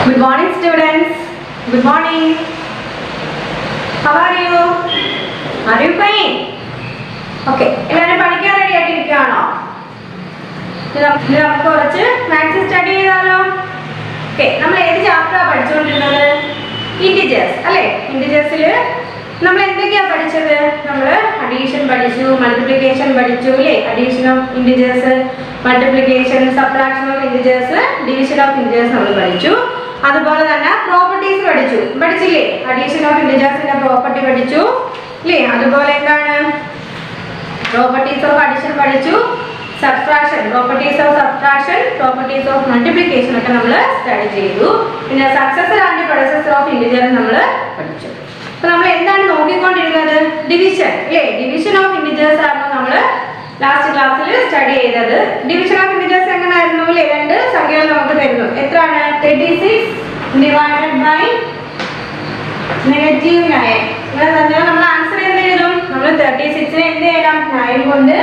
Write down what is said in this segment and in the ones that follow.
Good morning, students. Good morning. How are you? Are you fine? Okay. എല്ലാവരും പഠിക്കാൻ ready ആയിട്ടിരിക്കുകയാണോ? നമുക്ക് കുറച്ച് maths study ചെയ്താലോ? ഓക്കെ, നമ്മൾ ഏത് ചാപ്റ്ററാണ് പഠിച്ചുകൊണ്ടിരുന്നത്? ഇൻറ്റിജേഴ്സ് അല്ലേ? ഇൻറ്റിജേഴ്സിൽ നമ്മൾ എന്തൊക്കെയാണ് പഠിച്ചത്? നമ്മൾ അഡീഷൻ പഠിച്ചു, മൾട്ടിപ്ലിക്കേഷൻ പഠിച്ചു അല്ലേ? Addition of integers, multiplication, subtraction of integers, division of integers നമ്മൾ പഠിച്ചു. അതുപോലെ തന്നെ പ്രോപ്പർട്ടീസ് പഠിച്ചില്ലേ? അഡീഷൻ ഓഫ് ഇൻറ്റിജേഴ്സിന്റെ പ്രോപ്പർട്ടി പഠിച്ചു അല്ലേ? അതുപോലെ എന്താണ് പ്രോപ്പർട്ടീസ് ഓഫ് അഡീഷൻ പഠിച്ചു, subtraction, properties of subtraction, properties of multiplication ഒക്കെ നമ്മൾ സ്റ്റഡി ചെയ്തു. പിന്നെ സക്സസർ ആൻഡ് പ്രെഡസസർ ഓഫ് ഇൻറ്റിജർ നമ്മൾ പഠിച്ചു. അപ്പോൾ നമ്മൾ എന്താണ് നോക്കിക്കൊണ്ടിരുന്നത്? ഡിവിഷൻ അല്ലേ? ഡിവിഷൻ ഓഫ് ഇൻറ്റിജേഴ്സ് ആയിരുന്നു നമ്മൾ ലാസ്റ്റ് ക്ലാസ്സിൽ സ്റ്റഡി ചെയ്തത്. ഡിവിഷൻ ഓഫ് ഇൻറ്റിജേഴ്സ് എങ്ങനെയായിരുന്നു അല്ലേ? രണ്ട് സംഖ്യകൾ നമുക്ക് തരുന്നു. എത്രയാണ്? 36 ഡിവൈഡഡ് ബൈ -9. ഇവിടെ തന്നെ നമ്മൾ ആൻസർ എന്ത് എഴുതും? നമ്മൾ 36നെ എന്ത് ചെയ്യണം? 9 കൊണ്ട്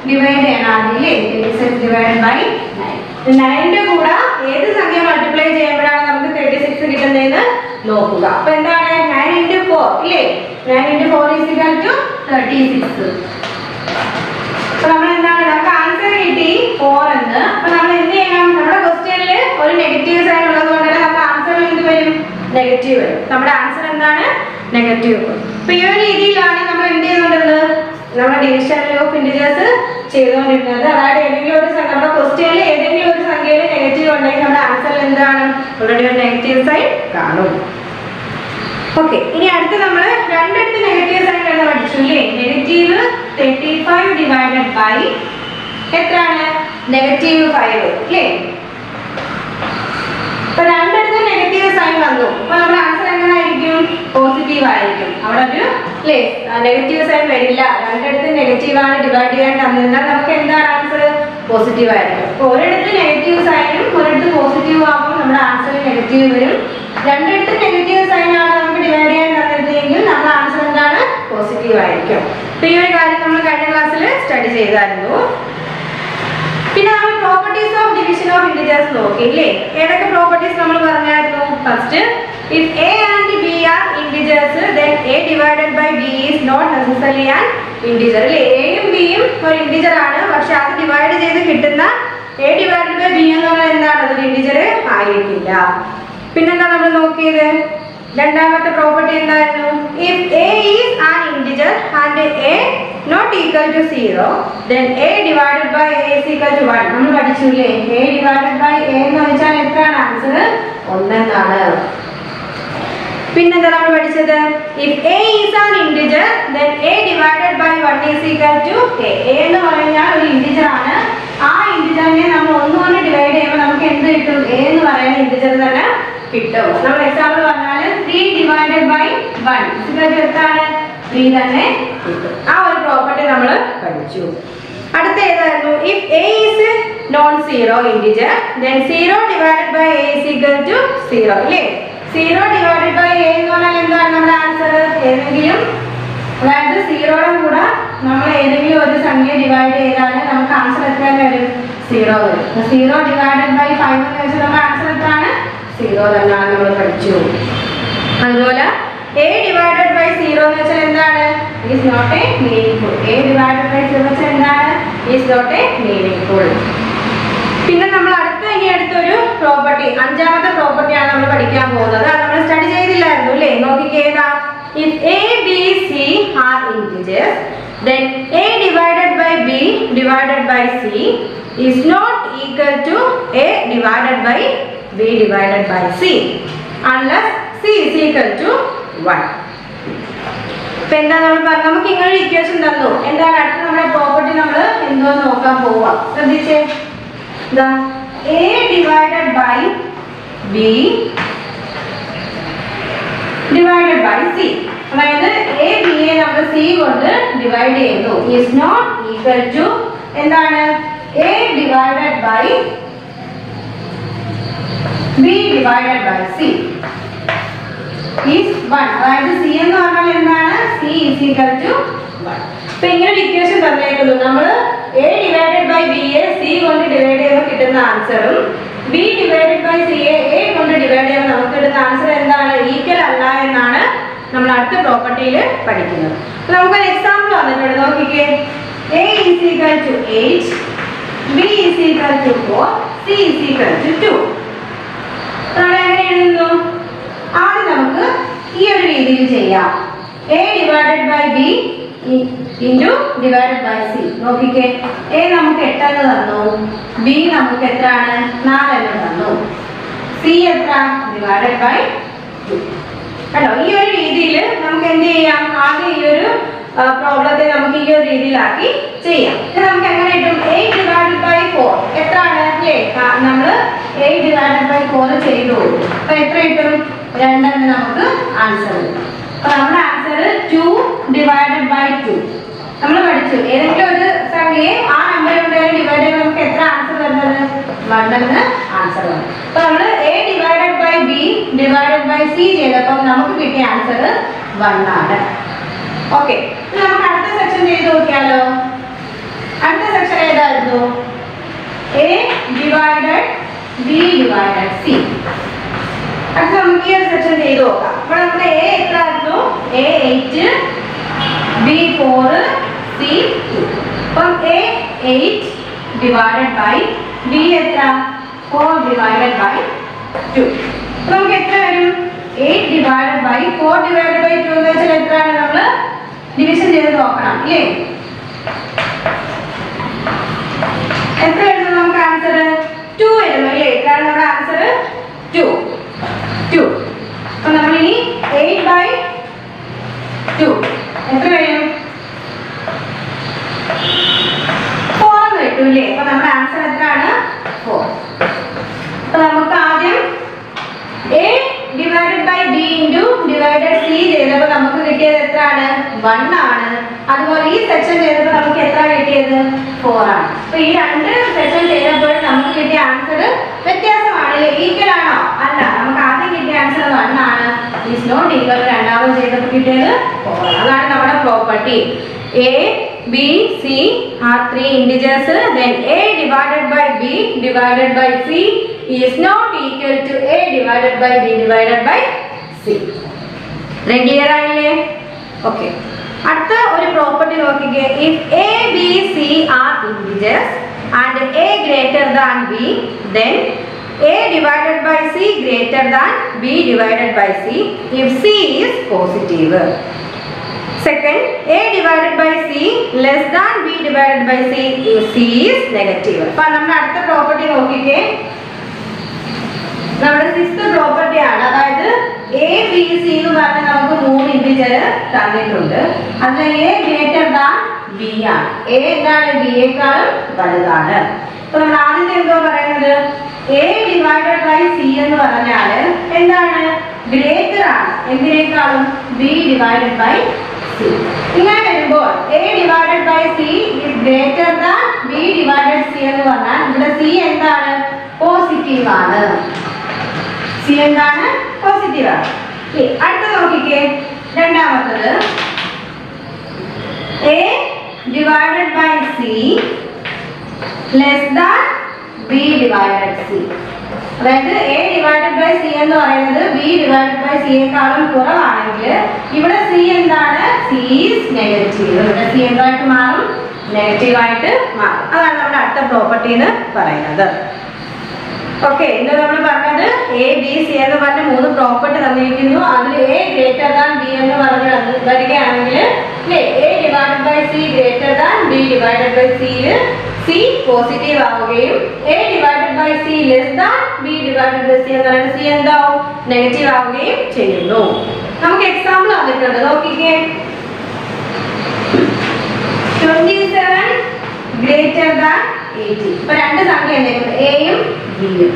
ഡിവൈഡ് ചെയ്യണം ആദ്യം. 36 ഡിവൈഡഡ് ബൈ 9. 9ന്റെ കൂടെ ഏത് സംഖ്യ മൾട്ടിപ്ലൈ ചെയ്യുമ്പോഴാണ് നമുക്ക് 36 കിട്ടുന്നതെന്ന് നോക്കുക. അപ്പോൾ എന്താണ്? 9 × 4 ഇല്ലേ? 9 × 4 = 36. അപ്പോൾ നമ്മൾ എന്താണ്? നമുക്ക് ആൻസർ കിട്ടി 4 എന്ന്. അപ്പോൾ നമ്മൾ എന്ത് ചെയ്യണം? നമ്മുടെ ക്വസ്റ്റ്യനിൽ ഒരു നെഗറ്റീവ് സൈൻ ഉള്ളതുകൊണ്ട് നമ്മുടെ ആൻസറിൽ എന്ത് വരും? നെഗറ്റീവ് വരും. നമ്മുടെ ആൻസർ എന്താണ്? നെഗറ്റീവ്. അപ്പോൾ ഈ ഒരു രീതിയിലാണ് നമ്മൾ എന്ത് ചെയ്യുന്നുള്ളത്? നമ്മുടെ ഡിവിഷൻ ഓഫ് ഇൻറ്റിജേഴ്സ് ചെയ്തുകൊണ്ടിരുന്നത്. അതായത് ഏതെങ്കിലും ഒരു നമ്മുടെ ക്വസ്റ്റ്യനിൽ ഏതെങ്കിലും ഒരു സംഖ്യയിൽ നെഗറ്റീവ് ഉണ്ടെങ്കിൽ നമ്മുടെ ആൻസറിൽ എന്താണ്? ഓൾറെഡി ഒരു നെഗറ്റീവ് സൈൻ കാണും. ഓക്കെ, ഇനി അടുത്ത് നമ്മൾ രണ്ടിടത്ത് നെഗറ്റീവ് സൈൻ എന്ന് പഠിച്ചു അല്ലേ? നെഗറ്റീവ് 35 ഡിവൈഡഡ് ബൈ എത്രയാണ്? -5 അല്ലേ? അപ്പൊ രണ്ടിടത്ത് നെഗറ്റീവ് സൈൻ വന്നു. അപ്പൊ നമ്മുടെ ആൻസർ എങ്ങനെയായിരിക്കും? പോസിറ്റീവ് ആയിരിക്കും. അവിടെ ഒരു അല്ലേ നെഗറ്റീവ് സൈൻ വരില്ല. രണ്ടിടത്ത് നെഗറ്റീവ് ആണ് ഡിവൈഡ് ചെയ്യാൻ തന്നിരുന്നാൽ നമുക്ക് എന്താണ് ആൻസർ? പോസിറ്റീവ് ആയിരിക്കും. അപ്പൊ ഒരിടത്ത് നെഗറ്റീവ് സൈനും ഒരിടത്ത് പോസിറ്റീവ് ആകുമ്പോൾ നമ്മുടെ ആൻസറിൽ നെഗറ്റീവ് വരും. രണ്ടിടത്ത് നെഗറ്റീവ് സൈൻ ആണ് നമുക്ക് ഡിവൈഡ് ചെയ്യാൻ തന്നിരുന്നെങ്കിൽ നമ്മുടെ ആൻസർ എന്താണ്? പോസിറ്റീവ് ആയിരിക്കും. അപ്പൊ ഈ ഒരു കാര്യം നമ്മൾ കഴിഞ്ഞ ക്ലാസ്സിൽ സ്റ്റഡി ചെയ്തായിരുന്നു. പിന്നെ നമ്മൾ properties of division of integers നോക്കിയില്ലേ? ഏതൊക്കെ പ്രോപ്പർട്ടീസ് നമ്മൾ പറഞ്ഞായിരുന്നു? First, if a and b are integers then a divided by b is not necessarily an integer. അല്ലേ? a യും b യും ഒരു ഇൻറ്റിജർ ആണ്. പക്ഷെ അത് ഡിവൈഡ് ചെയ്ത് കിട്ടുന്ന a divided by b എന്ന് പറഞ്ഞാൽ എന്താണ്? അതൊരു ഇൻറ്റിജർ ആയിരിക്കില്ല. പിന്നെന്താ നമ്മൾ നോക്കിയത്? രണ്ടാമത്തെ പ്രോപ്പർട്ടി എന്തായിരുന്നു? if a is an integer and a not equal to 0 then a divided by a is equal to 1. നമ്മൾ പഠിച്ചില്ലേ? a divided by a എന്ന് വെച്ചാൽ എത്രയാണ് ആൻസർ? 1 എന്നാണ്. പിന്നെന്താ നമ്മൾ പഠിച്ചത്? if a is an integer then a divided by 1 is equal to a. a എന്ന് പറഞ്ഞാൽ ഒരു ഇൻറ്റിജർ ആണ്. ആ ഇൻറ്റിജറിനെ നമ്മൾ 1 കൊണ്ട് ഡിവൈഡ് ചെയ്യുമ്പോൾ നമുക്ക് എന്ത് കിട്ടും? a എന്ന് പറയുന്ന ഇൻറ്റിജർ തന്നെ കിട്ടും. നമ്മൾ എക്സാമ്പിൾ പറഞ്ഞാൽ 3 ഡിവൈഡഡ് ബൈ 1 ഇതൊക്കെ എത്രയാണ്? 3 തന്നെ കിട്ടും. ആ ഒരു പ്രോപ്പർട്ടി നമ്മൾ പഠിച്ചു. അടുത്ത ഏതായിരുന്നു? if a is non zero integer then 0 divided by a is equal to 0 അല്ലേ? 0 divided by a എന്ന് പറഞ്ഞാൽ എന്താണ് നമ്മുടെ ആൻസർ? ഏതെങ്കിലും അതായത് 0യുടെ കൂടെ നമ്മൾ ഏതെങ്കിലും ഒരു സംഖ്യ ഡിവൈഡ് ചെയ്താൽ നമുക്ക് ആൻസർ എത്ര വരും? 0 വരും. 0 divided by 5 എന്ന് വെച്ചാൽ നമ്മുടെ ആൻസർ എത്രയാണ്? 0 തന്നെയാണ് നമ്മൾ പഠിച്ചു. അതുപോലെ a divided by 0 എന്ന് വെച്ചാൽ എന്താണ്? is not a meaningful. a divided by 0 വെച്ചാൽ എന്താണ്? is not a meaningful. പിന്നെ നമ്മൾ അടുത്തൊരു പ്രോപ്പർട്ടി, അഞ്ചാമത്തെ പ്രോപ്പർട്ടിയാണ് നമ്മൾ പഠിക്കാൻ പോകുന്നത്. അത് നമ്മൾ സ്റ്റഡി ചെയ്തില്ലായിരുന്നു അല്ലേ? നോക്കിക്കേതാ? if a b c are integers then a divided by b divided by c is not equal to a divided by b divided by c unless c is equal to 1. ഇപ്പൊ എന്താ നമ്മൾ പറഞ്ഞത്? നമുക്ക് ഇങ്ങനെ ഒരു equation തന്നു. എന്താണ് അടുത്ത നമ്മുടെ പ്രോപ്പർട്ടി? നമ്മൾ എന്തോ നോക്കാൻ പോവാം. ശ്രദ്ധിച്ചേ, ഇതാ a divided by b divided by c. അതായത് a b യെ നമ്മൾ c കൊണ്ട് ഡിവൈഡ് ചെയ്യുന്നു. is not equal to എന്താണ്? a divided by b divided by c is 1. അതായത് c എന്ന് പറഞ്ഞാൽ എന്താണ്? c is equal to 1. ഇപ്പൊ ഇങ്ങനെ ഒരു ഇക്വേഷൻ തന്നേക്കുന്നു. നമ്മൾ a divided by b യെ c കൊണ്ട് ഡിവൈഡ് ചെയ്യുമ്പോൾ കിട്ടുന്ന ആൻസറും b divided by c യെ a കൊണ്ട് ഡിവൈഡ് ചെയ്യുമ്പോൾ പ്രോപ്പർട്ടിയിൽ പഠിക്കുന്നത്. നമുക്കൊരു എക്സാമ്പിൾ വന്നിട്ടുണ്ട്, നോക്കിക്കേ. A is equal to 8, B is equal to 4, C is equal to 2. നമ്മൾ എങ്ങനെ എഴുതുന്നു? ആദ്യം നമുക്ക് ഈ ഒരു രീതിയിൽ ചെയ്യാം. A divided by B into divided by C. നോക്കിക്കേ, A നമുക്ക് 8 എന്ന് തന്നു, B നമുക്ക് എത്രയാണ്? 4 എന്ന് തന്നു, C എത്ര? Divided by 2. കണ്ടോ? ഈ ഒരു രീതിയിൽ നമുക്ക് എന്ത് ചെയ്യാം? ആദ്യം ഈ ഒരു പ്രോബ്ലത്തെ നമുക്ക് ഈ ഒരു രീതിയിലാക്കി ചെയ്യാം. നമുക്ക് എങ്ങനെ കിട്ടും? 8 divided by 4 എത്രയാണ്? അല്ലേ, നമ്മൾ 8 divided by 4 ചെയ്തു. അപ്പൊ എത്ര കിട്ടും? 2 എന്ന് നമുക്ക് ആൻസർ കിട്ടും. അപ്പൊ നമ്മുടെ ആൻസർ 2 divided by 2. നമ്മൾ പഠിച്ചു ഏതെങ്കിലും ഒരു സംഖ്യയെ ആ നമ്പർ കൊണ്ട് ഡിവൈഡ് ചെയ്യുമ്പോൾ നമുക്ക് എത്ര ആൻസർ വരുന്നത്? 1 എന്ന് ആൻസർ വന്നു. അപ്പൊ നമ്മൾ A divided by B divided by C ചെയ്തപ്പോൾ നമുക്ക് കിട്ടിയ ആൻസർ 1 ആണ്. ഓക്കെ, നമുക്ക് അടുത്ത സെക്ഷൻ ചെയ്ത് നോക്കിയാലോ. അടുത്ത സെക്ഷൻ ഏതായിരുന്നു? A divided B divided C. അടുത്ത നമുക്ക് ഈ ഒരു സെക്ഷൻ ചെയ്ത് നോക്കാം. അപ്പോൾ നമ്മുടെ A എത്ര ആയിരുന്നു? A 8, B 4, C 2. അപ്പം A 8 divided by B എത്ര? 4 divided by 2. അപ്പോൾ നമുക്ക് എത്ര വരും? 8 divided by 4 divided by 2 എന്ന് വെച്ചാൽ എത്രയാണ്? നമ്മൾ ഡിവിഷൻ ചെയ്ത് നോക്കണം, അല്ലേ? എത്ര എഴുതും നമുക്ക് ആൻസർ? 2 എഴുതും, അല്ലേ? കാരണം നമ്മുടെ ആൻസർ 2. അപ്പോൾ നമ്മൾ ഇനി 8 by 2 എത്ര വരും? 4 എന്ന് കിട്ടും, അല്ലേ? അപ്പൊ നമ്മുടെ ആൻസർ എത്രയാണ്? 4. അപ്പൊ നമുക്ക് ആദ്യം A divided by B into divided C ചെയ്തപ്പോൾ നമുക്ക് കിട്ടിയത് എത്രയാണ്? 1 ആണ്. അതുപോലെ ഈ സെക്ഷൻ ചെയ്തപ്പോൾ നമുക്ക് എത്ര കിട്ടിയത്? 4 ആണ്. അപ്പൊ ഈ രണ്ട് സെക്ഷൻ ചെയ്തപ്പോൾ നമുക്ക് കിട്ടിയ ആൻസർ വ്യത്യാസമാണ്, ഈക്വൽ ആണോ? അല്ല, നമുക്ക് ആദ്യം കിട്ടിയ ആൻസർ 1 ആണ്. Is not equal. രണ്ടാമത് ചെയ്തപ്പോൾ കിട്ടിയത് 4 ആണ്. അതാണ് നമ്മുടെ property. A, B, C are 3 integers. Then A divided by B divided by C is not equal to A divided by B divided by C. Clear ആയില്ലേ? Okay. അടുത്ത ഒരു പ്രോപ്പർട്ടി നോക്കിക്കേ. If A, B, C are integers and A greater than B, then A divided by C greater than B divided by C if C is positive. Second, A divided by C less than B divided by C if C is negative. അപ്പോൾ നമ്മുടെ അടുത്ത property നോക്കിക്കേ. നമ്മുടെ 6th property ആണ്. അതായത് A, B, C എന്ന് പറഞ്ഞാൽ നമുക്ക് 3 ഇന്റിജർ തന്നിട്ടുണ്ട്. അതിൽ A greater than B ആണ്. A എന്താണ്? B യേക്കാളും വലുതാണ്. അപ്പോൾ നമ്മൾ ആദ്യത്തെ എന്തോ പറയുന്നത്? A divided by C എന്ന് പറഞ്ഞാൽ എന്താണ്? ഗ്രേറ്റർ ആണ്. എന്തിനേക്കാളും? B divided by C. ഇങ്ങനെ വരുമ്പോൾ A divided by C is greater than B divided C എന്ന് പറഞ്ഞാൽ ഇവിടെ C എന്താണ്? പോസിറ്റീവ് ആണ്. C എന്താണ്? പോസിറ്റീവ് ആണ്. അടുത്ത നോക്കിക്കേ, രണ്ടാമത്തത് A divided by C less than B divided C. അതായത് A divided by C എന്ന് പറയുന്നത് B divided by C യേക്കാളും കുറവാണെങ്കിൽ ഇവിടെ C എന്താണ്? C is negative. ഇവിടെ C എന്തായിട്ട് മാറും? നെഗറ്റീവ് ആയിട്ട് മാറും. അതാണ് നമ്മുടെ അടുത്ത പ്രോപ്പർട്ടി എന്ന് പറയുന്നത്. ഓക്കെ, ഇന്ന് നമ്മൾ പറഞ്ഞത് A, B, C എന്ന് പറഞ്ഞ 3 പ്രോപ്പർട്ടി തന്നിരിക്കുന്നു. അതിൽ A greater than B എന്ന് പറഞ്ഞ് വരികയാണെങ്കിൽ A divided by C greater than B divided by C C positive ആവുകയും A divided by C less than B divided by C എന്ന് പറയുന്നത് C എന്താവും? നെഗറ്റീവ് ആവുകയും ചെയ്യുന്നു. നമുക്ക് എക്സാമ്പിൾ വന്നിട്ടുണ്ട്, നോക്കിക്കേ. 27 greater than 80. ഇപ്പൊ രണ്ട് സംഖ്യ തന്നേക്കുന്നു, എയും ബിയും.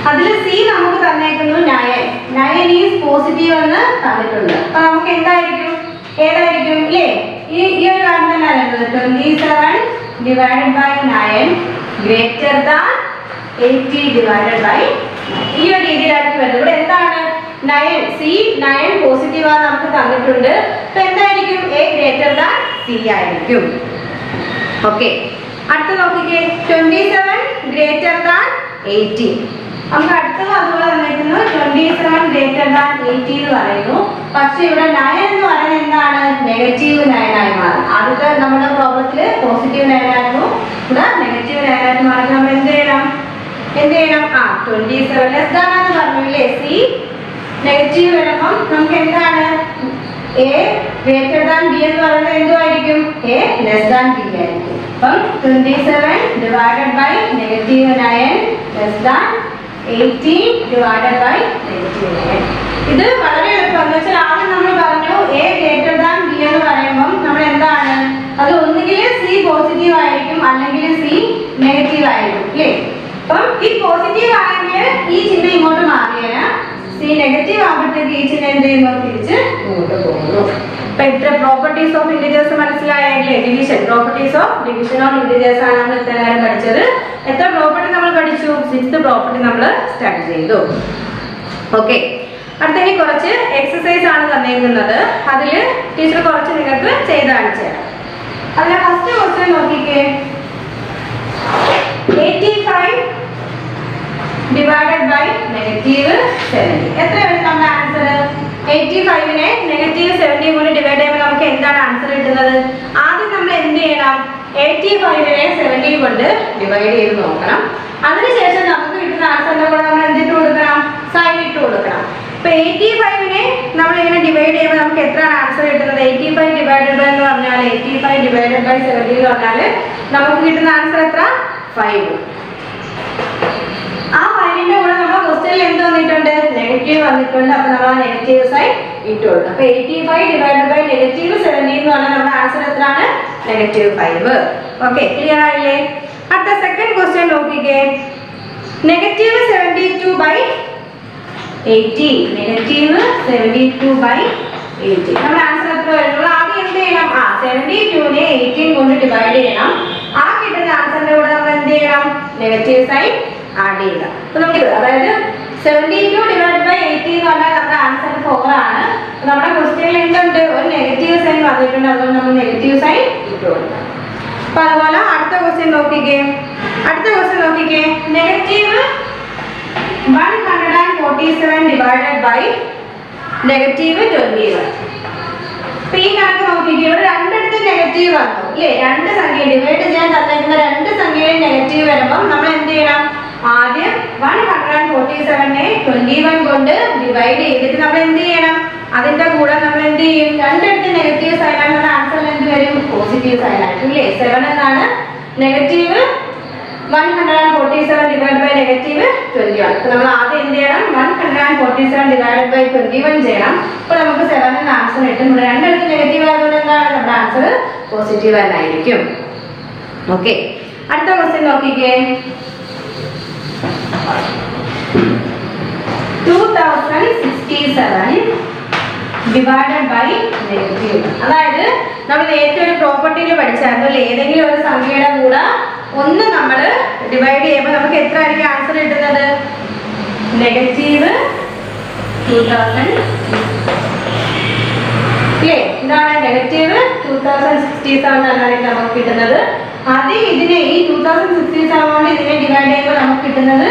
അതിൽ സി നമുക്ക് തന്നേക്കുന്നു 9. 9 ഈസ് പോസിറ്റീവ് എന്ന് തന്നിട്ടുണ്ട്. അപ്പൊ നമുക്ക് എന്തായിരിക്കും? ഏതായിരിക്കും? ഇല്ലേ, ഈ ഒരു കാര്യം തന്നെ അറിയുന്നത് 27 divided by 9 greater than 80 divided by 9. ഈ ഒരു രീതിയിലായിരിക്കും വരുന്നത്. ഇവിടെ എന്താണ്? 9 പോസിറ്റീവ് ആണ് നമുക്ക് തന്നിട്ടുണ്ട്. അപ്പൊ എന്തായിരിക്കും? A greater than C ആയിരിക്കും. ഓക്കെ, അടുത്ത നോക്കിക്കേ. 27 greater than 80. നമുക്ക് അടുത്തത് അതുപോലെ തന്നിരിക്കുന്നു. 27 ഗ്രേറ്റർ ദാൻ 80 എന്ന് പറയുന്നു. പക്ഷെ ഇവിടെ 9 എന്ന് പറയുന്നത് എന്താണ്? -9 ആയി മാറും. ആദ്യത്തെ നമ്മുടെ പ്രോബ്ലത്തില് +9 ആയിരുന്നു, ഇവിടെ -9 ആയിട്ട് മാറി. നമ്മൾ എന്ത് ചെയ്യണം? 27 ലെസ് ദാൻ എന്ന് പറഞ്ഞില്ലേ? സി നെഗറ്റീവ് വരുമ്പം നമുക്ക് എന്താണ്? എ ഗ്രേറ്റർ ദാൻ ബി എന്ന് പറയുന്നത് എന്തുമായിരിക്കും? എ ലെസ് ദാൻ ബി ആയിരിക്കും. അപ്പം 27 divided by -9 less than 18 divided by -9. ഇത് വളരെ എളുപ്പം. എന്ന് വെച്ചാൽ ആദ്യം നമ്മൾ പറഞ്ഞു എ ഗ്രേറ്റർ ദാൻ ബി എന്ന് പറയുമ്പം നമ്മൾ എന്താണ്? അത് ഒന്നുകിൽ സി പോസിറ്റീവ് ആയിരിക്കും അല്ലെങ്കിൽ സി നെഗറ്റീവ് ആയിരിക്കും അല്ലേ? അപ്പം ഈ പോസിറ്റീവ് ആണെങ്കിൽ ഈ ചിഹ്നം ഇങ്ങോട്ട് മാറിയാൽ സി നെഗറ്റീവ് ആകുമ്പോഴത്തേക്ക് ഈ ചിഹ്നം എന്ത് ചെയ്യുന്നു? തിരിച്ച് ഇങ്ങോട്ട് പോകുന്നു. അപ്പൊ ഇത്ര പ്രോപ്പർട്ടീസ് ഓഫ് ഇന്റിജേഴ്സ് മനസ്സിലായല്ലേ? Division, properties of division of integers ആണ് നമ്മൾ ഇത്ര നേരം പഠിച്ചത്. എത്ര പ്രോപ്പർട്ടി നമ്മൾ പഠിച്ചു? 6th പ്രോപ്പർട്ടി നമ്മൾ സ്റ്റാർട്ട് ചെയ്തു. ഓക്കെ, അടുത്തതിന് കുറച്ച് എക്സസൈസ് ആണ് തന്നിരിക്കുന്നത്. അതിൽ ടീച്ചർ കുറച്ച് നിങ്ങൾക്ക് ചെയ്ത് കാണിച്ചു തരാം. അതിലെ ഫസ്റ്റ് ക്വസ്റ്റ്യൻ നോക്കിക്കേ. 85 ഡിവൈഡഡ് ബൈ -70. എത്ര വരും നമ്മുടെ ആൻസർ? 85നെ -70 കൊണ്ട് ഡിവൈഡ് ചെയ്യുമ്പോൾ നമുക്ക് എന്താണ് ആൻസർ കിട്ടുന്നത്? ആദ്യം നമ്മൾ എന്ത് ചെയ്യണം? 85നെ 70 കൊണ്ട് ഡിവൈഡ് ചെയ്ത് നോക്കണം. അതിനുശേഷം നമുക്ക് കിട്ടുന്ന ആൻസറിന്റെ കൂടെ നമ്മൾ എന്തിട്ട് കൊടുക്കണം? സൈൻ ഇട്ട് കൊടുക്കണം. ഇപ്പൊ 85നെ നമ്മൾ ഇങ്ങനെ ഡിവൈഡ് ചെയ്യുമ്പോൾ നമുക്ക് എത്രയാണ് ആൻസർ കിട്ടുന്നത്? 85 ഡിവൈഡഡ് ബൈ എന്ന് പറഞ്ഞാൽ 85 ഡിവൈഡഡ് ബൈ 70 എന്ന് പറഞ്ഞാൽ നമുക്ക് കിട്ടുന്ന ആൻസർ എത്ര? 5. ആ 5ന്റെ കൂടെ നമ്മുടെ ക്വസ്റ്റ്യനിൽ എന്ത് വന്നിട്ടുണ്ട്? നെഗറ്റീവ് വന്നിട്ടുണ്ട്. അപ്പൊ നമ്മൾ ആ നെഗറ്റീവ് സൈൻ ഇട്ട് കൊടുക്കും. അപ്പൊ 85 ഡിവൈഡഡ് ബൈ -70 എന്ന് പറഞ്ഞാൽ നമ്മുടെ ആൻസർ എത്രയാണ്? -5. ഓക്കെ, ക്ലിയർ ആയില്ലേ? അടുത്ത സെക്കൻഡ് ക്വസ്റ്റ്യൻ നോക്കിക്കേ. -72 ബൈ 80. -72 ബൈ 80 നമ്മുടെ ആൻസർ എത്ര വരുന്നത്? ആദ്യം എന്ത് ചെയ്യണം? 72നെ 18 കൊണ്ട് ഡിവൈഡ് ചെയ്യണം. ആ കിട്ടുന്ന ആൻസറിന്റെ കൂടെ നമ്മൾ എന്ത് ചെയ്യണം? നെഗറ്റീവ് സൈൻ ആഡ് ചെയ്യുക. അപ്പൊ നമുക്ക് അതായത് 72 ഡിവൈഡ് ബൈ 80 എന്ന് പറഞ്ഞാൽ നമ്മുടെ ആൻസർ 4 ആണ്. നമ്മുടെ ക്വസ്റ്റ്യനിൽ എന്തുണ്ട്? ഒരു നെഗറ്റീവ് സൈൻ വന്നിട്ടുണ്ട്. അതുകൊണ്ട് നമ്മൾ നെഗറ്റീവ് സൈൻ ഇട്ട് കൊടുക്കണം. അപ്പൊ അതുപോലെ അടുത്ത ക്വസ്റ്റ്യൻ നോക്കിക്കേ. -147 ഡിവൈഡഡ് ബൈ -21. അപ്പൊ ഈ കണക്ക് നോക്കിക്കേ. ഇവിടെ രണ്ടിടത്ത് നെഗറ്റീവ് വന്നു അല്ലേ? രണ്ട് സംഖ്യ ഡിവൈഡ് ചെയ്യാൻ തന്നിരിക്കുന്ന രണ്ട് സംഖ്യയിൽ നെഗറ്റീവ് വരുമ്പം നമ്മൾ എന്ത് ചെയ്യണം? ആദ്യം 147നെ 21 കൊണ്ട് ഡിവൈഡ് ചെയ്തിട്ട് നമ്മൾ എന്ത് ചെയ്യണം? അതിന്റെ കൂടെ നമ്മൾ എന്ത് ചെയ്യും? രണ്ടിടത്ത് നെഗറ്റീവ് സൈൻ ആണ്. ആൻസറിൽ എന്ത് വരും? പോസിറ്റീവ് സൈൻ ആയിരിക്കും അല്ലേ? 7 എന്നാണ്. -147 ഡിവൈഡ് ബൈ -21. അപ്പൊ നമ്മൾ ആദ്യം എന്ത് ചെയ്യണം? 147 ഡിവൈഡ് ബൈ 21 ചെയ്യണം. അപ്പോൾ നമുക്ക് 7 എന്ന ആൻസർ കിട്ടും. ഇവിടെ രണ്ടിടത്ത് നെഗറ്റീവ് ആയതുകൊണ്ട് എന്താണ്? നമ്മുടെ ആൻസർ പോസിറ്റീവ് ആയിരിക്കും. ഓക്കെ, അടുത്ത ക്വസ്റ്റ്യൻ നോക്കിക്കേ. 2067 ഡിവൈഡഡ് ബൈ -. അതായത് നമ്മൾ നേരത്തെ ഒരു പ്രോപ്പർട്ടിയിൽ പഠിച്ചായിരുന്നു അല്ലേ? ഏതെങ്കിലും ഒരു സംഖ്യയുടെ കൂടെ ഒന്ന് നമ്മൾ ഡിവൈഡ് ചെയ്യുമ്പോൾ നമുക്ക് എത്ര ആയിരിക്കും ആൻസർ കിട്ടുന്നത്? -2000 അല്ലേ? എന്താണ്? -2067 എന്നാണ് നമുക്ക് കിട്ടുന്നത്. ആദ്യം ഇതിനെ ഈ 2067 കൊണ്ട് ഇതിനെ ഡിവൈഡ് ചെയ്യുമ്പോൾ നമുക്ക് കിട്ടുന്നത്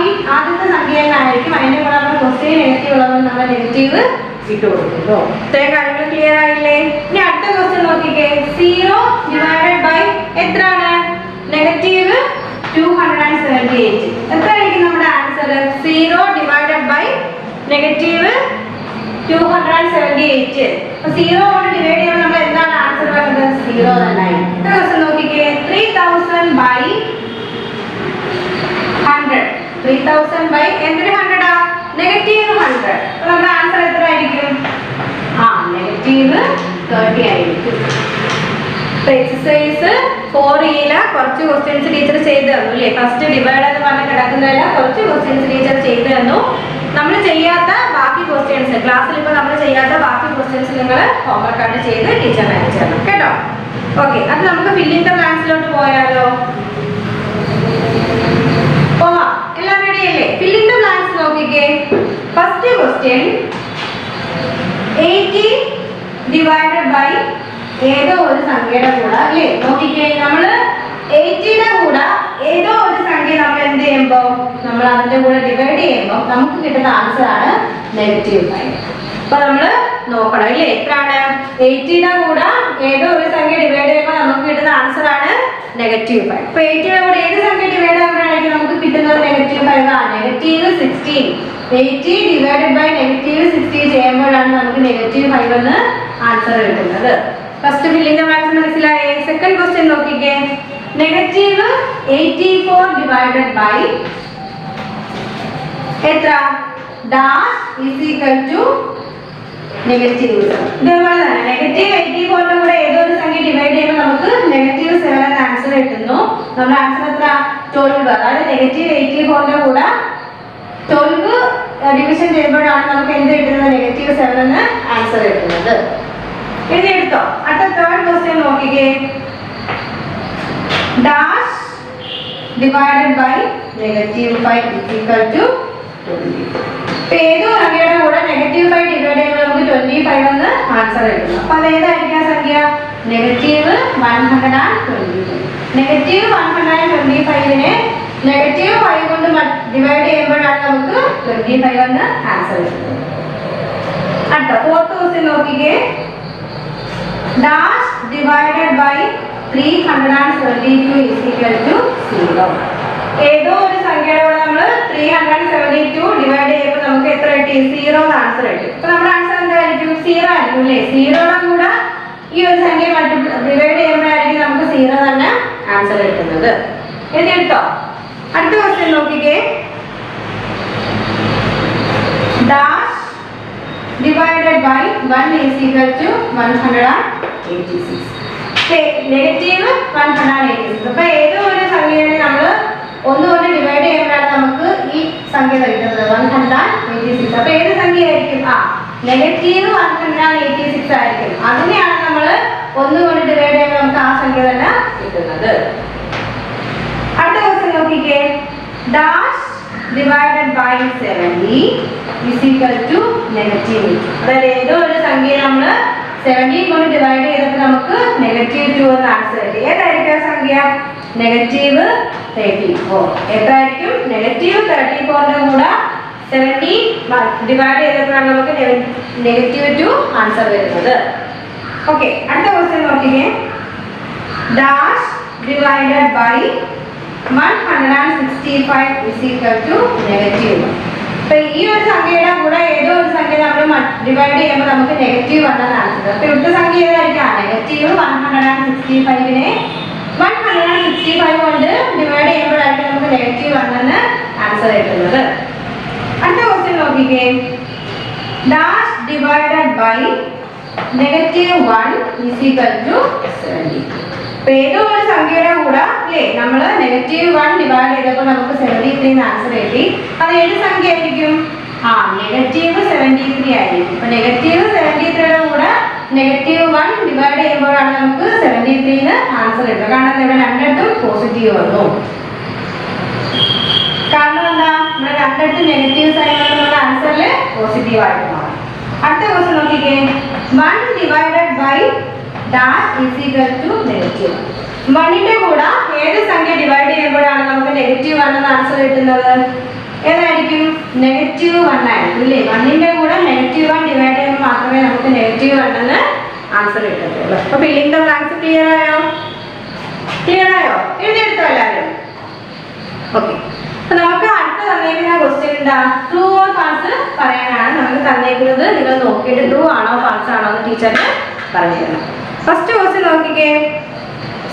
ഈ ആദ്യത്തെ സംഖ്യ ആയിരിക്കും. അതിന്റെ കൂടെ നമ്മൾ ക്വസ്റ്റ്യൻ നെഗറ്റീവ് ഉള്ളതുകൊണ്ട് നമ്മൾ നെഗറ്റീവ് ഇട്ട് കൊടുക്കുന്നു. ഇത്രയും കാര്യങ്ങൾ ക്ലിയർ ആയില്ലേ? ഇനി അടുത്ത ക്വസ്റ്റ്യൻ നോക്കിക്കേ. 0 ഡിവൈഡഡ് ബൈ എത്രയാണ്? -278. എത്ര ആയിരിക്കും നമ്മുടെ ആൻസർ? 0 divided by -278. അപ്പൊ 0 കൊണ്ട് ഡിവൈഡ് ചെയ്യുമ്പോൾ നമ്മൾ എന്താണ് ആൻസർ വരുന്നത്? 0 തന്നെയായി. അടുത്ത ക്വസ്റ്റ്യൻ നോക്കിക്കേ. 3000 ബൈ 100. 3000 ബൈ എന്തൊരു 100 -100. അപ്പൊ നമ്മുടെ ആൻസർ എത്ര ആയിരിക്കും? -30 ആയിരിക്കും. എക്സസൈസ് 4 കുറച്ച് ക്വസ്റ്റ്യൻസ് ടീച്ചർ ചെയ്തു തന്നു അല്ലേ? ഫസ്റ്റ് ഡിവൈഡ് എന്ന് പറഞ്ഞ് കിടക്കുന്നതല്ല, കുറച്ച് ക്വസ്റ്റ്യൻസ് ടീച്ചർ ചെയ്തു തന്നു. നമ്മൾ ചെയ്യാത്ത ബാക്കി ക്വസ്റ്റ്യൻസ് ക്ലാസ്സിൽ ഇപ്പോൾ നമ്മൾ ചെയ്യാത്ത ബാക്കി ക്വസ്റ്റ്യൻസ് നിങ്ങൾ ഹോംവർക്ക് ആയിട്ട് ചെയ്ത് ടീച്ചറിനെ അയച്ചു തരണം കേട്ടോ. ഓക്കെ, അത് നമുക്ക് ഫില്ലിംഗ് ദ ബ്ലാങ്ക്സിലോട്ട് പോയാലോ? പോവാം. എല്ലാം റെഡി അല്ലേ? ഫില്ലിംഗ് ദ ബ്ലാങ്ക്സ് നോക്കിക്കേ. ഫസ്റ്റ് ക്വസ്റ്റ്യൻ 80 ഡിവൈഡഡ് ബൈ ഏതോ ഒരു സംഖ്യയുടെ കൂടെ അല്ലേ? നോക്കിക്കേ, നമ്മൾ 80യുടെ കൂടെ ഏതോ ഒരു സംഖ്യ നമ്മൾ എന്ത് ചെയ്യണം? ചെയ്യുമ്പോൾ നമ്മൾ അതിന്റെ കൂടെ ഡിവൈഡ് ചെയ്യുമ്പോൾ നമുക്ക് കിട്ടുന്ന ആൻസർ ആണ് -5. അപ്പൊ നമ്മൾ നോക്കണം അല്ലേ, എത്രയാണ് 80യുടെ കൂടെ ഏതോ ഒരു സംഖ്യ ഡിവൈഡ് ചെയ്യുമ്പോൾ നമുക്ക് കിട്ടുന്ന ആൻസർ ആണ് -5. അപ്പൊ 80യുടെ കൂടെ ഏത് സംഖ്യ ഡിവൈഡ് ചെയ്യുമ്പോഴായിരിക്കും നമുക്ക് കിട്ടുന്നത് -5 ആണ്. -16. 80 ഡിവൈഡഡ് ബൈ -60 ചെയ്യുമ്പോഴാണ് നമുക്ക് -5 എന്ന് ആൻസർ കിട്ടുന്നത്. ഫസ്റ്റ് ഫില്ലിംഗ് ദ ബ്ലാങ്ക്സ് മനസ്സിലായേ. സെക്കൻഡ് ക്വസ്റ്റ്യൻ നോക്കിക്കേ. -84 ഡിവൈഡഡ് ബൈ എത്ര ഡാഷ് ഈസ് ഈക്വൽ ടു -7. ഇതേപോലെ തന്നെ -84ന്റെ കൂടെ ഏതോ ഒരു സംഖ്യ ഡിവൈഡ് ചെയ്യുമ്പോൾ നമുക്ക് -7 എന്ന ആൻസർ കിട്ടുന്നു. നമ്മുടെ ആൻസർ എത്ര 12. അതായത് -84ന്റെ കൂടെ 12 ഡിവിഷൻ ചെയ്യുമ്പോഴാണ് നമുക്ക് എന്ത് കിട്ടുന്നത് -7 എന്ന് ആൻസർ കിട്ടുന്നത്. എഴുതിയെടുത്തോ. അടുത്ത തേർഡ് ക്വസ്റ്റ്യൻ നോക്കിക്കേ. Dash divided by -5 is equal to 20. ഏതോ സംഖ്യയുടെ കൂടെ -5 ഡിവൈഡ് ചെയ്യുമ്പോൾ നമുക്ക് 25 എന്ന് ആൻസർ കിട്ടുന്നു. അപ്പൊ അത് ഏതായിരിക്കും സംഖ്യ? -125. -125നെ -5 കൊണ്ട് ഡിവൈഡ് ചെയ്യുമ്പോഴാണ് നമുക്ക് 25 എന്ന് ആൻസർ കിട്ടുന്നത്. അടുത്ത ഫോർത്ത് ക്വസ്റ്റ്യൻ നോക്കിക്കേ. Dash divided by 372 is equal to 0. ഏതോ ഒരു സംഖ്യയുടെ കൂടെ നമ്മൾ 372 ഡിവൈഡ് ചെയ്യുമ്പോൾ നമുക്ക് എത്ര കിട്ടി? 0 എന്ന് ആൻസർ കിട്ടി. അപ്പൊ നമ്മുടെ ആൻസർ എന്തായിരിക്കും? 0 ആയിരിക്കും അല്ലേ. 0യുടെ കൂടെ ഈ ഒരു സംഖ്യ ഡിവൈഡ് ചെയ്യുമ്പോഴായിരിക്കും നമുക്ക് 0 തന്നെ ആൻസർ കിട്ടുന്നത്. എഴുതിയെടുത്തോ. അടുത്ത ക്വസ്റ്റ്യൻ നോക്കിക്കേ. Dash divided by 1 is equal to 186. -186. അപ്പൊ ഏതോ ഒരു സംഖ്യയെ നമ്മൾ ഒന്നുകൊണ്ട് ഡിവൈഡ് ചെയ്യുമ്പോഴാണ് നമുക്ക് ഈ സംഖ്യ കിട്ടുന്നത് 186. അപ്പൊ ഏത് സംഖ്യ ആയിരിക്കും? -186 ആയിരിക്കും. അതിനെയാണ് നമ്മൾ ഒന്നുകൊണ്ട് ഡിവൈഡ് ചെയ്യുമ്പോൾ നമുക്ക് ആ സംഖ്യ തന്നെ കിട്ടുന്നത്. അടുത്ത ക്വസ്റ്റ്യൻ നോക്കിക്കേ. Dash divided by 70 is equal to -8. അതായത് ഏതോ ഒരു സംഖ്യ നമ്മൾ 70 കൊണ്ട് ഡിവൈഡ് ചെയ്തപ്പോൾ നമുക്ക് -2 എന്ന് ആൻസർ കിട്ടി. ഏതായിരിക്കും സംഖ്യ? -34. എത്രയായിരിക്കും? -34ന്റെ കൂടെ 70 ഡിവൈഡ് ചെയ്തപ്പോഴാണ് നമുക്ക് -2 ആൻസർ വരുന്നത്. ഓക്കെ. അടുത്ത ക്വസ്റ്റ്യൻ നോക്കിക്കേ. Dash divided by 165 is equal to -1. അപ്പൊ ഈ ഒരു സംഖ്യയുടെ കൂടെ ഏതോ ഒരു സംഖ്യ നമ്മൾ ഡിവൈഡ് ചെയ്യുമ്പോൾ നമുക്ക് -1 എന്നാണ് ആൻസർ. അപ്പൊ ഇവിടുത്തെ സംഖ്യ ഏതായിരിക്കാം? -165നെ 165 കൊണ്ട് ഡിവൈഡ് ചെയ്യുമ്പോഴായിരിക്കും നമുക്ക് -1 എന്ന് ആൻസർ കിട്ടുന്നത്. അടുത്ത ക്വസ്റ്റ്യൻ നോക്കിക്കേ. Dash divided by -1 is equal to 70. അപ്പൊ ഏതോ ഒരു സംഖ്യയുടെ കൂടെ അല്ലേ നമ്മൾ -1 ഡിവൈഡ് ചെയ്തപ്പോൾ നമുക്ക് 73 എന്ന് ആൻസർ കിട്ടി. അത് ഏത് സംഖ്യ ആയിരിക്കും? -73 ആയിരിക്കും. അപ്പൊ -73യുടെ കൂടെ -1 ഡിവൈഡ് ചെയ്യുമ്പോഴാണ് നമുക്ക് 73 എന്ന് ആൻസർ കിട്ടുക. കാരണം ഇവിടെ രണ്ടിടത്തും പോസിറ്റീവ് വന്നു. കാരണം എന്താ? നമ്മുടെ രണ്ടിടത്തും നെഗറ്റീവ് സൈൻ നമ്മുടെ ആൻസറിൽ പോസിറ്റീവ് ആയിട്ട് മാറും. അടുത്ത ക്വസ്റ്റ്യൻ നോക്കിക്കേ. 1 divided by dash is equal to -1. 1ന്റെ കൂടെ ഏത് സംഖ്യ ഡിവൈഡ് ചെയ്യുമ്പോഴാണ് നമുക്ക് -1 എന്ന് ആൻസർ കിട്ടുന്നത്? ഏതായിരിക്കും? -1 ആയിരിക്കും അല്ലേ. 1ന്റെ കൂടെ -1 ഡിവൈഡ് ചെയ്യുമ്പോൾ മാത്രമേ നമുക്ക് -1 എന്ന് ആൻസർ കിട്ടത്തുള്ളൂ. അപ്പൊ ഫില്ലിംഗ് ദ ബ്ലാങ്ക്സ് ക്ലിയർ ആയോ? എഴുതിയെടുത്തോ എല്ലാവരും? ഓക്കെ. അപ്പൊ നമുക്ക് അടുത്ത തന്നേക്കുന്ന ക്വസ്റ്റ്യൻ എന്താ? ട്രൂ ഓർ ഫാൾസ് പറയാനാണ് നമുക്ക് തന്നേക്കുന്നത്. നിങ്ങൾ നോക്കിയിട്ട് ട്രൂ ആണോ ഫാൾസ് ആണോ എന്ന് ടീച്ചറിന് പറഞ്ഞു തരണം. ഫസ്റ്റ് ക്വസ്റ്റ്യൻ നോക്കിക്കേ.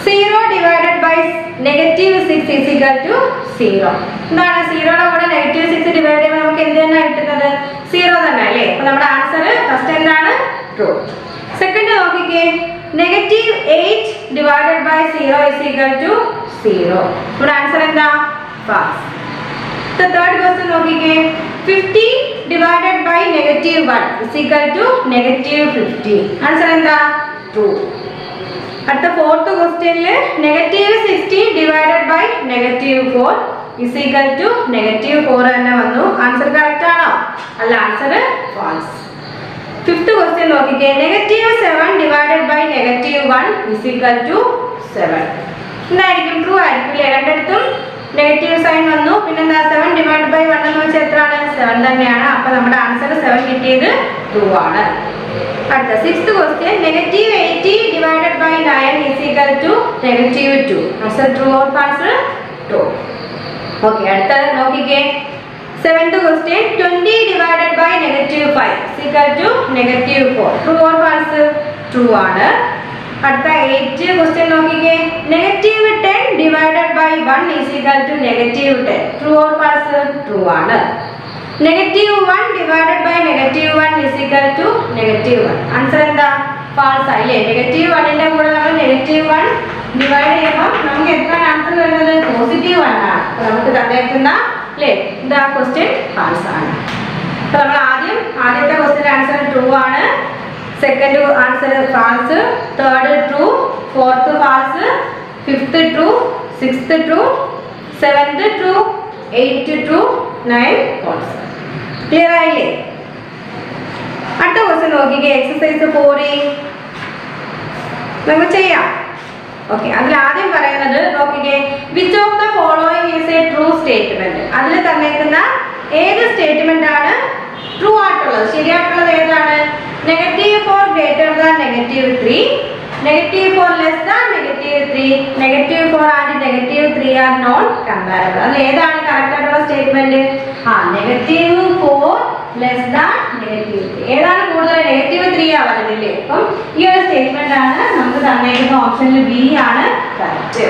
0 divided by -6 is equal to 0. എന്താണ്? 0യുടെ കൂടെ -6 ഡിവൈഡ് ചെയ്യുമ്പോൾ നമുക്ക് എന്ത് തന്നെ കിട്ടുന്നത്? 0 തന്നെ അല്ലേ. അപ്പൊ നമ്മുടെ ആൻസർ ഫസ്റ്റ് എന്താണ്? ട്രൂ. സെക്കൻഡ് നോക്കിക്കേ. -8 divided by 0 is equal to 0. നമ്മുടെ ആൻസർ എന്താ? ഫാൾസ്. തേർഡ് ക്വസ്റ്റ്യൻ നോക്കിക്കേ. 50 divided by -1 is equal to -50. Answer എന്താ? ട്രൂ. അടുത്ത ഫോർത്ത് ക്വസ്റ്റ്യനില് -60 divided by -4 is equal to -4 തന്നെ വന്നു. ആൻസർ കറക്റ്റ് ആണോ? അല്ല, ആൻസർ ഫാൾസ്. ഫിഫ്ത്ത് ക്വസ്റ്റ്യൻ നോക്കിക്കേ. -7 divided by -1 is equal to 7. എന്തായിരിക്കും? ട്രൂ ആയിരിക്കും അല്ലേ. രണ്ടിടത്തും നെഗറ്റീവ് സൈൻ വന്നു. പിന്നെന്താ 7 ഡിവൈഡ് ബൈ 1 എന്ന് വെച്ചാൽ എത്രയാണ്? 7 തന്നെയാണ്. അപ്പൊ നമ്മുടെ ആൻസർ 7 കിട്ടിയത് ട്രൂ ആണ്. അടുത്ത 6th question negative 80 divided by 9 is equal to negative 2. Answer true or false? True. Okay, അടുത്ത നോക്കിക്കേ. 7th question 20 divided by negative 5 is equal to negative 4. True or false? True ആണ്. അടുത്ത 8th ക്വസ്റ്റ്യൻ നോക്കിക്കേ. Negative 10 divided by 1 is equal to negative 10. True or false? True ആണ്. Negative 1 divided by negative 1 is equal to negative 1. Answer എന്താ? False ആയില്ലേ? Negative 1ന്റെ കൂടെ നമ്മൾ negative 1 divide ചെയ്യുമ്പോൾ നമുക്ക് എത്ര ആൻസർ വരുന്നത്? പോസിറ്റീവ് 1 ആണ്. അപ്പോൾ നമുക്ക് തന്നേക്കുന്ന അല്ലേ എന്താ ക്വസ്റ്റ്യൻ ഫാൾസ് ആണ്. അപ്പോൾ നമ്മൾ ആദ്യത്തെ ക്വസ്റ്റ്യൻ ആൻസർ ട്രൂ ആണ്, second answer false, third true, fourth false, fifth true, sixth true, seventh true, 8 true, 9 false. Clear ആയില്ലേ? അടുത്ത ക്വസ്റ്റ്യൻ നോക്കിക്കേ. എക്സസൈസ് 4 നമുക്ക് ചെയ്യാം. ഓക്കെ, അതിൽ ആദ്യം പറയുന്നത് നോക്കിക്കേ. Which of the following is A true statement? അതിൽ തന്നേക്കുന്ന ഏത് സ്റ്റേറ്റ്മെന്റ് ആണ് ട്രൂ ആയിട്ടുള്ളത്, ശരിയായിട്ടുള്ളത് ഏതാണ്? -4 greater than -3, -4 less than -3, -4 and -3 are not comparable. അതിൽ ഏതാണ് കറക്റ്റ് ആയിട്ടുള്ള സ്റ്റേറ്റ്മെന്റ്? -4 less than -3. ഏതാണ് കൂടുതൽ? -3 ആ വരുന്നില്ലേ? അപ്പം ഈ ഒരു സ്റ്റേറ്റ്മെന്റ് ആണ് നമുക്ക് തന്നേക്കുന്ന ഓപ്ഷനിൽ ബി ആണ് കറക്റ്റ്.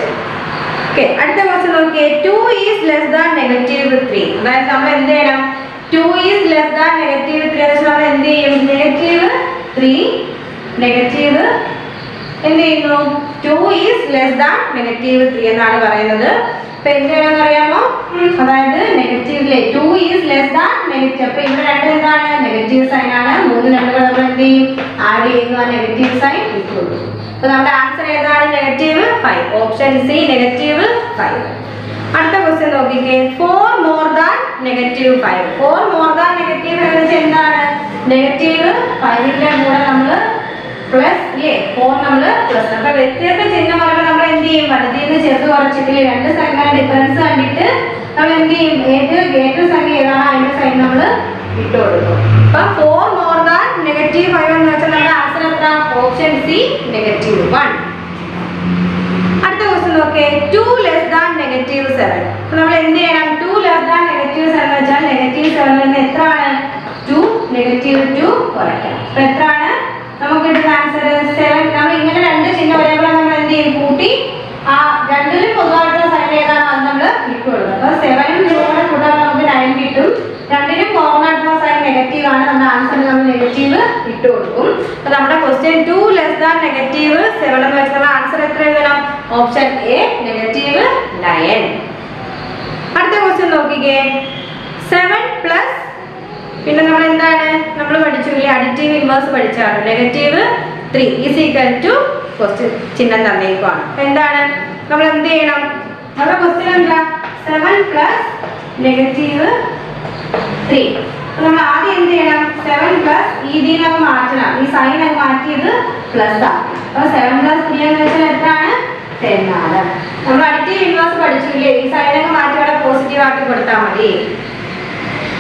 ഓക്കെ, അടുത്ത ക്വസ്റ്റ്യൻ നോക്കിയേ. 2 ഈസ് ലെസ് ദാൻ -3. അതായത് നമ്മൾ എന്ത് ചെയ്യണം? 2 ഈസ് ലെസ് ദാൻ -3 എന്ന് നമ്മൾ എന്ത് ചെയ്യും? -3 നെഗറ്റീവ് എന്ത് ചെയ്യുന്നു? 2 ഈസ് ലെസ് ദാൻ -3 എന്നാണ് പറയുന്നത്. അപ്പൊ എന്ത് ചെയ്യണമെന്ന് അറിയാമോ? അതായത് നെഗറ്റീവിലെ 2 ഈസ് ലെസ് ദാൻ നെഗറ്റീവ്. അപ്പൊ ഇവിടെ രണ്ട് എന്താണ്? നെഗറ്റീവ് സൈൻ ആണ്. 3 നമ്പറുകൾ നമ്മൾ എന്ത് ചെയ്യും? ആഡ് ചെയ്യുന്നു. ആ നെഗറ്റീവ് സൈൻ ഇട്ടു. അപ്പൊ നമ്മുടെ ആൻസർ ഏതാണ്? -5. Option C -5. അടുത്ത ക്വസ്റ്റ്യൻ നോക്കിക്കേ. 4 മോർ ദാൻ -5. 4 മോർ ദാൻ -5 എന്ന് വെച്ചാൽ എന്താണ്? -5ന്റെ കൂടെ നമ്മൾ പ്ലസ് ഇല്ലേ? 4 നമ്മൾ പ്ലസ്. അപ്പൊ വ്യത്യസ്ത ചിഹ്നം പറയുമ്പോൾ നമ്മൾ എന്ത് ചെയ്യും? വലുതിൽ നിന്ന് ചെറുത് കുറച്ചിട്ടില്ലേ? രണ്ട് സംഖ്യ ഡിഫറൻസ് കണ്ടിട്ട് നമ്മൾ എന്ത് ചെയ്യും? ഏത് ഗ്രേറ്റർ സംഖ്യ ഏതാണ് അതിന്റെ സൈൻ നമ്മൾ ഇട്ട് കൊടുക്കും. അപ്പൊ 4 മോർ ദാൻ -5 എന്ന് വെച്ചാൽ നമ്മുടെ ആൻസർ എത്ര? Option C -1. അടുത്ത ക്വസ്റ്റ്യൻ നോക്കേ. 2 ലെസ് ദാൻ -7. അപ്പൊ നമ്മൾ എന്ത് ചെയ്യണം? 2 ലെസ് ദാൻ -7 എന്ന് വെച്ചാൽ -7 നിന്ന് എത്ര ആണ്? 2 -2 കുറയ്ക്കണം. അപ്പൊ എത്ര ആണ് നമുക്ക് കിട്ടുന്ന ആൻസർ? 7. നമ്മൾ ഇങ്ങനെ രണ്ട് ചിഹ്നം വരുമ്പോൾ നമ്മൾ എന്ത് ചെയ്യും? കൂട്ടി ആ രണ്ടിലും പൊതുവായിട്ടുള്ള സൈൻ ഏതാണോ അത് നമ്മൾ ഇട്ട് കൊടുക്കും. അപ്പൊ 7 കൂടെ കൂട്ടാൻ നമുക്ക് 9 കിട്ടും. രണ്ടിലും കോമൺ ആയിട്ടുള്ള സൈൻ നെഗറ്റീവ് ആണ്. നമ്മുടെ ആൻസർ നമ്മൾ നെഗറ്റീവ് ഇട്ട് കൊടുക്കും. അപ്പൊ നമ്മുടെ ക്വസ്റ്റ്യൻ 2 ലെസ് ദാൻ -7 എന്ന് വെച്ചാൽ ആൻസർ എത്ര എഴുതണം? Option A -9. അടുത്ത ക്വസ്റ്റ്യൻ നോക്കിക്കേ. 7 പ്ലസ് പിന്നെ നമ്മൾ എന്താണ് നമ്മൾ പഠിച്ചില്ലേ? അഡിറ്റീവ് ഇൻവേഴ്സ് പഠിച്ചാണ്. -3 ഈസ് ഈക്വൽ ടു ക്വസ്റ്റ്യൻ ചിഹ്നം തന്നേക്കുവാണ്. എന്താണ് നമ്മൾ എന്ത് ചെയ്യണം? നമ്മുടെ ക്വസ്റ്റ്യൻ എന്താ? 7 പ്ലസ് -3. നമ്മൾ ആദ്യം എന്ത് ചെയ്യണം? 7 പ്ലസ് ഇതിൽ നമ്മൾ മാറ്റണം. ഈ സൈൻ അങ്ങ് മാറ്റിയത് പ്ലസ് ആണ്. അപ്പൊ 7 + 3 എന്ന് വെച്ചാൽ എത്രയാണ്? 10 ആണ്. നമ്മൾ അഡിറ്റീവ് ഇൻവേഴ്സ് പഠിച്ചില്ലേ? ഈ സൈൻ അങ്ങ് മാറ്റി അവിടെ പോസിറ്റീവ് ആക്കി കൊടുത്താൽ മതി.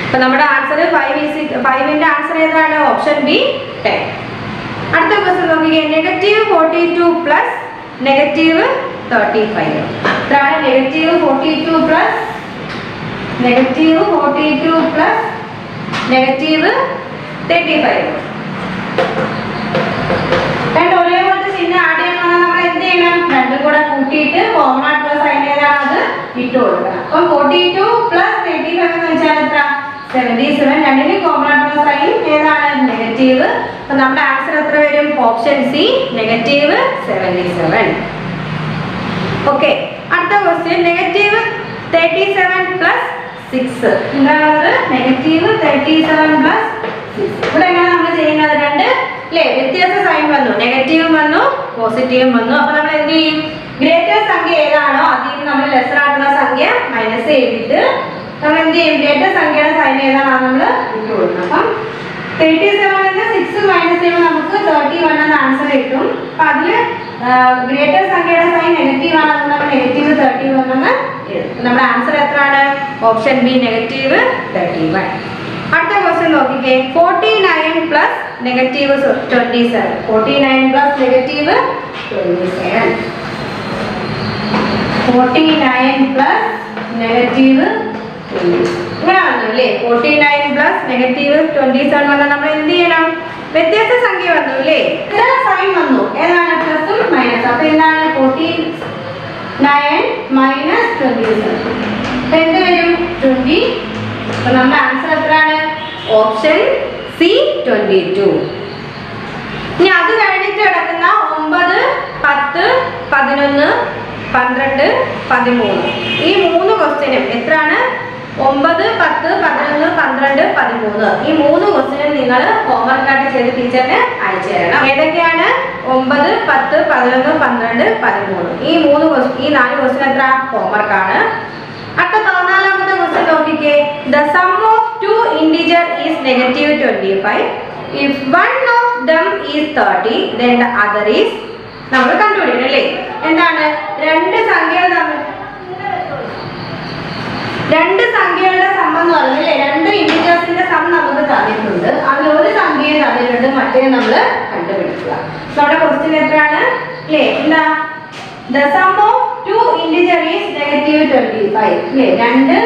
അപ്പൊ നമ്മുടെ ആൻസർ 5ന്റെ ആൻസർ ഏതാണ്? Option B 10. അടുത്ത ക്വസ്റ്റ്യൻ നോക്കിക്കേ. -42 പ്ലസ് -35. എത്രയാണ്? -42 പ്ലസ് -35. രണ്ട് ഒരേപോലത്തെ ചിഹ്നം ആഡ് ചെയ്യണം. നമ്മൾ എന്ത് ചെയ്യണം? രണ്ടും കൂടെ കൂട്ടിയിട്ട് കോമൺ ആയിട്ടുള്ള സൈൻ ഏതാണ് അത് ഇട്ട് കൊടുക്കണം. അപ്പൊ 42 പ്ലസ് 35 എന്ന് വെച്ചാൽ എത്ര? 77. രണ്ടിനും കോമൺ ആയിട്ടുള്ള സൈൻ ഏതാണ്? നെഗറ്റീവ്. അപ്പൊ നമ്മുടെ ആൻസർ എത്ര വരും? Option C -77. ഓക്കെ, അടുത്ത ക്വസ്റ്റ്യൻ. -37 പ്ലസ് 6. എന്താണ്? -37 പ്ലസ് 6. ഇവിടെ എങ്ങനെ നമ്മൾ ചെയ്യുന്നത്? രണ്ട് അല്ലേ വ്യത്യസ്ത സൈൻ വന്നു. നെഗറ്റീവും വന്നു, പോസിറ്റീവും വന്നു. അപ്പൊ നമ്മൾ എന്ത് ചെയ്യും? ഗ്രേറ്റർ സംഖ്യ ഏതാണോ അതിൽ നിന്ന് നമ്മൾ ലെസർ ആയിട്ടുള്ള സംഖ്യ മൈനസ് ചെയ്തിട്ട് നമ്മൾ എന്ത് ചെയ്യും? ഗ്രേറ്റർ സംഖ്യയുടെ സൈൻ ഏതാണോ നമ്മൾ ഇട്ട് കൊടുക്കണം. അപ്പം 37 6 മൈനസ് ചെയ്യുമ്പോൾ നമുക്ക് 31 എന്ന ആൻസർ കിട്ടും. അപ്പൊ അതില് ഗ്രേറ്റർ സംഖ്യയുടെ സൈൻ നെഗറ്റീവ് ആണ്, അതുകൊണ്ട് നെഗറ്റീവ് 31 എന്ന് എഴുതും. നമ്മുടെ ആൻസർ എത്രയാണ്? Option B negative 31. അടുത്ത ക്വസ്റ്റ്യൻ നോക്കിക്കേ. 49 plus negative 27. 49 plus negative 27. 49 plus negative 20 ഇങ്ങനെ വന്നു അല്ലേ? 49 പ്ലസ് നെഗറ്റീവ് 27 വന്നാൽ നമ്മൾ എന്ത് ചെയ്യണം? വ്യത്യസ്ത സംഖ്യ വന്നു അല്ലേ? സൈൻ വന്നു, ഏതാണ്? പ്ലസും മൈനസ്. അപ്പൊ എന്താണ്? 49 മൈനസ് 27 എന്ത് വരും? 20. അപ്പൊ നമ്മുടെ ആൻസർ എത്രയാണ്? Option C 22. ഇനി അത് കഴിഞ്ഞിട്ട് കിടക്കുന്ന 9, 10, 11, 12, 13 ഈ 3 ക്വസ്റ്റ്യനും എത്രയാണ്? 9, 10, 11, 12, 13 ഈ 3 ക്വസ്റ്റ്യനും നിങ്ങൾ ഹോംവർക്ക് ആയിട്ട് ചെയ്ത് ടീച്ചറിന് അയച്ചു തരണം. ഏതൊക്കെയാണ്? 9, 10, 11, 12, 13 ഈ 4 ക്വസ്റ്റ്യൻ എത്ര ഹോംവർക്ക് ആണ്. അടുത്ത 14ാമത്തെ ക്വസ്റ്റ്യൻ നോക്കിക്കേ. The sum of two integer is negative 25. If one of them is 30, then the other is നമ്മൾ കണ്ടുപിടിക്കണം അല്ലേ? എന്താണ്? രണ്ട് സംഖ്യകളുടെ സം എന്ന് പറഞ്ഞല്ലേ? രണ്ട് ഇന്റിജേഴ്സിന്റെ സം നമുക്ക് തന്നിട്ടുണ്ട്. അതിൽ ഒരു സംഖ്യയെ തന്നിട്ടുണ്ട്, മറ്റേ നമ്മൾ കണ്ടുപിടിക്കുക. നമ്മുടെ ക്വസ്റ്റ്യൻ എത്രയാണ് അല്ലേ? എന്താ? The sum of two integer is negative 25 അല്ലേ? രണ്ട്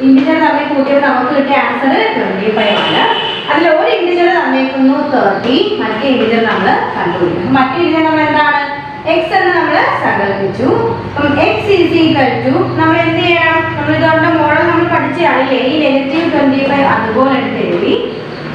ഇന്റിജർ തമ്മിൽ കൂട്ടിയപ്പോൾ നമുക്ക് കിട്ടിയ ആൻസർ 25 ആണ്. അതിൽ ഒരു ഇന്റിജർ തന്നേക്കുന്നു 30, മറ്റേ ഇന്റിജർ നമ്മൾ കണ്ടുപിടിക്കും. മറ്റേ ഇന്റിജർ നമ്മൾ എന്താണ്? x എന്ന് നമ്മൾ സങ്കല്പിച്ചു. അപ്പം x is equal to നമ്മൾ എന്ത് ചെയ്യണം? നമ്മൾ ഇതുകൊണ്ട് മോഡൽ നമ്മൾ പഠിച്ചതാണല്ലേ? ഈ നെഗറ്റീവ് 25 അതുപോലെ എടുത്ത് എഴുതി.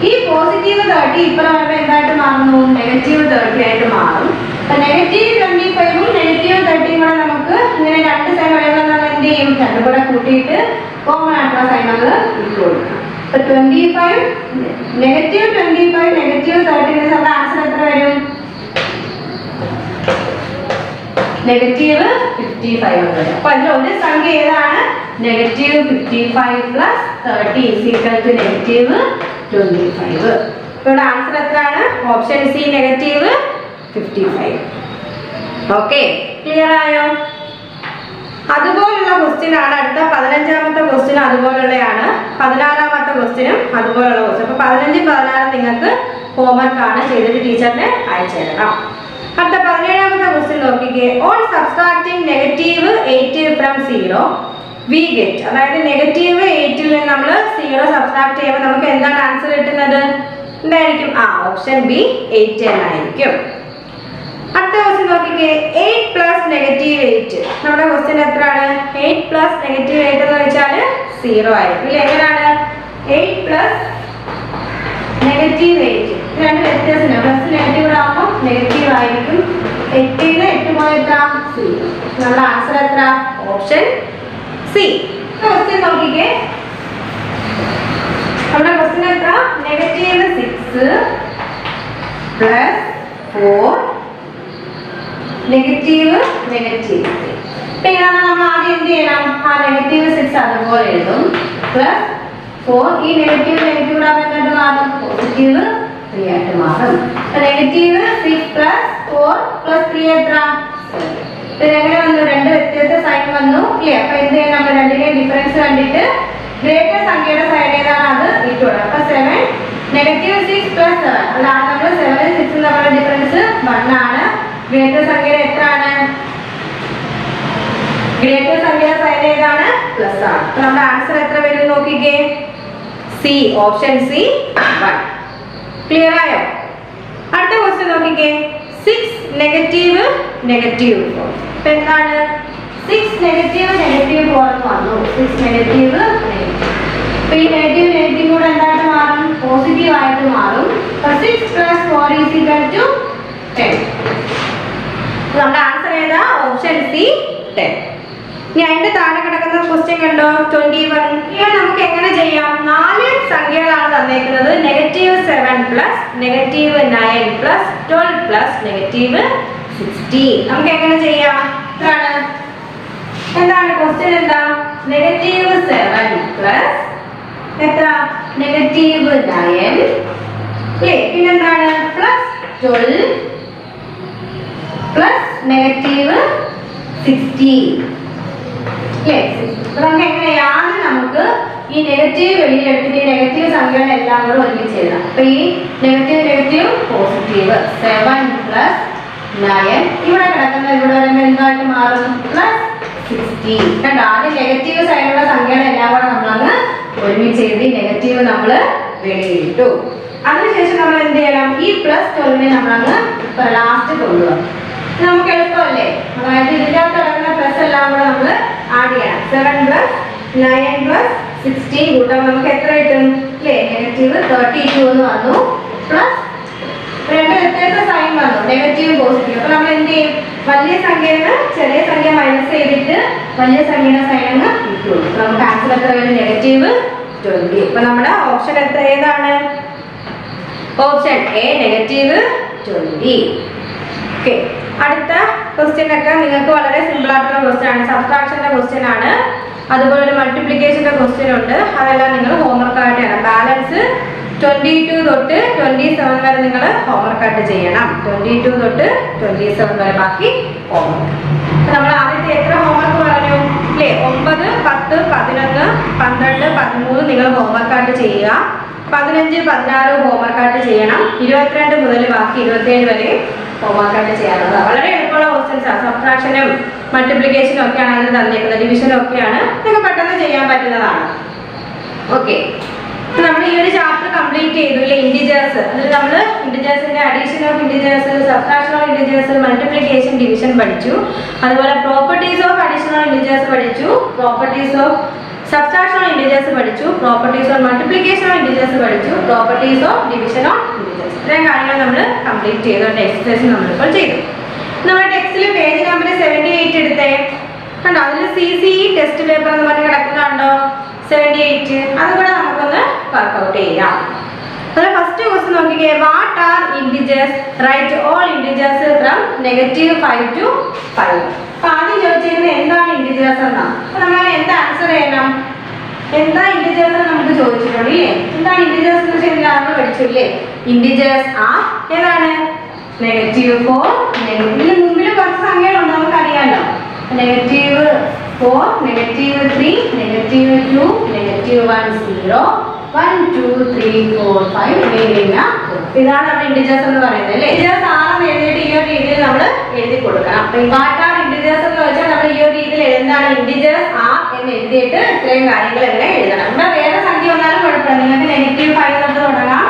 ഈ പോസിറ്റീവ് 30 ഇപ്പുറം വരുമ്പോൾ എന്തായിട്ട് മാറുന്നു? നെഗറ്റീവ് 30 ആയിട്ട് മാറും. അപ്പൊ നെഗറ്റീവ് 25ഉം നെഗറ്റീവ് 30ഉം കൂടെ നമുക്ക് ഇങ്ങനെ രണ്ട് സൈഡ് വഴികൾ നമ്മൾ എന്ത് ചെയ്യും? രണ്ടും കൂടെ കൂട്ടിയിട്ട് കോമൺ ആയിട്ടുള്ള സൈൻ നമ്മൾ ഇട്ട് കൊടുക്കണം. അപ്പൊ 25 നെഗറ്റീവ് 25 നെഗറ്റീവ് 30 നമ്മുടെ ആൻസർ എത്ര വരും? നെഗറ്റീവ് 55 വരും. അപ്പൊ അതിൽ ഒരു സംഖ്യ ഏതാണ്? Negative 55 plus 30 is equal to negative 25. ഇവിടെ ആൻസർ എത്രയാണ്? Option C negative 55. Okay, clear ആയോ? അതുപോലുള്ള ക്വസ്റ്റ്യൻ ആണ് അടുത്ത 15ാമത്തെ ക്വസ്റ്റ്യൻ അതുപോലുള്ളതാണ്. 16ാമത്തെ ക്വസ്റ്റ്യനും അതുപോലുള്ള ക്വസ്റ്റ്യൻ. അപ്പൊ 15, 16 നിങ്ങൾക്ക് ഹോംവർക്ക് ആണ് ചെയ്തിട്ട് ടീച്ചറിന് അയച്ചു തരണം. അടുത്ത 17ാമത്തെ ക്വസ്റ്റ്യൻ നോക്കിക്കേ. On subtracting negative 8 from 0 we get, അതായത് നെഗറ്റീവ് 8ൽ നിന്ന് നമ്മൾ 0 സബ്സ്ട്രാക്ട് ചെയ്യുമ്പോൾ നമുക്ക് എന്താണ് ആൻസർ കിട്ടുന്നത്? എന്തായിരിക്കും? ഓപ്ഷൻ ബി 8 എന്നായിരിക്കും. അടുത്ത ക്വസ്റ്റ്യൻ നോക്കിക്കേ. 8 പ്ലസ് നെഗറ്റീവ് 8 നമ്മുടെ ക്വസ്റ്റ്യൻ എത്രയാണ്? 8 പ്ലസ് നെഗറ്റീവ് 8 എന്ന് വെച്ചാൽ 0 ആയിരിക്കും. ഇല്ല, എങ്ങനെയാണ്? 8 പ്ലസ് നെഗറ്റീവ് 8 രണ്ട് വ്യത്യാസമില്ല. പ്ലസ് നെഗറ്റീവ് കൂടെ ആകുമ്പോൾ നെഗറ്റീവ് ആയിരിക്കും. 8ൽ നിന്ന് 8 പോയിട്ടാ 0. നമ്മുടെ ആൻസർ എത്ര? Option C. ക്വസ്റ്റ്യൻ നോക്കിക്കേ. നമ്മുടെ ക്വസ്റ്റ്യൻ എത്ര? Negative 6 plus 4 negative 3. ഇങ്ങനെ നമ്മൾ ആദ്യം എന്ത് ചെയ്യണം? നെഗറ്റീവ് 6 അതുപോലെ എഴുതും. പ്ലസ് 4 ഈ നെഗറ്റീവ് കൂടെ എന്തായിട്ട് മാറും? പോസിറ്റീവ് 3 ആയിട്ട് മാറും. നെഗറ്റീവ് 6 പ്ലസ് 4 പ്ലസ് 3 എത്ര? 7. എങ്ങനെ വന്നു? രണ്ട് വ്യത്യസ്ത സൈൻ വന്നു ഇല്ലേ? അപ്പൊ എന്ത് ചെയ്യണം? നമ്മൾ രണ്ടിന്റെയും ഡിഫറൻസ് കണ്ടിട്ട് ഗ്രേറ്റർ സംഖ്യയുടെ സൈൻ ഏതാണ് അത് ഇട്ടുകൊടുക്കും. അപ്പൊ 7 നെഗറ്റീവ് 6 പ്ലസ് 7 അതാണ് നമ്മൾ 7 6 തമ്മിലുള്ള ഡിഫറൻസ് 1 ആണ്. ഗ്രേറ്റർ സംഖ്യയുടെ എത്ര ആണ്? ഗ്രേറ്റർ സംഖ്യയുടെ സൈൻ ഏതാണ്? പ്ലസ് ആണ്. അപ്പൊ നമ്മുടെ ആൻസർ എത്ര വരും നോക്കിക്കേ. C, option C 1. ക്ലിയർ ആയോ? അടുത്ത ക്വസ്റ്റ്യൻ നോക്കിക്കേ. 6 നെഗറ്റീവ് 4 ഇപ്പൊ എന്താണ്? 6 നെഗറ്റീവ് 4 എന്ന് വന്നു. 6 നെഗറ്റീവ് ഇപ്പൊ ഈ നെഗറ്റീവ് കൂടെ എന്തായിട്ട് മാറും? പോസിറ്റീവ് ആയിട്ട് മാറും. 6 പ്ലസ് 4 ഈസ് ഈക്വൽ ടു 10. നമ്മുടെ ആൻസർ ഏതാ? Option C 10. ഇനി അതിന്റെ താഴെ കിടക്കുന്ന ക്വസ്റ്റ്യൻ കണ്ടോ? 21. ഇനി നമുക്ക് എങ്ങനെ ചെയ്യാം? 4 സംഖ്യകളാണ് തന്നേക്കുന്നത്. Negative 7 plus negative 9 plus 12 plus negative 16. നമുക്ക് എങ്ങനെ ചെയ്യാം? എന്താണ് ക്വസ്റ്റ്യൻ? എന്താ? നെഗറ്റീവ് 7 പ്ലസ് എത്ര? നെഗറ്റീവ് 9 പിന്നെന്താണ്? Plus 12 plus negative 16. അല്ലേ? നമുക്ക് എങ്ങനെയാണ് നമുക്ക് ഈ നെഗറ്റീവ് വെളിയിലെടുത്തിട്ട് ഈ നെഗറ്റീവ് സംഖ്യകളെല്ലാം കൂടെ ഒരുമിച്ച് എഴുതാം. അപ്പൊ ഈ നെഗറ്റീവ് നെഗറ്റീവ് പോസിറ്റീവ് 7 പ്ലസ് 9 ഇവിടെ കിടക്കുന്ന ഇവിടെ വരുമ്പോൾ എന്തായിട്ട് മാറും? പ്ലസ് 16. കണ്ടോ? ആദ്യം നെഗറ്റീവ് സൈഡിലുള്ള സംഖ്യകളെല്ലാം കൂടെ നമ്മളങ്ങ് ഒരുമിച്ച് എഴുതി നെഗറ്റീവ് നമ്മൾ വെളിയിട്ടു. അതിനുശേഷം നമ്മൾ എന്ത് ചെയ്യണം? ഈ പ്ലസ് 12 നമ്മളങ്ങ് ലാസ്റ്റ് കൊണ്ടുപോകാം. നമുക്ക് എളുപ്പമല്ലേ? അതായത് ഇതിൻ്റെ അകത്ത് കിടക്കുന്ന പ്ലസ് എല്ലാം കൂടെ നമ്മൾ ആഡ് ചെയ്യണം. 7 പ്ലസ് 9 പ്ലസ് 16 കൂട്ടാൻ നമുക്ക് എത്ര കിട്ടും? അല്ലേ? നെഗറ്റീവ് 32 എന്ന് വന്നു. പ്ലസ് രണ്ട് വ്യത്യസ്ത സൈൻ വന്നു, നെഗറ്റീവ് പോസിറ്റീവ്. അപ്പൊ നമ്മൾ എന്ത് ചെയ്യും? വലിയ സംഖ്യയിൽ നിന്ന് ചെറിയ സംഖ്യ മൈനസ് ചെയ്തിട്ട് വലിയ സംഖ്യയുടെ സൈൻ അങ്ങ് ഇട്ടു. നമുക്ക് ആൻസർ എത്ര വരും? നെഗറ്റീവ് 20. അപ്പൊ നമ്മുടെ ഓപ്ഷൻ എത്ര ഏതാണ്? Option A negative 20. ഓക്കെ. അടുത്ത ക്വസ്റ്റ്യൻ ഒക്കെ നിങ്ങൾക്ക് വളരെ സിമ്പിൾ ആയിട്ടുള്ള ക്വസ്റ്റ്യൻ ആണ്. സബ്ട്രാക്ഷന്റെ ക്വസ്റ്റ്യൻ ആണ്. അതുപോലെ ഒരു മൾട്ടിപ്ലിക്കേഷന്റെ ക്വസ്റ്റ്യൻ ഉണ്ട്. അതെല്ലാം നിങ്ങൾ ഹോംവർക്ക് ആയിട്ട് ചെയ്യണം. ബാലൻസ് 22 തൊട്ട് 27 വരെ നിങ്ങൾ ഹോംവർക്ക് ആയിട്ട് ചെയ്യണം. 22 തൊട്ട് 27 വരെ ബാക്കി ഹോംവർക്ക്. നമ്മൾ ആദ്യത്തെ എത്ര ഹോംവർക്ക് പറഞ്ഞു? അല്ലേ? 9, 10, 11, 12, 13 നിങ്ങൾ ഹോംവർക്ക് ആയിട്ട് ചെയ്യുക. 15, 16 ഹോംവർക്ക് ആയിട്ട് ചെയ്യണം. 22 മുതൽ ബാക്കി 27 വരെ ഹോംവർക്ക് ആയിട്ട് ചെയ്യാറുള്ളത്. വളരെ എളുപ്പമുള്ള ക്വസ്റ്റ്യൻസ് ആണ്. സബ്ട്രാക്ഷനും മൾട്ടിപ്ലിക്കേഷനും ഒക്കെയാണ് അതിന് തന്നേക്കുന്നത്. ഡിവിഷനും ഒക്കെയാണ്. നിങ്ങൾക്ക് പെട്ടെന്ന് ചെയ്യാൻ പറ്റുന്നതാണ്. ഓക്കെ. നമ്മൾ ഈ ഒരു ചാപ്റ്റർ കംപ്ലീറ്റ് ചെയ്തു. ഇല്ലേ? ഇൻഡിജേഴ്സ്. അതിൽ നമ്മൾ ഇൻഡിജേഴ്സിന്റെ addition of integers, subtraction of integers, multiplication, division പഠിച്ചു. അതുപോലെ പ്രോപ്പർട്ടീസ് ഓഫ് അഡീഷണൽ ഇൻഡിജേഴ്സ് പഠിച്ചു. Properties of subtraction of integers പഠിച്ചു. Properties of multiplication of integers പഠിച്ചു. Properties of division of integers. ഇത്രയും കാര്യങ്ങൾ നമ്മൾ കംപ്ലീറ്റ് ചെയ്തു. എക്സസൈസ് നമ്മളിപ്പോൾ ചെയ്തു. നമ്മുടെ ടെക്സ്റ്റിൽ പേജ് നമ്പർ 78 എടുത്തേ. കണ്ടോ? അതിൽ CCE ടെസ്റ്റ് പേപ്പർ എന്ന് പറഞ്ഞ് കിടക്കുന്നുണ്ടോ? 78. അതുകൂടെ നമുക്കൊന്ന് വർക്ക്ഔട്ട് ചെയ്യാം. അതിൽ ഫസ്റ്റ് ക്വസ്റ്റ്യൻ നോക്കിക്കേ. What are integers? Write all integers from -5 to 5. അപ്പൊ ആദ്യം ചോദിച്ചിരുന്നത് എന്താണ് ഇൻഡിജേഴ്സ് എന്നാ. അപ്പൊ നമ്മൾ എന്താ ആൻസർ ചെയ്യണം? എന്താ ഇൻഡിജേഴ്സ് നമുക്ക് ചോദിച്ചിട്ടുണ്ട്. ഇല്ലേ? എന്താണ് ഇൻഡിജേഴ്സ് എന്ന് വെച്ചാൽ എല്ലാവരും പഠിച്ചില്ലേ? ഇൻഡിജേഴ്സ് ആർ ഏതാണ്? -4. ഇതിന് മുമ്പിൽ കുറച്ച് സംഖ്യകളുണ്ട്, നമുക്കറിയാമല്ലോ. -4, -3, -2, -1, 0, 1, 2, 3, 4, 5 ഇങ്ങനെ. ഇതാണ് നമ്മുടെ ഇൻഡിജേഴ്സ് എന്ന് പറയുന്നത്. അല്ലേ? ഇൻഡിജേഴ്സ് ആണെന്ന് എഴുതിയിട്ട് ഈ ഒരു രീതിയിൽ നമ്മൾ എഴുതി കൊടുക്കണം. അപ്പൊ വാട്ട് ആർ ഇൻഡിജേഴ്സ് എന്ന് വെച്ചാൽ നമ്മൾ ഈ ഒരു രീതിയിൽ എന്താണ് ഇൻഡിജേഴ്സ് ആർ എന്ന് എഴുതിയിട്ട് ഇത്രയും കാര്യങ്ങൾ എങ്ങനെ എഴുതണം. ഇവിടെ വേറെ സംഖ്യ വന്നാലും കുഴപ്പമില്ല. നിങ്ങൾക്ക് -5 തൊട്ട് തുടങ്ങാം.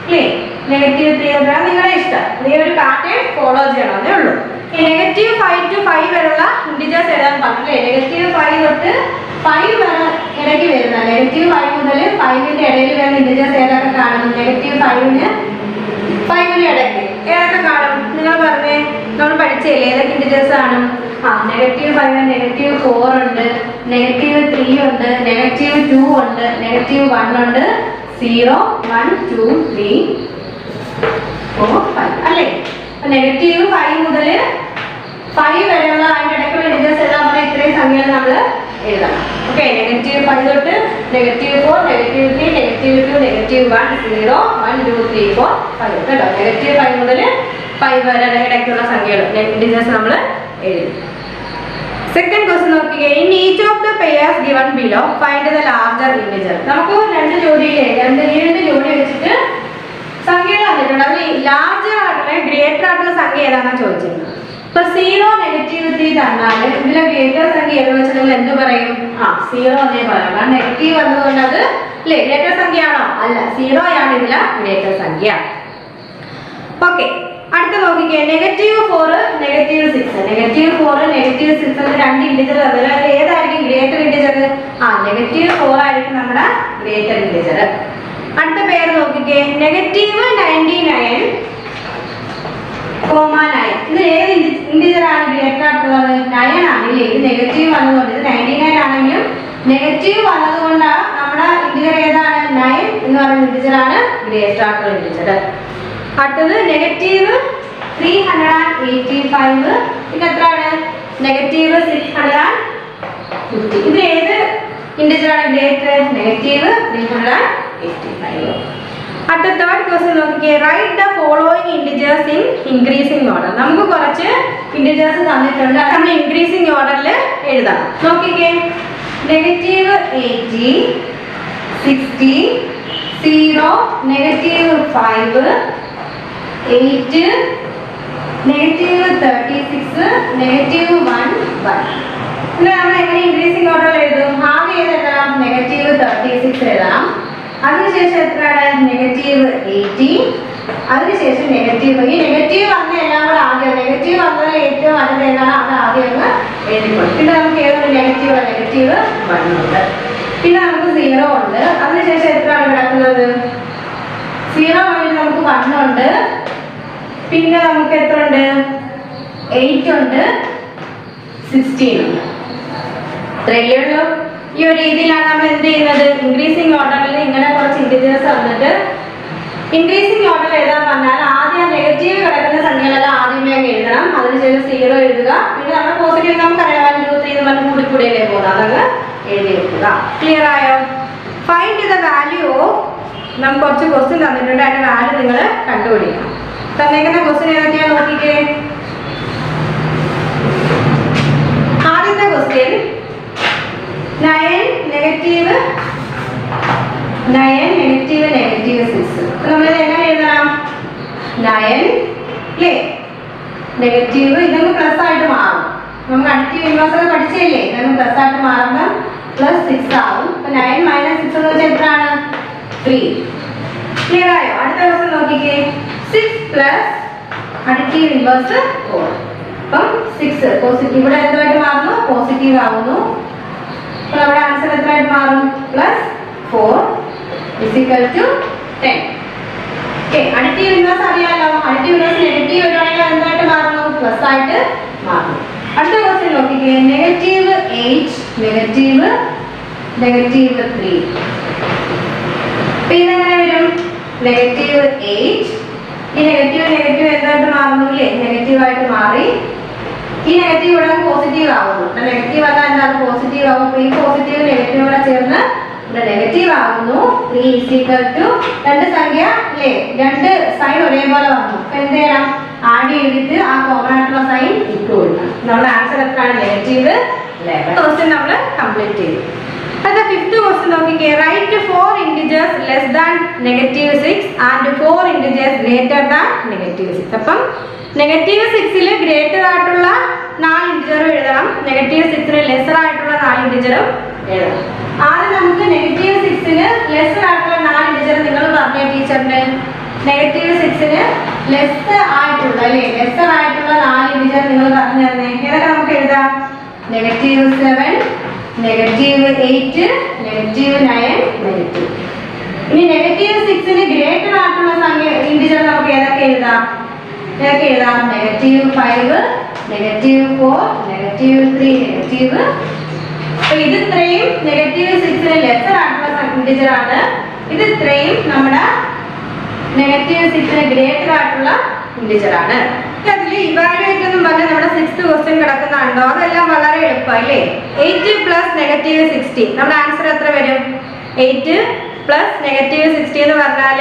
അല്ലേ? -3 തൊട്ട് നിങ്ങളുടെ ഇഷ്ടം. ഈ ഒരു പാറ്റേൺ ഫോളോ ചെയ്യണമെന്നേ ഉള്ളൂ. -5 to 5 വരെയുള്ള ഇൻഡിജേഴ്സ് എഴുതാൻ പറഞ്ഞില്ലേ? -5 തൊട്ട് 5 വരെ ഇടയ്ക്ക് വരുന്ന -5 മുതൽ 5ന്റെ ഇടയിൽ വരുന്ന ഇൻഡിജേഴ്സ് ഏതൊക്കെ കാണും? -5ന് 5ന് ഇടയ്ക്ക് ഏതൊക്കെ കാണും? നിങ്ങൾ പറഞ്ഞേ. നമ്മൾ പഠിച്ചില്ലേ ഏതൊക്കെ ഇൻഡിജേഴ്സ് ആണ്? -5, -4 ഉണ്ട്, -3 ഉണ്ട്, -2 ഉണ്ട്, -1 ഉണ്ട്, 0, 1, 2, 3, 4, 5 അല്ലേ? -5 മുതൽ 5 വരെയുള്ള അതിൻ്റെ ഇടയ്ക്കുള്ള ഇൻഡിജേഴ്സ് എല്ലാം പറഞ്ഞാൽ ഇത്രയും സംഖ്യകൾ നമ്മൾ എഴുതണം. ഓക്കെ. -5 തൊട്ട് -4, -3, -2, -1, 0, 1, 2, 3, 4, 5 കേട്ടോ. -5 മുതൽ 5 വരെ ഇടയ്ക്കുള്ള സംഖ്യകൾ ഇൻഡിജേഴ്സ് നമ്മൾ എഴുതി. സെക്കൻഡ് ക്വസ്റ്റ്യൻ നോക്കിക്കേ. In each of the pairs given below find the larger integer. നമുക്ക് രണ്ട് ജോഡി വെച്ചിട്ട് സംഖ്യകൾ തന്നിട്ടുണ്ട്. അതിൽ ലാർജർ ആയിട്ടുള്ള ഗ്രേറ്റർ ആയിട്ടുള്ള സംഖ്യ ഏതാണെന്നാണ് ചോദിച്ചിരുന്നത്. ഇപ്പൊ 0, -3 തന്നാൽ ഇതിലെ ഗ്രേറ്റർ സംഖ്യ ഏതെന്ന് വെച്ചാൽ നിങ്ങൾ എന്ത് പറയും? 0 എന്നേ പറയാം. കാരണം നെഗറ്റീവ് വന്നതുകൊണ്ട് അത് അല്ലേ ഗ്രേറ്റർ സംഖ്യ ആണോ? അല്ല, 0 ആണ് ഇതിലെ ഗ്രേറ്റർ സംഖ്യ. ഓക്കെ. അടുത്ത നോക്കിക്കേ. -4, -6. -4, -6 രണ്ട് ഇൻഡിജർ തന്നില്ല. അതിൽ ഏതായിരിക്കും ഗ്രേറ്റർ ഇൻഡിജർ? -4 ആയിരിക്കും നമ്മുടെ ഗ്രേറ്റർ ഇൻഡിജർ. അടുത്ത പേര് നോക്കിക്കേ. -99, 9. ഇത് ഏത് ഇൻഡിജർ ആണ് ഗ്രേറ്റർ ആയിട്ടുള്ളത്? 9 ആണ്. ഇല്ലേ? ഇത് നെഗറ്റീവ് വന്നതുകൊണ്ട് ഇത് 99 ആണെങ്കിലും നെഗറ്റീവ് വന്നതുകൊണ്ടാണ് നമ്മുടെ ഇൻഡിജർ ഏതാണ്? 9 എന്ന് പറയുന്ന ഇൻഡിജർ ആണ് ഗ്രേറ്റർ ആയിട്ടുള്ള ഇൻഡിജർ. അടുത്തത് -385. ഇത് എത്രയാണ്? -650. ഇത് ഏത് ഇൻഡിജർ ആണ് ഗ്രേറ്റർ? -385. അടുത്ത തേർഡ് ക്വസ്റ്റ്യൻ നോക്കിക്കേ. Write the following integers in increasing order. നമുക്ക് കുറച്ച് ഇൻഡിജേഴ്സ് തന്നിട്ടുണ്ട്, നമ്മൾ ഇൻക്രീസിംഗ് ഓർഡറിൽ എഴുതാം. നോക്കിക്കേ, -80, 60, 0, -5, 8, -36, -1, 1. ഇത് നമ്മൾ എങ്ങനെ ഇൻക്രീസിംഗ് ഓർഡറിൽ എഴുതും? ആദ്യം ഏതെഴുതണം? -36 എഴുതണം. അതിനുശേഷം എത്രയാണ്? -80. അതിനുശേഷം നെഗറ്റീവ്. ഈ നെഗറ്റീവ് വന്ന എല്ലാം കൂടെ ആദ്യം, നെഗറ്റീവ് വന്നതിൽ ഏറ്റവും വലുത് ഏതാണ് അത് ആദ്യം അങ്ങ് എഴുതിക്കൊള്ളു. പിന്നെ നമുക്ക് ഏതൊരു നെഗറ്റീവ് 1 ഉണ്ട്. പിന്നെ നമുക്ക് 0 ഉണ്ട്. അതിനുശേഷം എത്രയാണ് കിടക്കുന്നത്? 0 കഴിഞ്ഞ് നമുക്ക് 1 ഉണ്ട്. പിന്നെ നമുക്ക് എത്ര ഉണ്ട്? 8 ഉണ്ട്, 16 ഉണ്ട്. ഇത്രയല്ലേ ഉള്ളൂ. ഈ ഒരു രീതിയിലാണ് നമ്മൾ എന്ത് ചെയ്യുന്നത്? ഇൻക്രീസിംഗ് ഓർഡറിൽ ഇങ്ങനെ കുറച്ച് ഇൻഡിജേഴ്സ് വന്നിട്ട് ഇൻക്രീസിംഗ് ഓർഡർ എഴുതാൻ പറഞ്ഞാൽ ആദ്യം നെഗറ്റീവ് കിടക്കുന്ന സംഖ്യകളെല്ലാം ആദ്യമേ അങ്ങ് എഴുതണം. അതിനുശേഷം 0 എഴുതുക. പിന്നെ നമ്മൾ പോസിറ്റീവ് നമുക്കറിയാം 1, 2, 3 എന്ന് പറഞ്ഞ് കൂടിക്കൂടിയല്ലേ പോകുന്നത്, അതങ്ങ് എഴുതി വെക്കുക. ക്ലിയർ ആയോ? ഫൈൻഡ് ദ വാല്യൂ ഓഫ്, നമുക്ക് കുറച്ച് ക്വസ്റ്റ്യൻ തന്നിട്ടുണ്ട്, അതിന്റെ വാല്യൂ നിങ്ങൾ കണ്ടുപിടിക്കണം. തന്നേക്കുന്ന ക്വസ്റ്റ്യൻ ഏതൊക്കെയാ നോക്കിക്കേ. ആദ്യത്തെ ക്വസ്റ്റ്യൻ 9, -6. നമ്മൾ എങ്ങനെ എഴുതണം? 9 അല്ലേ, നെഗറ്റീവ്, ഇതങ്ങ് പ്ലസ് ആയിട്ട് മാറും. നമുക്ക് അഡിറ്റീവ് ഇൻവേഴ്സ് ഒക്കെ പഠിച്ചില്ലേ? ഇതങ്ങ് പ്ലസ് ആയിട്ട് മാറുമ്പോൾ +6 ആവും. 9 - 6 എന്ന് വെച്ചാൽ എത്രയാണ്? 3. ക്ലിയർ ആയോ? അടുത്ത ക്വസ്റ്റ്യൻ നോക്കിക്കേ. 6 അഡിറ്റീവ് ഇൻവേഴ്സ് 4. അപ്പം 6 പോസിറ്റീവ്, ഇവിടെ എന്തായിട്ട് മാറുന്നു? പോസിറ്റീവ് ആവുന്നു. അപ്പോൾ നമ്മുടെ ആൻസർ എത്രയായിട്ട് മാറും? +4 = 10. അഡിറ്റീവ് ഇൻവേഴ്സ് അറിയാലോ. അഡിറ്റീവ് ഇൻവേഴ്സ് നെഗറ്റീവ് വരുവാണെങ്കിൽ എന്തായിട്ട് മാറുന്നു? പ്ലസ് ആയിട്ട് മാറുന്നു. അടുത്ത ക്വസ്റ്റ്യൻ നോക്കിക്കേ. -8, -3. പിന്നെ എങ്ങനെ വരും? -8, ഈ നെഗറ്റീവ് എന്തായിട്ട് മാറുന്നു? ഇല്ലേ, നെഗറ്റീവ് ആയിട്ട് മാറി. ഈ നെഗറ്റീവ് ഇവിടെ പോസിറ്റീവ് ആവുന്നു. നെഗറ്റീവ് വന്നാൽ എന്താണ്? പോസിറ്റീവ് ആവും. ഈ പോസിറ്റീവ് നെഗറ്റീവ് കൂടെ ചേർന്ന് നെഗറ്റീവ് ആവുന്നു. 3 = രണ്ട് സംഖ്യ അല്ലേ, രണ്ട് സൈൻ ഒരേപോലെ വന്നു. അപ്പൊ എന്ത് ചെയ്യണം? ആഡ് ചെയ്തിട്ട് ആ കോമൺ ആയിട്ടുള്ള സൈൻ ഇട്ട് കൊടുക്കണം. നമ്മുടെ ആൻസർ എത്രയാണ്? -11. ക്വസ്റ്റ്യൻ നമ്മൾ കംപ്ലീറ്റ് ചെയ്തു. അടുത്ത 5th ക്വസ്റ്റ്യൻ നോക്കിക്കേ. Write 4 integers less than -6 and 4 integers greater than -6. അപ്പം -6ൽ ഗ്രേറ്റർ ആയിട്ടുള്ള 4 ഇൻറ്റിജറും എഴുതണം, -6ൽ ലെസർ ആയിട്ടുള്ള 4 ഇൻറ്റിജറും എഴുതണം. ആദ്യം നമുക്ക് -6ൽ ലെസർ ആയിട്ടുള്ള 4 ഇൻറ്റിജർ നിങ്ങൾ പറഞ്ഞ ടീച്ചറിന്. -6ന് ലെസ് ആയിട്ടുള്ള അല്ലേ, ലെസർ ആയിട്ടുള്ള 4 ഇൻറ്റിജർ നിങ്ങൾ പറഞ്ഞു തന്നെ. ഏതൊക്കെ നമുക്ക് എഴുതാം? -7, -8, -9, -2. ഇനി -6ന് ഗ്രേറ്റർ ആയിട്ടുള്ള സംഖ്യ ഇൻറ്റിജർ നമുക്ക് ഏതൊക്കെ എഴുതാം? -5, -4, -3, അപ്പോൾ ഇത് ഇത്രയും -6ന് ലെസർ ആയിട്ടുള്ള ഇൻറ്റിജർ ആണ്. ഇത് ഇത്രയും നമ്മുടെ -6ന് ഗ്രേറ്റർ ആയിട്ടുള്ള ഇൻറ്റിജർ ആണ്. അതിൽ ഇവാലുവേറ്റ് എന്ന് പറഞ്ഞാൽ നമ്മുടെ 6th ക്വസ്റ്റ്യൻ കിടക്കുന്നുണ്ടോ? അതെല്ലാം വളരെ എളുപ്പമല്ലേ. 8 + -60, നമ്മുടെ ആൻസർ എത്ര വരും? 8 + -60 എന്ന് പറഞ്ഞാൽ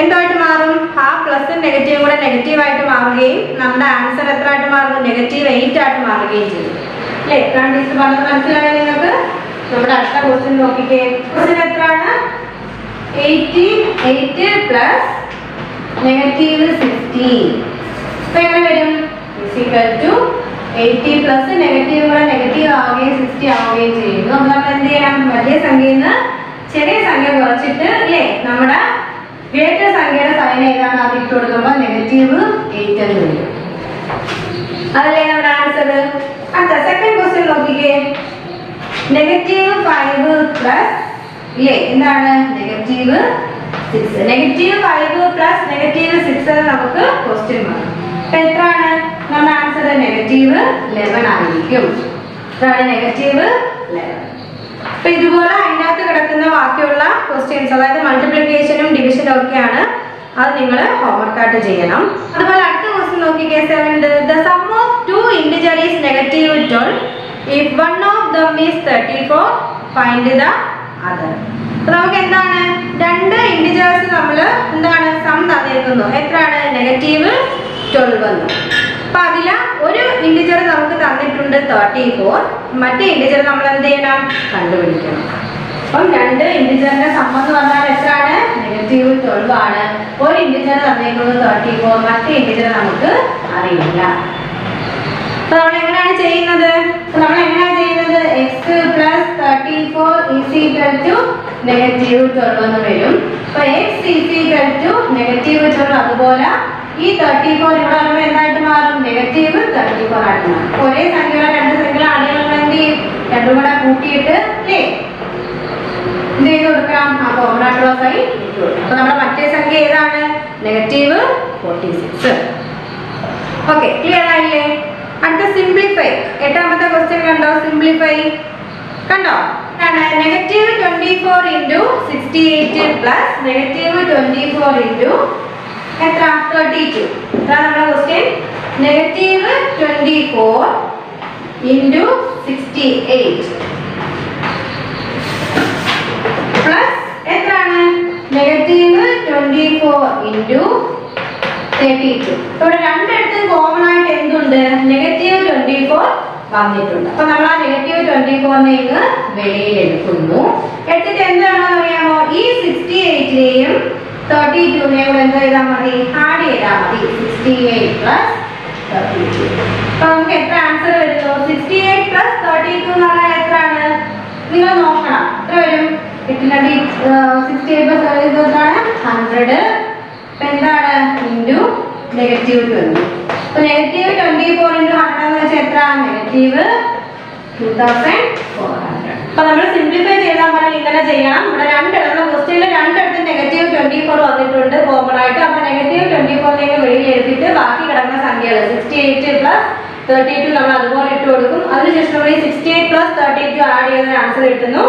എന്തായിട്ട് മാറും? ആ പ്ലസും നെഗറ്റീവും കൂടെ നെഗറ്റീവായിട്ട് മാറുകയും നമ്മുടെ ആൻസർ എത്ര ആയിട്ട് മാറുന്നു? -8 ആയിട്ട് മാറുകയും ചെയ്യും അല്ലേ? എത്രയാണ് ടീച്ചർ പറഞ്ഞത് മനസ്സിലായോ നിങ്ങൾക്ക്? നമ്മുടെ അടുത്ത ക്വസ്റ്റ്യൻ നോക്കിക്കേ. ക്വസ്റ്റ്യൻ എത്രയാണ്? 8 + -16. അപ്പൊ എങ്ങനെ വരും? = 80 പ്ലസ് നെഗറ്റീവ് കൂടെ നെഗറ്റീവ് ആവുകയും 60 ആവുകയും ചെയ്യുന്നു. അപ്പോൾ നമ്മൾ എന്ത് ചെയ്യണം? വലിയ സംഖ്യയിൽ നിന്ന് ചെറിയ സംഖ്യ കുറച്ചിട്ട് അല്ലേ, നമ്മുടെ ഗ്രേറ്റർ സംഖ്യയുടെ സൈൻ ഏതാണ് അത് ഇട്ട് കൊടുക്കുമ്പോൾ -8 എന്ന് വരും. അതല്ലേ നമ്മുടെ ആൻസർ. അടുത്ത സെക്കൻഡ് ക്വസ്റ്റ്യൻ നോക്കിക്കേ. -5 പ്ലസ് ഇല്ലേ, എന്താണ്? -6. -5 പ്ലസ് -6 നമുക്ക് ക്വസ്റ്റ്യൻ വന്നു. അപ്പൊ എത്രയാണ് നമ്മുടെ ആൻസർ? -11 ആയിരിക്കും. എത്രയാണ്? -11. അപ്പൊ ഇതുപോലെ അതിനകത്ത് കിടക്കുന്ന ബാക്കിയുള്ള ക്വസ്റ്റ്യൻസ്, അതായത് മൾട്ടിപ്ലിക്കേഷനും ഡിവിഷനും ഒക്കെയാണ്, അത് നിങ്ങൾ ഹോംവർക്കായിട്ട് ചെയ്യണം. അതുപോലെ അടുത്ത ക്വസ്റ്റ്യൻ നോക്കിക്കേ. 7th, the sum of 2 integers is -12. If one of them is 34, find the other. അപ്പൊ നമുക്ക് എന്താണ്? രണ്ട് ഇൻറ്റിജേഴ്സ് നമ്മൾ എത്രയാണ് -12 വന്നു. അപ്പൊ അതില് ഒരു ഇന്റിജർ നമുക്ക് തന്നിട്ടുണ്ട് 34, മറ്റേ ഇന്റിജർ നമ്മൾ എന്ത് ചെയ്യണം? കണ്ടുപിടിക്കണം. അപ്പം രണ്ട് ഇന്റിജറിന്റെ സം എന്ന് പറഞ്ഞാൽ എത്രയാണ്? -12 ആണ്. ഒരു ഇന്റിജർ തന്നേക്കുന്നത് 34, മറ്റേ ഇന്റിജർ നമുക്ക് അറിയില്ല. അപ്പൊ നമ്മൾ എങ്ങനെയാണ് ചെയ്യുന്നത്? x plus 34 is equal to -12 എന്ന് വരും. അപ്പൊ x is equal to -12. അതുപോലെ ഈ 34 ഇവിടെ വരുമ്പോൾ എന്തായിട്ട് മാറും? -34 ആയിട്ട് മാറും. ഒരേ സംഖ്യകളെ രണ്ട് സംഖ്യകളെ ആഡ് ചെയ്യുമ്പോൾ എന്ത് ചെയ്യും? രണ്ടും കൂടെ കൂട്ടിയിട്ട് അല്ലേ എന്ത് ചെയ്ത് കൊടുക്കാം? ആ കോമൺ ആയിട്ടുള്ള സൈൻ ഇട്ട് കൊടുക്കാം. അപ്പൊ നമ്മുടെ മറ്റേ സംഖ്യ ഏതാണ്? -46. ഓക്കെ, ക്ലിയർ ആയില്ലേ? അടുത്ത സിംപ്ലിഫൈ. എട്ടാമത്തെ ക്വസ്റ്റ്യൻ കണ്ടോ? സിംപ്ലിഫൈ കണ്ടോ? -24 into 68 plus -24 into എത്ര? 32. ഇതാണ് നമ്മുടെ ക്വസ്റ്റ്യൻ. -24 into 68 പ്ലസ് എത്രയാണ്? -24 into 32. ഇവിടെ രണ്ടിടത്തും കോമൺ ആയിട്ട് എന്തുണ്ട്? -24 വന്നിട്ടുണ്ട്. അപ്പൊ നമ്മൾ ആ -24 ഇങ്ങ് വെളിയിൽ എടുക്കുന്നു. എടുത്തിട്ട് എന്താണെന്ന് അറിയാമോ? ഈ 68നെയും 32നെയും കൂടെ എന്ത് ചെയ്താൽ മതി? ആഡ് ചെയ്താൽ മതി. 68 plus 32. അപ്പൊ നമുക്ക് എത്ര ആൻസർ വരുന്നു? 68 plus 32 എന്ന് പറഞ്ഞാൽ എത്രയാണ്? നിങ്ങൾ നോക്കണം. എത്ര വരും? 68 plus 32 എത്രയാണ്? 100. എന്താണ്? ഇൻറ്റു -20. അപ്പൊ -24 into 100 എന്ന് വെച്ചാൽ എത്ര? -2400. അപ്പൊ നമ്മൾ സിംപ്ലിഫൈ ചെയ്താൽ പറഞ്ഞാൽ ഇങ്ങനെ ചെയ്യണം. ഇവിടെ നമ്മുടെ ക്വസ്റ്റ്യനിൽ രണ്ടിടത്തും -24 വന്നിട്ടുണ്ട് കോമൺ ആയിട്ട്. അപ്പൊ -24 വെളിയിൽ എടുത്തിട്ട് ബാക്കി കിടക്കുന്ന സംഖ്യകൾ 68 plus 32 നമ്മൾ അതുപോലെ ഇട്ട് കൊടുക്കും. അതിനുശേഷം നമ്മൾ ഈ 68 plus 32 ആഡ് ചെയ്ത ആൻസർ കിട്ടുന്നു.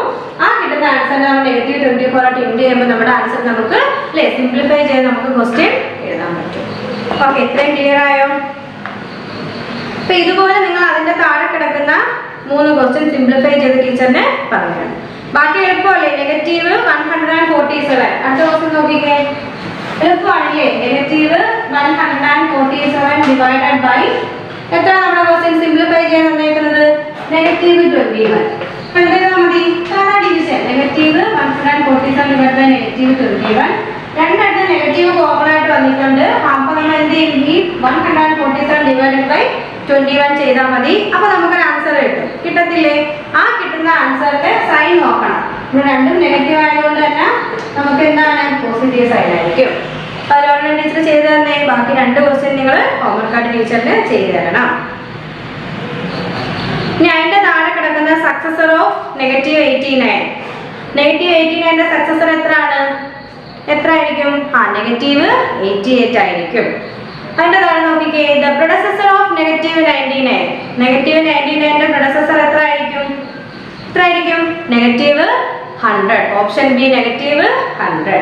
ആ കിട്ടുന്ന ആൻസറിനെ നമ്മൾ -24 ആയിട്ട് ഇൻഡ് ചെയ്യുമ്പോൾ നമ്മുടെ ആൻസർ നമുക്ക് അല്ലേ സിംപ്ലിഫൈ ചെയ്ത് നമുക്ക് ക്വസ്റ്റ്യൻ എഴുതാൻ പറ്റും. ഓക്കെ, ഇത്രയും ക്ലിയർ ആയോ? അപ്പൊ ഇതുപോലെ നിങ്ങൾ അതിന്റെ താഴെ കിടക്കുന്ന 3 ക്വസ്റ്റ്യൻ സിംപ്ലിഫൈ ചെയ്ത് ടീച്ചറിനെ പറയണം. ബാക്കി എളുപ്പമല്ലേ? -147. അടുത്ത ക്വസ്റ്റ്യൻ നോക്കിക്കേ. എളുപ്പമാണല്ലേ? -147 ഡിവൈഡഡ് ബൈ എത്ര? നമ്മുടെ ക്വസ്റ്റ്യൻ സിംപ്ലിഫൈ ചെയ്യാൻ തന്നേക്കുന്നത് -21. എന്താ മതി? സാധാ ഡിവിഷൻ. -147 divide by -21. രണ്ടിടത്തും നെഗറ്റീവ് കോമൺ ആയിട്ട് വന്നിട്ടുണ്ട്. അപ്പൊ നമ്മൾ എന്ത് ചെയ്യും? ഈ 147 ഡിവൈഡഡ് ബൈ 21 ചെയ്താൽ മതി. അപ്പൊ നമുക്കൊരു ആൻസർ കിട്ടും. കിട്ടത്തില്ലേ? ആ കിട്ടുന്ന ആൻസറിന്റെ സൈൻ നോക്കണം. ഇവിടെ രണ്ടും നെഗറ്റീവ് ആയതുകൊണ്ട് തന്നെ നമുക്ക് എന്താണ്? പോസിറ്റീവ് സൈൻ ആയിരിക്കും. അത് ഓൺലൈൻ ടീച്ചർ ചെയ്തു തന്നെ. ബാക്കി 2 ക്വസ്റ്റ്യൻ നിങ്ങൾ ഹോംവർക്ക് ആയിട്ട് ടീച്ചറിന് ചെയ്തു തരണം. ഇനി അതിന്റെ താഴെ കിടക്കുന്ന സക്സസർ ഓഫ് -89. -89ന്റെ സക്സസർ എത്രയാണ്? എത്ര ആയിരിക്കും? -88 ആയിരിക്കും. അതിന്റെ താഴെ നോക്കിക്കേ. The പ്രെഡസസർ of -99. -99ന്റെ പ്രെഡസസർ എത്ര ആയിരിക്കും? -100. Option B -100.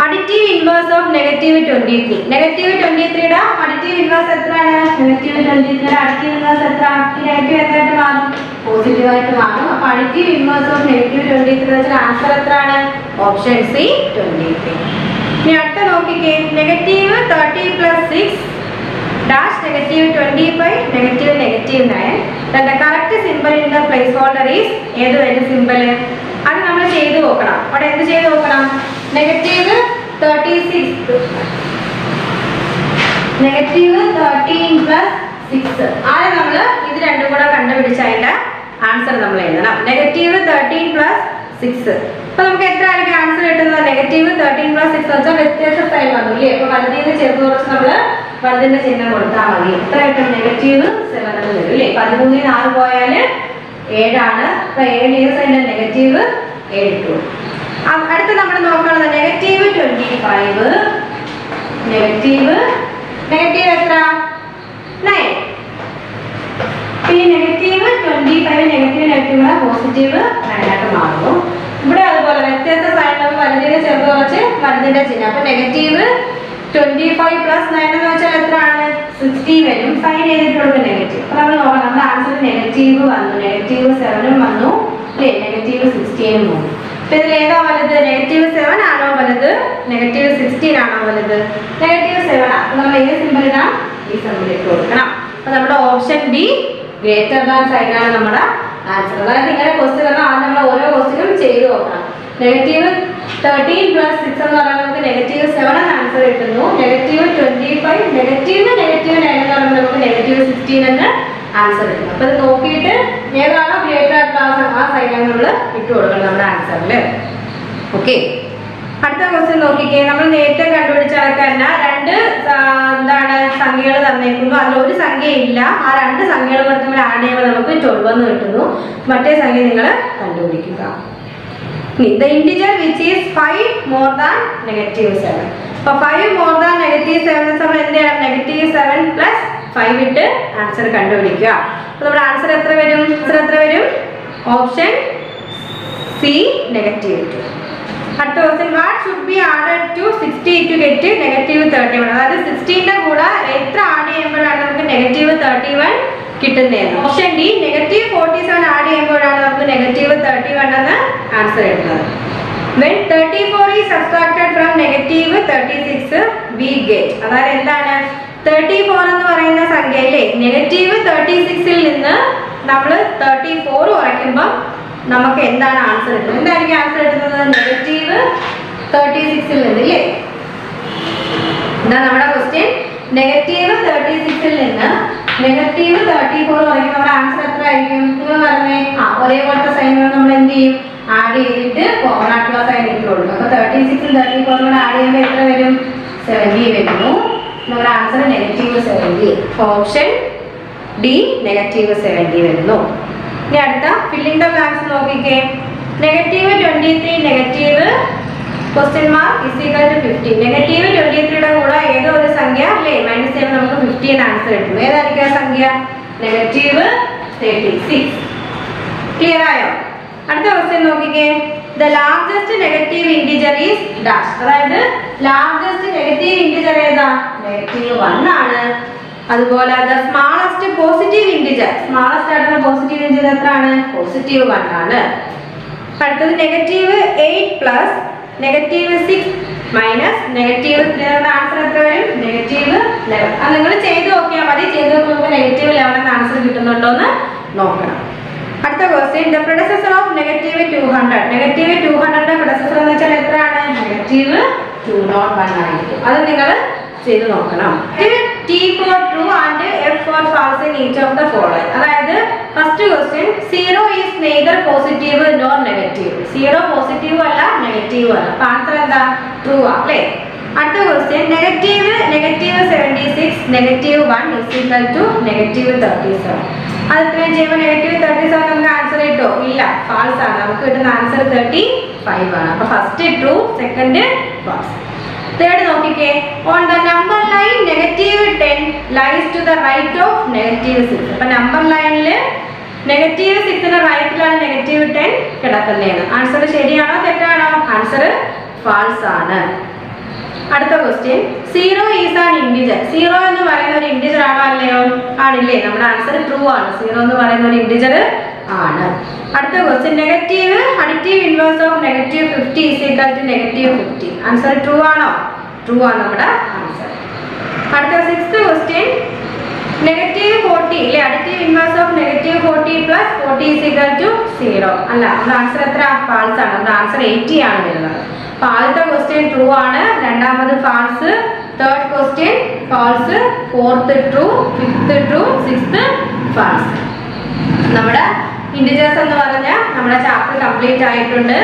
Additive inverse of -23. -23യുടെ അഡിറ്റീവ് ഇൻവേഴ്സ് എത്രയാണ്? -23യുടെ അഡിറ്റീവ് ഇൻവേഴ്സ് എത്ര? ഈ നെഗറ്റീവ് എന്തായിട്ട് മാറും? പോസിറ്റീവ് ആയിട്ട് മാറും. അപ്പൊ അഡിറ്റീവ് ഇൻവേഴ്സ് ഓഫ് -23 വെച്ചാൽ ആൻസർ എത്രയാണ്? Option C 23. ഇനി അടുത്ത നോക്കിക്കേ. -30 plus 6 dash -25 -9. Then the correct symbol in the placeholder is ഏത് വരുന്ന സിമ്പിൾ? അത് നമ്മൾ ചെയ്തു നോക്കണം. അവിടെ എന്ത് ചെയ്ത് നോക്കണം? -36 -13 plus 6. ആദ്യം നമ്മൾ ഇത് രണ്ടും കൂടെ കണ്ടുപിടിച്ച് അതിന്റെ ആൻസർ നമ്മൾ എഴുതണം. -13 plus 6. അപ്പൊ നമുക്ക് എത്ര ആയിരിക്കും ആൻസർ കിട്ടുന്നത്? -13 plus 6 വെച്ചാൽ വ്യത്യാസ സൈൻ വന്നു അല്ലേ? അപ്പൊ വലുതിന് ചേർത്ത് കുറച്ച് നമ്മൾ വലുതിന്റെ ചിഹ്നം കൊടുത്താൽ മതി. എത്ര കിട്ടും? -7 എന്ന് വരും അല്ലേ? 13 4 പോയാൽ 7 ആണ്. അപ്പൊ 7 ഏത് സൈഡിന്റെ -7 ഇട്ടു. അടുത്ത നമ്മൾ നോക്കുന്നത് -25. നെഗറ്റീവ് എത്ര? 9. ഈ -25 നെഗറ്റീവ് പോസിറ്റീവ് 9 ആയിട്ട് മാറുന്നു. ഇവിടെ അതുപോലെ വ്യത്യസ്ത സൈൻ നമ്മൾ വലുതിനെ ചേർത്ത് കുറച്ച് വലുതിന്റെ ചിഹ്നം. അപ്പൊ -25 plus 9 എന്ന് വെച്ചാൽ എത്രയാണ്? 60 വരും. സൈൻ ചെയ്തിട്ടുള്ളത് നെഗറ്റീവ്. അപ്പൊ നമ്മൾ നോക്കണം. നമ്മുടെ ആൻസർ നെഗറ്റീവ് വന്നു, -7 വന്നു അല്ലേ? -16 വന്നു. അപ്പൊ ഇതിൽ ഏതാ വലുത്? -7 ആണോ വലുത്? -16 ആണോ വലുത്? -7 ആണ്. നമ്മൾ ഏത് സിമ്പിൾ ഇടാം? ഈ സിമ്പിൾ ഇട്ട് കൊടുക്കണം. അപ്പോൾ നമ്മുടെ option B greater than sign ആണ് നമ്മുടെ ആൻസർ. അതായത് ഇങ്ങനെ ക്വസ്റ്റ്യൻ വന്നാൽ ആദ്യം നമ്മൾ ഓരോ ക്വസ്റ്റ്യനും ചെയ്ത് നോക്കണം. -13 + 6 എന്ന് പറഞ്ഞാൽ നമുക്ക് -7 എന്ന് ആൻസർ കിട്ടുന്നു. -25 നെഗറ്റീവ് -9 എന്ന് പറയുമ്പോൾ നമുക്ക് -16 എന്ന് ആൻസർ കിട്ടും. അപ്പോൾ ഇത് നോക്കിയിട്ട് ഏതാണോ ഗ്രേറ്റർ ആയിട്ടുള്ള ആ സൈനാണ് നമ്മൾ ഇട്ട് കൊടുക്കണം നമ്മുടെ ആൻസറിൽ. ഓക്കെ, അടുത്ത ക്വസ്റ്റ്യൻ നോക്കിക്കേ. നമ്മൾ നേരത്തെ കണ്ടുപിടിച്ച തന്നെ രണ്ട് സംഖ്യകൾ തന്നേക്കുന്നു. അതിൽ ഒരു സംഖ്യ ഇല്ല. ആ രണ്ട് സംഖ്യകൾ കൂടെ നമ്മൾ ആഡ് ചെയ്യുമ്പോൾ നമുക്ക് 12 എന്ന് കിട്ടുന്നു. മറ്റേ സംഖ്യ നിങ്ങൾ കണ്ടുപിടിക്കുക. The integer which is 5 more than -7. അപ്പോൾ 5 more than -7 നമ്മൾ എന്ത് ചെയ്യണം? -7 + 5 ഇട്ട് ആൻസർ കണ്ടുപിടിക്കുക. അപ്പോൾ നമ്മുടെ ആൻസർ എത്ര വരും? Option C -2. അടുത്ത question, what should be added to 60 to get -31? അതായത് 16ന്റെ കൂടെ എത്ര ആഡ് ചെയ്യുമ്പോഴാണ് നമുക്ക് -31 കിട്ടുന്നത്? ഓപ്ഷൻ ഡി -47 ആഡ് ചെയ്യുമ്പോഴാണ് നമുക്ക് -31 എന്ന് ആൻസർ കിട്ടുന്നത്. When 34 is subtracted from -36 we get, അതായത് എന്താണ് 34 എന്ന് പറയുന്ന സംഖ്യയിലെ -36ൽ നിന്ന് നമ്മൾ 34 കുറയ്ക്കുമ്പോൾ നമുക്ക് എന്താണ് ആൻസർ കിട്ടുന്നത്? എന്തായിരിക്കും ആൻസർ കിട്ടുന്നത്? -36ൽ നിന്ന് ഇല്ലേ? ഇതാ നമ്മുടെ ക്വസ്റ്റ്യൻ. -36ൽ നിന്ന് -34 കുറയ്ക്കും നമ്മുടെ ആൻസർ എത്ര ആയിരിക്കും? നിങ്ങൾ പറഞ്ഞേ. ഒരേപോലത്തെ സൈനുകൾ നമ്മൾ എന്ത് ചെയ്യും? ആഡ് ചെയ്തിട്ട് കോമൺ ആയിട്ടുള്ള സൈൻ ഇട്ടുള്ളൂ. അപ്പോൾ 36ൽ 34 കൂടെ ആഡ് ചെയ്യുമ്പോൾ എത്ര വരും? 70 വരുന്നു. നമ്മുടെ ആൻസർ -70. ഓപ്ഷൻ ഡി -70 വരുന്നു. ഇനി അടുത്ത ഫില്ലിംഗ് ദ ബ്ലാങ്ക്സ് നോക്കിക്കേ. -23 question mark is equal to 50. -23യുടെ കൂടെ ഏതോ ഒരു സംഖ്യ അല്ലേ മൈനസ് ചെയ്യുമ്പോൾ നമുക്ക് 50 എന്ന് ആൻസർ കിട്ടും. ഏതായിരിക്കും ആ സംഖ്യ? -36. ക്ലിയർ ആയോ? അടുത്ത ക്വസ്റ്റ്യൻ നോക്കിക്കേ. The largest negative integer is dash. അതായത് ലാർജസ്റ്റ് നെഗറ്റീവ് ഇന്റിജർ ഏതാ? -1 ആണ്. അതുപോലെ the smallest positive integer, smallest ആയിട്ടുള്ള പോസിറ്റീവ് ഇന്റിജർ എത്രയാണ്? +1 ആണ്. അടുത്തത് -8 + -6 മൈനസ് -3 ആൻസർ എത്ര വരും? -11. അത് നിങ്ങൾ ചെയ്ത് നോക്കിയാൽ മതി. ചെയ്ത് നോക്കുമ്പോൾ -11 എന്ന ആൻസർ കിട്ടുന്നുണ്ടോ എന്ന് നോക്കണം. അടുത്ത question, the predecessor of -200. -200ന്റെ predecessor എന്ന് വെച്ചാൽ എത്രയാണ്? -201 ആയിരിക്കും. അത് നിങ്ങൾ ചെയ്ത് നോക്കണം. T for true and F for false in each of the following. അതായത് first question, 0 is neither positive nor negative. 0 positive അല്ല നെഗറ്റീവ് അല്ല. അപ്പോൾ ആൻസർ എന്താ? ട്രൂ ആ അല്ലേ? അടുത്ത ക്വസ്റ്റ്യൻ, -76 -1 is equal to -37. അത് എത്രയും ചെയ്യുമ്പോൾ -37 നമുക്ക് ആൻസർ കിട്ടോ? ഇല്ല, ഫാൾസ് ആണ്. നമുക്ക് കിട്ടുന്ന ആൻസർ 35 ആണ്. അപ്പോൾ first true, second false. Third നോക്കിക്കേ. On the number line -10 lies to the right of -6. അപ്പം നമ്പർ ലൈനിൽ -6ന് റൈറ്റിലാണ് -10 കിടക്കുന്നതാണ്. ആൻസർ ശരിയാണോ തെറ്റാണോ? ആൻസർ ഫാൾസ് ആണ്. അടുത്ത ക്വസ്റ്റ്യൻ, 0 ഈസ് ആൻ ഇൻഡിജർ. 0 എന്ന് പറയുന്ന ഒരു ഇൻഡിജർ ആണോ അല്ലയോ? ആണില്ലേ? നമ്മുടെ ആൻസർ ട്രൂ ആണ്. 0 എന്ന് പറയുന്ന ഒരു ഇൻഡിജർ ആണ്. അടുത്ത question, negative additive inverse of -50 is equal to -50. Answer true ആണോ? ട്രൂ ആണ് നമ്മുടെ ആൻസർ. അടുത്ത 6th ക്വസ്റ്റ്യൻ, -40 ഇല്ലേ? Additive inverse of -40 + 40 is equal to 0. അല്ല, നമ്മുടെ ആൻസർ എത്ര? ഫാൾസ് ആണ്. നമ്മുടെ ആൻസർ 80 ആണ് വരുന്നത്. അപ്പോൾ ആദ്യത്തെ ക്വസ്റ്റ്യൻ ട്രൂ ആണ്, രണ്ടാമത് false, third question false, fourth true, fifth true, sixth false. നമ്മുടെ ഇൻഡിജേഴ്സ് എന്ന് പറഞ്ഞാൽ നമ്മുടെ ചാപ്റ്റർ കംപ്ലീറ്റ് ആയിട്ടുണ്ട്.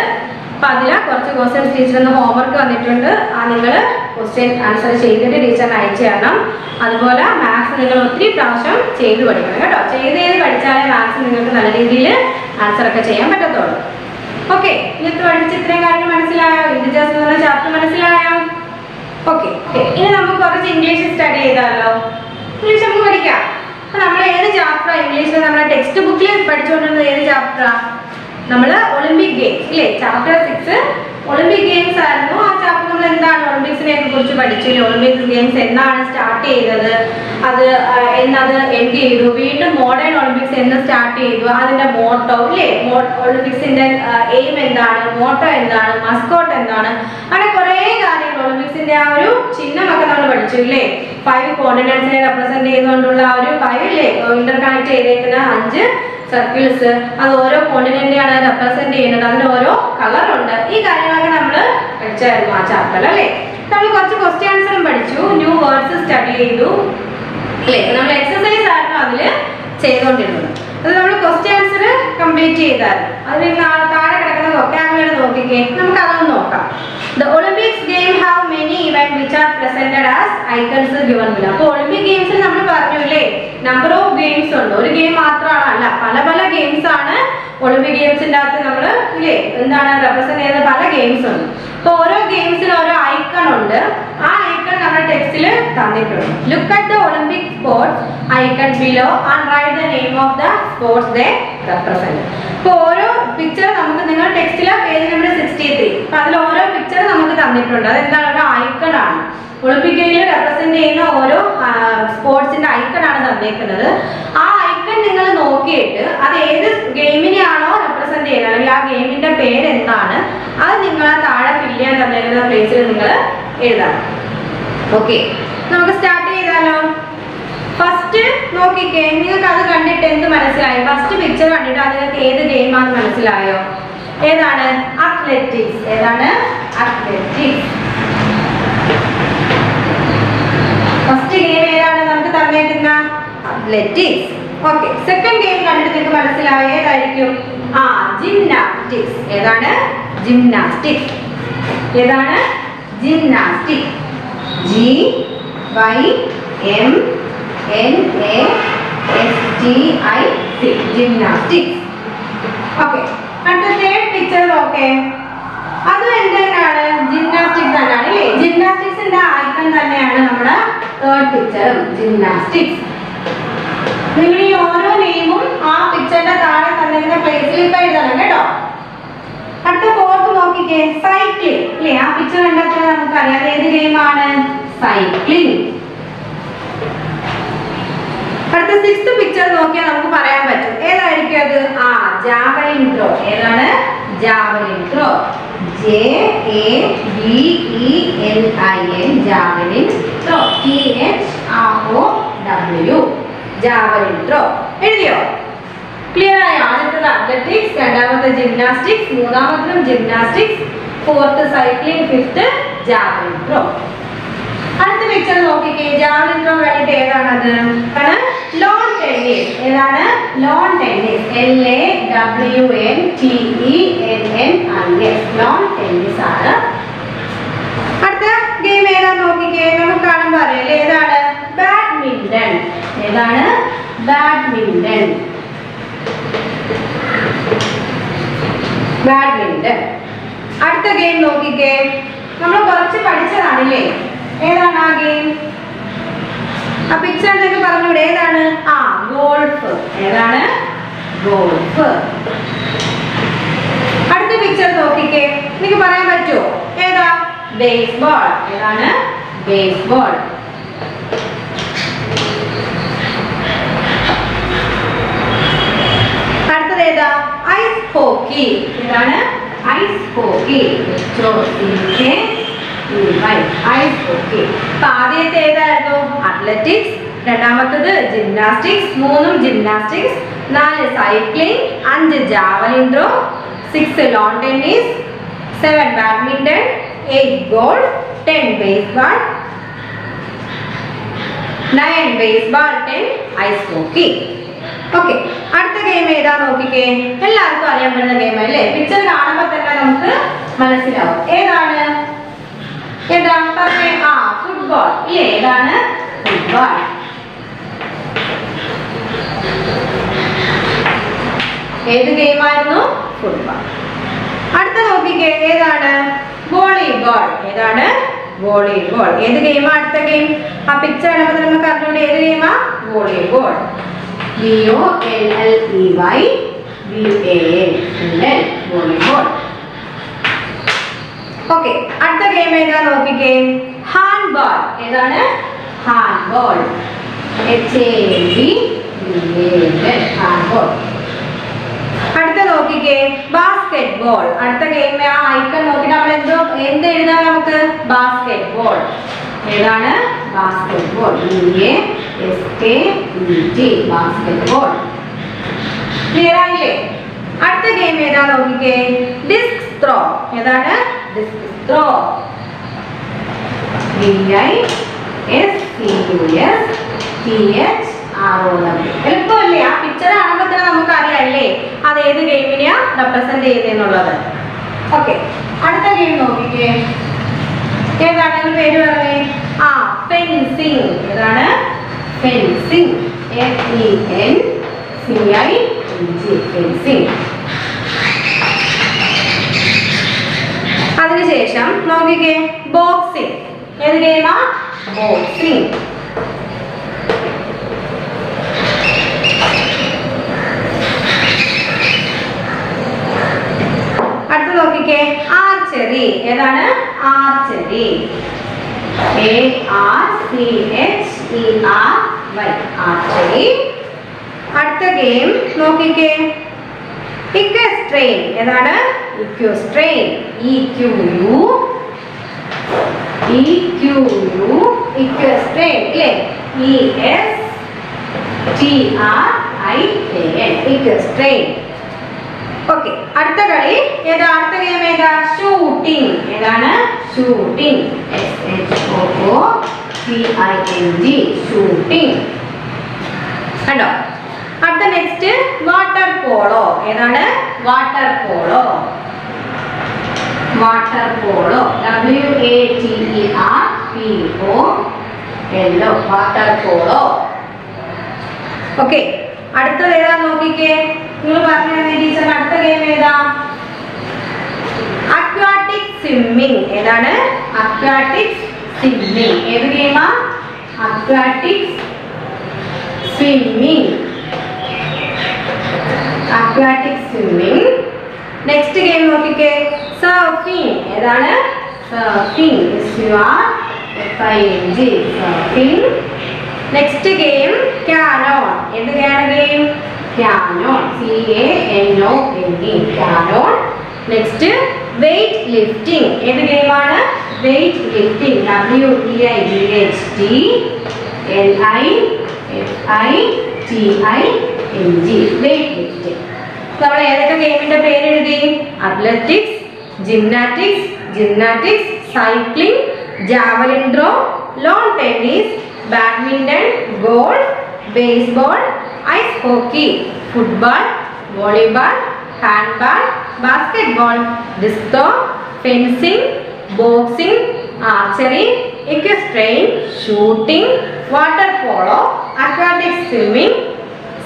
അപ്പോൾ അതിൽ കുറച്ച് ക്വസ്റ്റ്യൻസ് ടീച്ചറിന് ഹോംവർക്ക് വന്നിട്ടുണ്ട്. ആ നിങ്ങൾ ക്വസ്റ്റ്യൻ ആൻസർ ചെയ്തിട്ട് ടീച്ചറിന് അയച്ചു തരണം. അതുപോലെ മാത്സ് നിങ്ങൾ ഒത്തിരി പ്രാവശ്യം ചെയ്ത് പഠിക്കണം കേട്ടോ. ചെയ്ത് പഠിച്ചാലേ മാത്സ് നിങ്ങൾക്ക് നല്ല രീതിയിൽ ആൻസറൊക്കെ ചെയ്യാൻ പറ്റത്തുള്ളൂ. ഓക്കെ, ഇന്നത്തെ പഠിച്ച് ഇത്രയും കാര്യങ്ങൾ മനസ്സിലായോ? ഇൻഡിജേഴ്സ് എന്ന് പറഞ്ഞ ചാപ്റ്റർ മനസ്സിലായോ? ഓക്കെ, ഇനി നമുക്ക് കുറച്ച് ഇംഗ്ലീഷ് സ്റ്റഡി ചെയ്താലോ? ഇംഗ്ലീഷ് നമുക്ക് പഠിക്കാം. അപ്പോൾ നമ്മൾ ഏത് ചാപ്റ്ററാണ് ഇംഗ്ലീഷിൽ നമ്മുടെ ടെക്സ്റ്റ് ബുക്കിൽ പഠിച്ചുകൊണ്ടിരുന്നത്? ഏത് ചാപ്റ്ററാണ്? നമ്മൾ ഒളിമ്പിക് ഗെയിംസ് ഇല്ലേ? ചാപ്റ്റർ 6 ഒളിമ്പിക് ഗെയിംസ് ആയിരുന്നു. ആ ചാപ്റ്റർ നമ്മൾ എന്താണ് ഒളിമ്പിക്സിനെ കുറിച്ച് പഠിച്ചില്ല. ഒളിമ്പിക്സ് ഗെയിംസ് എന്നാണ് സ്റ്റാർട്ട് ചെയ്തത്, അത് എന്നത് എൻഡ് ചെയ്തു, വീണ്ടും മോഡേൺ ഒളിമ്പിക്സ് എന്ന് സ്റ്റാർട്ട് ചെയ്തു, അതിന്റെ മോട്ടോ അല്ലേ, ഒളിമ്പിക്സിന്റെ എയിം എന്താണ്, മോട്ടോ എന്താണ്, മസ്കോട്ട് എന്താണ്, അങ്ങനെ കുറേ കാര്യങ്ങൾ ഒളിമ്പിക്സിന്റെ ആ ഒരു ചിഹ്നമൊക്കെ നമ്മൾ പഠിച്ചു ഇല്ലേ. 5 കോണ്ടിനെന്റ്സിനെ റെപ്രസെന്റ് ചെയ്തുകൊണ്ടുള്ള ആ ഒരു 5 ഇല്ലേ ഇന്റർ കണക്ട് ചെയ്തേക്കുന്ന 5 സർക്കിൾസ്, അത് ഓരോ കോണ്ടിനെന്റിനെയാണ് റെപ്രസെന്റ് ചെയ്യുന്നത്, അതിന് ഓരോ കളറുണ്ട്. ഈ കാര്യങ്ങളൊക്കെ നമ്മൾ പഠിച്ചായിരുന്നു ആ ചാപ്റ്ററിൽ അല്ലേ. നമ്മൾ കുറച്ച് ക്വസ്റ്റ്യൻ ആൻസറും പഠിച്ചു, ന്യൂ വേർഡ്സ് സ്റ്റഡി ചെയ്തു അല്ലേ. നമ്മൾ എക്സസൈസ് ആയിരുന്നു അതിൽ ചെയ്തുകൊണ്ടിരുന്നത്. അത് നമ്മൾ ക്വസ്റ്റ്യൻ ആൻസർ കംപ്ലീറ്റ് ചെയ്തായിരുന്നു. അതിൽ താഴെ കിടക്കുന്ന വൊക്കാബുലറി നോക്കിക്കേ, നമുക്ക് അതൊന്ന് നോക്കാം. The Olympics game have many events which are presented as icons given below. അപ്പോൾ ഒളിമ്പിക് ഗെയിംസിൽ നമ്മൾ പറഞ്ഞു ഇല്ലേ, നമ്പർ ഓഫ് ഗെയിംസ് ഉണ്ട്. ഒരു ഗെയിം മാത്രമല്ല, പല പല ഗെയിംസ് ആണ് ഒളിമ്പിക് ഗെയിംസിന്റെ അകത്ത് നമ്മൾ ഇല്ലേ എന്താണ് റെപ്രസെന്റ് ചെയ്യുന്ന പല ഗെയിംസ് ഉണ്ട്. അപ്പോൾ ഓരോ ഗെയിംസിന് ഓരോ ഐക്കൺ ഉണ്ട്. ആ ഐക്കൺ നമ്മുടെ ടെക്സ്റ്റിൽ തന്നിട്ടുണ്ട്. Look at the Olympic sports icon below and write the name of the sports they represent. ഇപ്പോൾ ഓരോ പിക്ചർ നമുക്ക് നിങ്ങളുടെ ടെക്സ്റ്റിൽ പേജ് നമ്പർ 63, അപ്പൊ അതിൽ ഓരോ പിക്ചർ നമുക്ക് തന്നിട്ടുണ്ട്. അതെന്താണ്, ഒരു ഐക്കൺ ആണ്. ഒളിമ്പിക് ഗെയിമിൽ റെപ്രസെന്റ് ചെയ്യുന്ന ഓരോ സ്പോർട്സിന്റെ ഐക്കൺ ആണ് തന്നേക്കുന്നത്. ആ ഐക്കൺ നിങ്ങൾ നോക്കിയിട്ട് അത് ഏത് ഗെയിമിനെയാണോ റെപ്രസെന്റ് ചെയ്യുന്നത്, അല്ലെങ്കിൽ ആ ഗെയിമിന്റെ പേര് എന്താണ്, അത് നിങ്ങൾ ആ താഴെ ഫില്ല് ചെയ്യാൻ തന്നേക്കുന്ന പ്ലേസിൽ നിങ്ങൾ എഴുതണം. ഓക്കെ, നമുക്ക് സ്റ്റാർട്ട് ചെയ്താലോ. ഫസ്റ്റ് നോക്കിക്കേ, നിങ്ങൾക്ക് അത് കണ്ടിട്ട് എന്ത് മനസ്സിലായി? ഫസ്റ്റ് പിക്ചർ കണ്ടിട്ട് അത് നിങ്ങൾക്ക് ഏത് ഗെയിമാണെന്ന് മനസ്സിലായോ? ഏതാണ്? അത്ലറ്റിക്സ്. ഏതാണ്? അത്ലറ്റിക്സ്. ഫസ്റ്റ് ഗെയിം ഏതാണ് നമുക്ക് തന്നേക്കുന്ന? അത്ലറ്റിക്സ്. ഓക്കെ, സെക്കൻഡ് ഗെയിം കണ്ടിട്ട് നിങ്ങൾക്ക് മനസ്സിലായോ? ഏതായിരിക്കും? ജിംനാസ്റ്റിക്സ്. ഏതാണ്? ജിംനാസ്റ്റിക്സ്. ഏതാണ്? ജിംനാസ്റ്റിക്സ്. GYMNASTIC. ജിംനാസ്റ്റിക്സ്. ഓക്കെ, അടുത്ത തേർഡ് പിക്ചർ നോക്കേ. അത് എന്താണ്? ജിംനാസ്റ്റിക്സ് തന്നെയാണ് അല്ലേ. ജിംനാസ്റ്റിക്സിന്റെ ഐക്കൺ തന്നെയാണ് നമ്മുടെ തേർഡ് പിക്ചറും, ജിംനാസ്റ്റിക്സ്. നിങ്ങൾ ഈ ഓരോ നെയിമും ആ പിക്ചറിന്റെ താഴെ തന്നിരുന്ന പ്ലേസിൽ ഇപ്പൊ എഴുതണം കേട്ടോ. അടുത്ത ഫോർത്ത് നോക്കിക്കേ, സൈക്ലിംഗ് അല്ലേ. ആ പിക്ചർ കണ്ടാൽ നമുക്കറിയാം ഏത് ഗെയിമാണ്? സൈക്ലിംഗ്. അടുത്ത സിക്സ്ത് പിക്ചർ നോക്കിയാൽ നമുക്ക് പറയാൻ പറ്റും ഏതായിരിക്കും അത്? Javelin throw. ഏതാണ്? Javelin throw. JAVELIN. Javelin throw. THROW. Javelin throw. എഴുതിയോ? ക്ലിയർ ആയോ? ആദ്യത്തത് അത്ലറ്റിക്സ്, രണ്ടാമത്തെ ജിംനാസ്റ്റിക്സ്, മൂന്നാമത്തതും gymnastics, fourth cycling, fifth javelin throw. അടുത്ത പിക്ചർ നോക്കിക്കേ, ജാവലിൻ ത്രോ കഴിഞ്ഞിട്ട് ഏതാണത്? Lawn tennis. ഏതാണ്? Lawn tennis. LAWNTENNIS. Lawn tennis ആണ്. അടുത്ത ഗെയിം ഏതാ നോക്കിക്കേ, നമുക്ക് കാണുമ്പോൾ അറിയാലേ. ഏതാണ്? ബാഡ്മിന്റൺ. ഏതാണ്? ബാഡ്മിന്റൺ. ബാഡ്മിന്റൺ. അടുത്ത ഗെയിം നോക്കിക്കേ, നമ്മൾ കുറച്ച് പഠിച്ചതാണല്ലേ. ഏതാണ് ആ ഗെയിം? ആ പിക്ചർ നിങ്ങൾക്ക് പറഞ്ഞൂടെ? ഏതാണ്? ഗോൾഫ്. ഏതാണ്? ഗോൾഫ്. അടുത്ത പിക്ചർ നോക്കിക്കേ, നിങ്ങൾക്ക് പറയാൻ പറ്റുമോ? ഏതാ? ബേസ്ബോൾ. ഏതാണ്? ബേസ്ബോൾ. അടുത്തത് ഏതാ? Ice hockey. ഏതാണ്? Ice hockey. Ice hockey. അപ്പൊ ആദ്യത്തെ ഏതായിരുന്നു? അത്ലറ്റിക്സ്, രണ്ടാമത്തത് ജിംനാസ്റ്റിക്സ്, മൂന്നും gymnastics, 4 cycling, 5 javelin throw, 6 lawn tennis, 7 badminton, 8 golf, 10 baseball, 9 baseball, 10 ice hockey. Okay, അടുത്ത ഗെയിം ഏതാ നോക്കിക്കേ. എല്ലാവർക്കും അറിയാൻ പറ്റുന്ന ഗെയിം അല്ലേ. പിക്ചർ കാണുമ്പോൾ തന്നെ നമുക്ക് മനസ്സിലാവും. ഏതാണ്? ഏതാ? ഫുട്ബോൾ ഇല്ലേ. ഏതാണ്? ഫുട്ബോൾ. ഏത് ഗെയിമായിരുന്നു? ഫുട്ബോൾ. അടുത്ത നോക്കിക്കേ, ഏതാണ്? വോളിബോൾ. ഏതാണ്? വോളിബോൾ. ഏത് ഗെയിമാ? അടുത്ത ഗെയിം ആ പിക്ചർ കാണുമ്പോൾ നമുക്ക് അറിഞ്ഞൂടെ ഏത് ഗെയിമാ? വോളിബോൾ. VOLLEYBAL. വോളിബോൾ. ഓക്കെ, അടുത്ത ഗെയിം ഏതാ നോക്കിക്കേ. Handball. ഏതാണ്? Handball. Handball. അടുത്ത നോക്കിക്കേ, ബാസ്കറ്റ് ബോൾ. അടുത്ത ഗെയിം ആ ഐക്കൺ നോക്കിട്ട് നമ്മൾ എന്ത് എഴുതാം നമുക്ക്? Basketball. ഏതാണ്? Basketball. Basketball. Clear ആയില്ലേ? അടുത്ത ഗെയിം ഏതാ നോക്കിക്കേ, ഡിസ്ക് ത്രോ. ഏതാണ്? Disc throw. എളുപ്പമല്ലേ? ആ പിക്ചർ കാണുമ്പോൾ തന്നെ നമുക്ക് അറിയാമല്ലേ അത് ഏത് ഗെയിമിനെയാ റെപ്രസെന്റ് ചെയ്യുന്നതെന്നുള്ളത്. ഓക്കെ, അടുത്ത ഗെയിം നോക്കിക്കേ. ഏതാണ് പേര് പറഞ്ഞേ? ആ, ഫെൻസിങ്. ഏതാണ്? ഫെൻസിങ്. ഫെൻസിങ്. അതിനുശേഷം നോക്കിക്കേ, ബോക്സിംഗ്. ഏത് ഗെയിമാ? ബോക്സിംഗ്. അടുത്ത് നോക്കിക്കേ, ആർച്ചറി. ഏതാണ്? ആർച്ചറി. ആർച്ചറി. അടുത്ത ഗെയിം നോക്കിക്കേ, ഇക്വസ്ട്രെയിൻ. ഏതാണ്? ഇക്വസ്ട്രെയിൻ. ഇക്വസ്ട്രെയിൻ ഇല്ലേ? ഇക്വസ്ട്രെയിൻ. ഓക്കെ, അടുത്ത കളി ഏതാ? അടുത്ത ഗെയിം ഏതാ? ഷൂട്ടിംഗ്. ഏതാണ്? ഷൂട്ടിംഗ്. ഷൂട്ടിംഗ്. കണ്ടോ? അടുത്ത നെക്സ്റ്റ് വാട്ടർ പോളോ. ഏതാണ്? Water polo. Water polo. Water polo. Okay, അടുത്തത് ഏതാ നോക്കിക്കേ. നിങ്ങൾ പറഞ്ഞു ടീച്ചർ. അടുത്ത ഗെയിം ഏതാ? Aquatic swimming. ഏതാണ്? Aquatic swimming. ഏത് ഗെയിമാ? Aquatic swimming. Aquatic swimming. Next game നോക്കിക്കേ, സർഫിംഗ്. ഏതാണ്? Surfing. Surfing. Next game canoe. ഏതൊക്കെയാണ് game? Canoe. Canoe. Next weightlifting. ഏത് ഗെയിമാണ്? Weightlifting. Weightlifting. നമ്മൾ ഏതൊക്കെ ഗെയിമിന്റെ പേര് എഴുതി? Athletics, gymnastics, cycling, javelin throw, lawn tennis, badminton, golf, baseball, ice hockey, football, volleyball, handball, basketball, disc throw, fencing, boxing, archery, equestrian, shooting, water polo, aquatic swimming,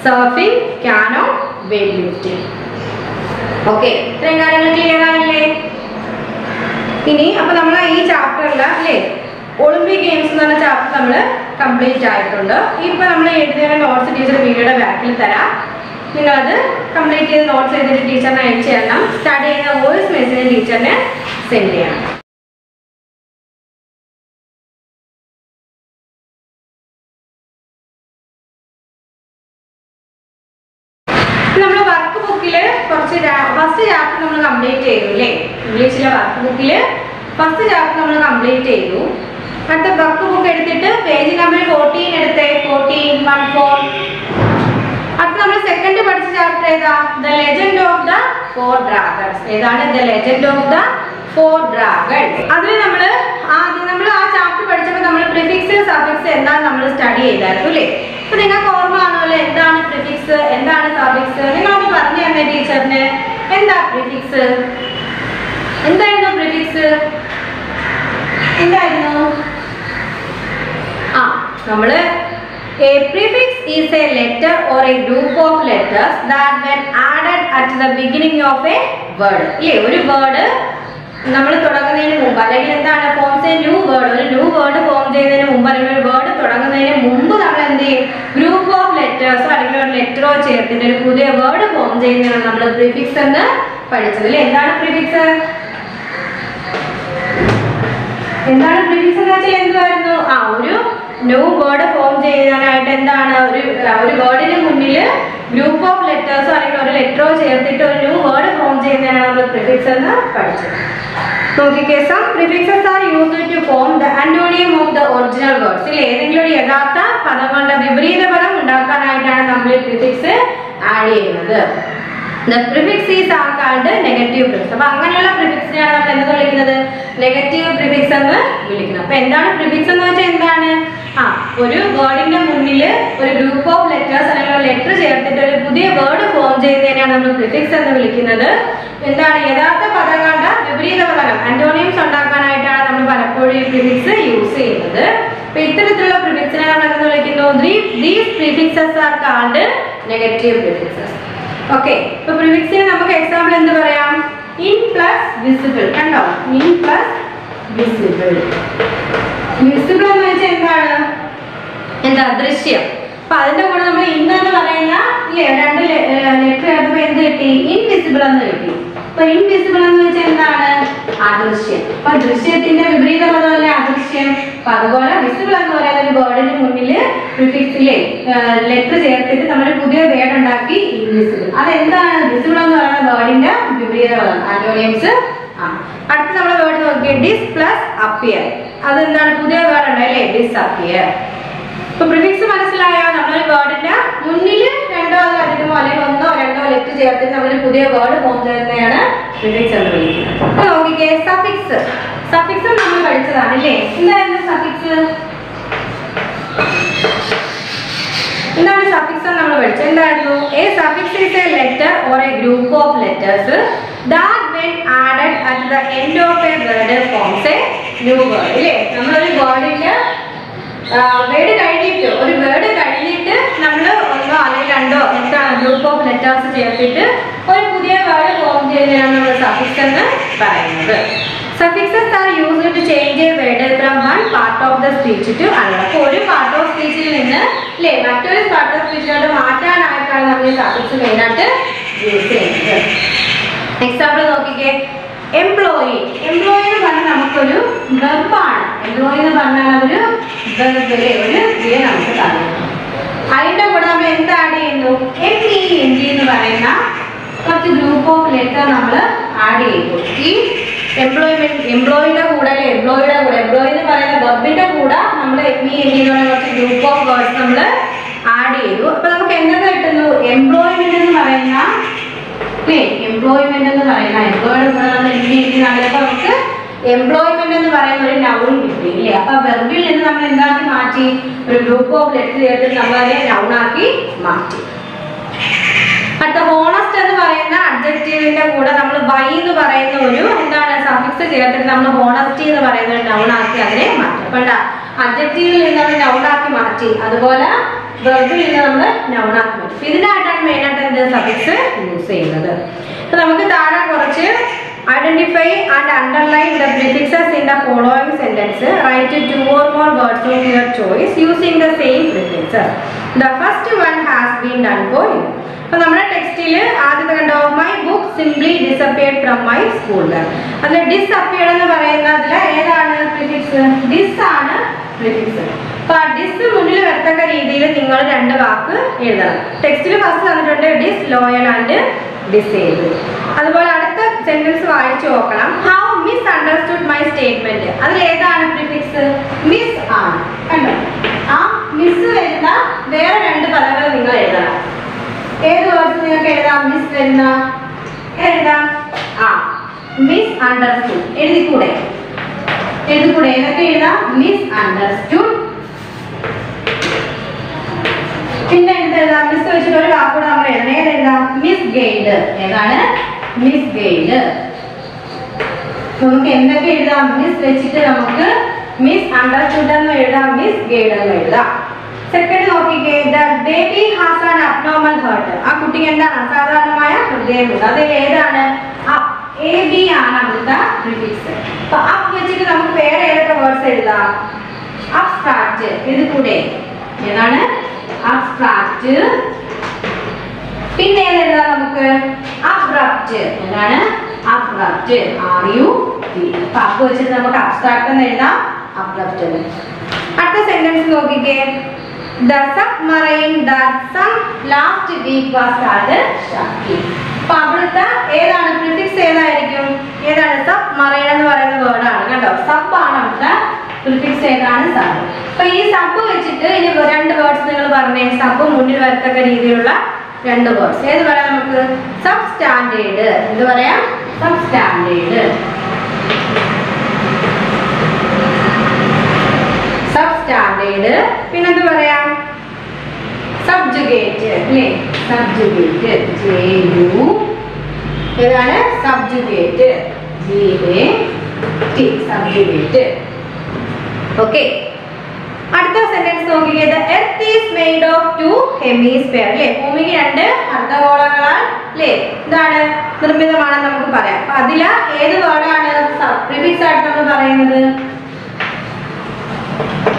surfing, canoe, weightlifting. Okay, ഇത്രയും കാര്യങ്ങൾ clear ആയില്ലേ? ഇനി അപ്പൊ നമ്മൾ ഈ ചാപ്റ്ററിൽ അല്ലേ Olympic games എന്ന് പറഞ്ഞ ചാപ്റ്റർ നമ്മൾ കംപ്ലീറ്റ് ആയിട്ടുണ്ട്. ഇപ്പൊ നമ്മൾ എഴുതിയ നോട്ട്സ് ടീച്ചർ വീഡിയോയുടെ ബാക്കിൽ തരാം. നിങ്ങളത് കംപ്ലീറ്റ് ചെയ്ത് നോട്ട്സ് എഴുതിയിട്ട് ടീച്ചറിനെ അയച്ചു തരണം. സ്റ്റഡി ചെയ്യുന്ന വോയിസ് മെസ്സേജ് ടീച്ചറിനെ സെൻഡ് ചെയ്യണം. നമ്മൾ വർക്ക് ബുക്കിൽ കുറച്ച് ഫസ്റ്റ് ചാപ്റ്റർ നമ്മൾ കംപ്ലീറ്റ് ചെയ്തു അല്ലേ? ഇംഗ്ലീഷിലെ വർക്ക് ബുക്കിൽ ഫസ്റ്റ് ചാപ്റ്റർ നമ്മൾ കംപ്ലീറ്റ് ചെയ്തു. അടുത്ത വർക്ക് ബുക്ക് എടുത്തിട്ട് പേജ് നമ്പർ 14 എടുത്തേ. 14 അടുത്ത നമ്മൾ സെക്കൻഡ് പഠിച്ച ചാപ്റ്റർ ഏതാ? The legend of the 4 dragons. ഏതാണ്? The legend of the 4 dragons. അതിൽ നമ്മൾ ആ ചാപ്റ്റർ പഠിച്ചപ്പോൾ നമ്മൾ പ്രിഫിക്സ് സഫിക്സ് എന്താണ് നമ്മൾ സ്റ്റഡി ചെയ്തായിരുന്നു അല്ലേ? അപ്പൊ നിങ്ങൾക്ക് ഓർമ്മ കാണുമല്ലോ എന്താണ് പ്രിഫിക്സ്, എന്താണ് സഫിക്സ്? നിങ്ങളൊന്ന് പറഞ്ഞു തന്നെ ടീച്ചറിന്. എന്താ പ്രിഫിക്സ്? എന്തായിരുന്നു പ്രിഫിക്സ്? എന്തായിരുന്നു? നമ്മള് a prefix is a letter or a group of letters that when added at the beginning of a word. ഇല്ലേ, ഒരു വേർഡ് നമ്മൾ തുടങ്ങുന്നതിന് മുമ്പ് അല്ലെങ്കിൽ എന്താണ് ഫോംസ് എ ന്യൂ വേർഡ്, ഒരു ന്യൂ വേർഡ് ഫോം ചെയ്യുന്നതിന് മുമ്പ് അല്ലെങ്കിൽ ഒരു വേർഡ് തുടങ്ങുന്നതിന് മുമ്പ് നമ്മൾ എന്ത് ചെയ്യും? ഗ്രൂപ്പ് ഓഫ് ലെറ്റേഴ്സോ അല്ലെങ്കിൽ ഒരു ലെറ്ററോ ചേർത്തിട്ട് ഒരു പുതിയ വേർഡ് ഫോം ചെയ്യുന്നതാണ് നമ്മൾ പ്രിഫിക്സ് എന്ന് പഠിച്ചത് അല്ലേ? എന്താണ് പ്രിഫിക്സ്? എന്താണ് പ്രിഫിക്സ് എന്ന് വെച്ചാൽ എന്തായിരുന്നു? ഒരു ന്യൂ വേർഡ് ഫോം ചെയ്യാനായിട്ട് എന്താണ് ഒരു വേർഡിന് മുന്നിൽ ഗ്രൂപ്പ് ഓഫ് ലെറ്റേഴ്സോ അല്ലെങ്കിൽ ഒരു ലെറ്ററോ ചേർത്തിട്ട് ഒരു ന്യൂ വേർഡ് ഫോം ചെയ്യുന്നതിനാണ് നമ്മൾ പ്രിഫിക്സ് എന്ന് പഠിച്ചത്. നോക്കിക്കേ, some prefixes are used to form the antonym of the original words. ഏതെങ്കിലും ഒരു യഥാർത്ഥ പദങ്ങളുടെ വിപരീത പദം ഉണ്ടാക്കാനായിട്ടാണ് നമ്മൾ ഈ പ്രിഫിക്സ് ആഡ് ചെയ്യുന്നത്. The prefix is called negative prefix. അപ്പോൾ അങ്ങനെയുള്ള പ്രിഫിക്സിനെയാണ് നമ്മൾ എന്ത് വിളിക്കുന്നത്? നെഗറ്റീവ് പ്രിഫിക്സ് എന്ന് വിളിക്കുന്നത്. അപ്പോൾ എന്താണ് പ്രിഫിക്സ് എന്ന് വെച്ചാൽ എന്താണ്? ഒരു വേർഡിന്റെ മുന്നിൽ ഒരു ഗ്രൂപ്പ് ഓഫ് ലെറ്റേഴ്സ് അല്ലെങ്കിൽ ഒരു ലെറ്റർ ചേർത്തിട്ട് ഒരു പുതിയ വേർഡ് ഫോം ചെയ്യുന്നതിനാണ് നമ്മൾ പ്രിഫിക്സ് എന്ന് വിളിക്കുന്നത്. എന്താണ്? യഥാർത്ഥ പദങ്ങളുടെ വിപരീത പദങ്ങൾ ആന്റോണിയംസ് ഉണ്ടാക്കാനായിട്ടാണ് നമ്മൾ പലപ്പോഴും ഈ പ്രിഫിക്സ് യൂസ് ചെയ്യുന്നത്. അപ്പോൾ ഇത്തരത്തിലുള്ള പ്രിഫിക്സിനെ നമ്മൾ എന്ത് വിളിക്കുന്നു? These prefixes are called negative prefixes. Okay, ഇപ്പൊ പ്രിഫിക്സിന് നമുക്ക് എക്സാമ്പിൾ എന്ത് പറയാം? In plus visible. കണ്ടോ? In plus visible. വിസിബിൾ എന്ന് വെച്ചാൽ എന്താ? ദൃശ്യം. അപ്പൊ അതിന്റെ കൂടെ നമ്മൾ ഇൻ എന്ന് പറയുന്ന രണ്ട് ലെറ്റർ ആയപ്പോൾ എന്ത് കിട്ടി? ഇൻവിസിബിൾ എന്ന് കിട്ടി. അപ്പൊ ഇൻവിസിബിൾ എന്ന് വെച്ചാൽ എന്താണ്? അദൃശ്യം. അപ്പൊ ദൃശ്യത്തിന്റെ വിപരീത പദമല്ലേ അദൃശ്യം. അപ്പൊ അതുപോലെ വിസിബിൾ എന്ന് പറയുന്ന ഒരു വേർഡിന് മുന്നിൽ പ്രിഫിക്സിലെ ലെറ്റർ ചേർത്തിട്ട് നമ്മൾ പുതിയ വേർഡ് ഉണ്ടാക്കി ഇൻവിസിബിൾ. അതെന്താണ്? വിസിബിൾ എന്ന് പറയുന്ന വേർഡിന്റെ വിപരീത പദം ആന്റോണിയംസ്. അടുത്ത നമ്മൾ വേർഡ് നോക്കിയേ, ഡിസ് പ്ലസ് അപ്പിയർ. അതെന്താണ്? പുതിയ വേർഡ് ഉണ്ടായില്ലേ? ഡിസ് അപ്പിയർ. ഇപ്പൊ പ്രിഫിക്സ് മനസ്സിലായോ? നമ്മളൊരു വേർഡിന്റെ മുന്നിൽ രണ്ടോ അതിലധികമോ അല്ലെങ്കിൽ ഒന്നോ രണ്ടോ ലെറ്റർ ചേർത്തിട്ട് നമ്മൾ പുതിയ വേർഡ് ഫോം ചെയ്യുന്നതാണ് പ്രിഫിക്സ് എന്ന് വിളിക്കുന്നത്. അപ്പൊ നോക്കിക്കേ, സഫിക്സ്. സഫിക്സ് നമ്മൾ പഠിച്ചതാണ് അല്ലേ? എന്തായിരുന്നു സഫിക്സ്? എന്താണ് സഫിക്സ് നമ്മൾ പഠിച്ചത്? എന്തായിരുന്നു? A suffix is A letter or A group of letters that when added at the end of a word forms a new word. അല്ലേ? നമ്മളൊരു വേർഡിന്റെ വേർഡ് കഴിഞ്ഞിട്ട് ഒരു വേർഡ് കഴിഞ്ഞിട്ട് നമ്മൾ ഒന്നോ അല്ലെങ്കിൽ രണ്ടോ എന്താണ് ഗ്രൂപ്പ് ഓഫ് ലെറ്റേഴ്സ് ചേർത്തിട്ട് ഒരു പുതിയ വേർഡ് ഫോം ചെയ്യുന്നതാണ് നമ്മൾ സഫിക്സ് എന്ന് പറയുന്നത്. Suffixes are used to change a word from one part of the speech to another. അപ്പോൾ ഒരു പാർട്ട് ഓഫ് സ്പീച്ചിൽ നിന്ന് അല്ലേ മറ്റൊരു പാർട്ട് ഓഫ് സ്പീച്ചിലോട്ട് മാറ്റാനായിട്ടാണ് നമ്മൾ ഈ സഫിക്സ് മെയിനായിട്ട് യൂസ് ചെയ്യുന്നത്. എക്സാമ്പിൾ നോക്കിക്കേ, എംപ്ലോയി. എംപ്ലോയി എന്ന് പറഞ്ഞാൽ നമുക്കൊരു വെർബാണ്. എംപ്ലോയി എന്ന് പറഞ്ഞാൽ അതൊരു വെർബിലെ ഒരു ക്രിയ നമുക്ക് തരുന്നു. അതിൻ്റെ കൂടെ നമ്മൾ എന്ത് ആഡ് ചെയ്യുന്നു? MENT എന്ന് പറയുന്ന കുറച്ച് ഗ്രൂപ്പ് ഓഫ് ലെറ്റർ നമ്മൾ ആഡ് ചെയ്യുന്നു. ഈ എംപ്ലോയിയുടെ കൂടെ അല്ലെ എംപ്ലോയി എന്ന് പറയുന്ന വെർബിന്റെ കൂടെ നമ്മൾ MENT എന്ന് പറയുന്ന കുറച്ച് ഗ്രൂപ്പ് ഓഫ് വേർഡ്സ് നമ്മൾ ആഡ് ചെയ്തു. അപ്പൊ നമുക്ക് എന്തൊക്കെ കിട്ടുന്നു? എംപ്ലോയ്മെന്റ് എന്ന് പറയുന്ന എംപ്ലോയ്മെന്റ് എന്ന് പറയുന്ന എംപ്ലോയിയുടെ കൂടെ നമ്മൾ MENT നമുക്ക് എംപ്ലോയ്മെന്റ് എന്ന് പറയുന്ന ഒരു നൗൺ കിട്ടി ഇല്ലേ? അപ്പൊ വെർബിൽ നിന്ന് നമ്മൾ എന്താക്കി മാറ്റി? ഒരു ഗ്രൂപ്പ് ഓഫ് ലെറ്റർ ചേർത്ത് നമ്മൾ അതിനെ നൗൺ ആക്കി മാറ്റി. അടുത്ത ഹോണസ്റ്റ് എന്ന് പറയുന്ന അഡ്ജക്റ്റീവിന്റെ കൂടെ നമ്മൾ ബൈ എന്ന് പറയുന്ന ഒരു എന്താണ് സഫിക്സ് ചേർത്തിട്ട് നമ്മൾ ഹോണസ്റ്റി എന്ന് പറയുന്ന ഒരു നൗൺ ആക്കി അതിനെ മാറ്റി. അപ്പൊ അഡ്ജക്റ്റീവിൽ നിന്ന് നമ്മൾ നൗൺ ആക്കി മാറ്റി, അതുപോലെ വെർബിൽ നിന്ന് നമ്മൾ നൗൺ ആക്കി മാറ്റി. ഇതിനായിട്ടാണ് മെയിനായിട്ട് എന്ത് സഫിക്സ് യൂസ് ചെയ്യുന്നത്. അപ്പൊ നമുക്ക് താഴെ കുറച്ച് identify and underline the prefixes in the following sentence. Write 2 or more words of your choice using the same prefixes. The first one has been done for you. അപ്പോൾ നമ്മുടെ ടെക്സ്റ്റിൽ ആദ്യത്തെ കണ്ടോ, my book simply disappeared from my school bag. അതിൽ disappeared എന്ന് പറയുന്നതിൽ ഏതാണ് prefix? ഡിസ് ആണ് പ്രിഫിക്സ്. അപ്പൊ ആ ഡിസ് മുന്നിൽ വരത്തക്ക രീതിയിൽ നിങ്ങൾ രണ്ട് വാക്ക് എഴുതണം. ടെക്സ്റ്റിൽ ഫസ്റ്റ് തന്നിട്ടുണ്ട് ഡിസ് ലോയൽ ആൻഡ് ഡിസേബിൾ. അതുപോലെ അടുത്ത സെന്റൻസ് വായിച്ചു നോക്കണം. How miss understood my statement. അതിൽ ഏതാണ് പ്രിഫിക്സ്? മിസ് ആണ്. കണ്ടോ, ആ മിസ് വരുന്ന വേറെ രണ്ട് പദങ്ങൾ നിങ്ങൾ എഴുതണം. ഏത് വേർഡ്സ് നിങ്ങൾക്ക് എഴുതാം? മിസ് വരുന്ന എഴുതാം. മിസ് അണ്ടർസ്റ്റുഡ് എഴുതിക്കൂടെ? ഏതൊക്കെ എഴുതാം? Mis understood. പിന്നെ എന്തെഴുതാം? മിസ് വെച്ചിട്ട് ഒരു വാക്കൂടെ നമ്മൾ എഴുതണം. ഏതെഴുതാം? Mis guide. ഏതാണ്? Mis guide. നമുക്ക് എന്തൊക്കെ എഴുതാം? മിസ് വെച്ചിട്ട് നമുക്ക് മിസ് അണ്ടർസ്റ്റുഡ് എന്ന് എഴുതാം, മിസ് ഗൈഡ് എന്ന് എഴുതാം. സെക്കൻഡ് നോക്കിക്കേ, the baby has an abnormal heart. ആ കുട്ടിക്ക് എന്താണ്? അസാധാരണമായ ഹൃദയമുണ്ട്. അത് ഏതാണ്? അപ്പ്. AB ആണ് അവിടുത്തെ പ്രിഫിക്സ്. അപ്പൊ അപ്പ് വെച്ചിട്ട് നമുക്ക് വേറെ ഏതൊക്കെ വേർഡ്സ് എഴുതാം? അബ്സ്ട്രാക്റ്റ്. ഇത് കൂടെ ഏതാണ്? അബ്സ്ട്രാക്റ്റ്. പിന്നെ ഏതെഴുതാം നമുക്ക്? അബ്രപ്റ്റ്. എന്താണ്? അബ്രപ്റ്റ്. RUPT. അപ്പൊ അപ്പ് വെച്ചിട്ട് നമുക്ക് അബ്സ്ട്രാക്ട് എന്ന് എഴുതാം, അബ്രപ്റ്റ് എന്ന്. അടുത്ത സെന്റൻസ് നോക്കിക്കേ. The submarine that sunk last week was called Sharky. അപ്പൊ അവിടുത്തെ ഏതാണ് പ്രിഫിക്സ് ഏതായിരിക്കും? ഏതാണ്? സബ്മറൈൻ എന്ന് പറയുന്ന വേർഡാണ് കേട്ടോ. സബ് ആണ് അവിടുത്തെ പ്രിഫിക്സ് ഏതാണ്? സബ്. അപ്പൊ ഈ സബ് വെച്ചിട്ട് ഇനി രണ്ട് വേർഡ്സ് നിങ്ങൾ പറഞ്ഞേ. സബ് മുന്നിൽ വരത്തക്ക രീതിയിലുള്ള രണ്ട് വേർഡ്സ് ഏത് പറയാം നമുക്ക്? Sub standard. എന്ത് പറയാം? Sub standard. Sub standard. പിന്നെന്ത് പറയാം? സബ്ജുഗേറ്റ് അല്ലേ? സബ്ജുഗേറ്റ്. JU ഏതാണ്? സബ്ജുഗേറ്റ്. GAT സബ്ജുഗേറ്റ്. ഓക്കെ. അടുത്ത സെന്റൻസ് നോക്കിക്കേ. The earth is made of two hemispheres അല്ലേ? ഭൂമിക്ക് രണ്ട് അർദ്ധഗോളങ്ങളാൽ അല്ലേ ഇതാണ് നിർമ്മിതമാണെന്ന് നമുക്ക് പറയാം. അപ്പൊ അതില് ഏത് വേർഡാണ് പ്രിഫിക്സ് ആയിട്ട് നമ്മൾ പറയുന്നത്?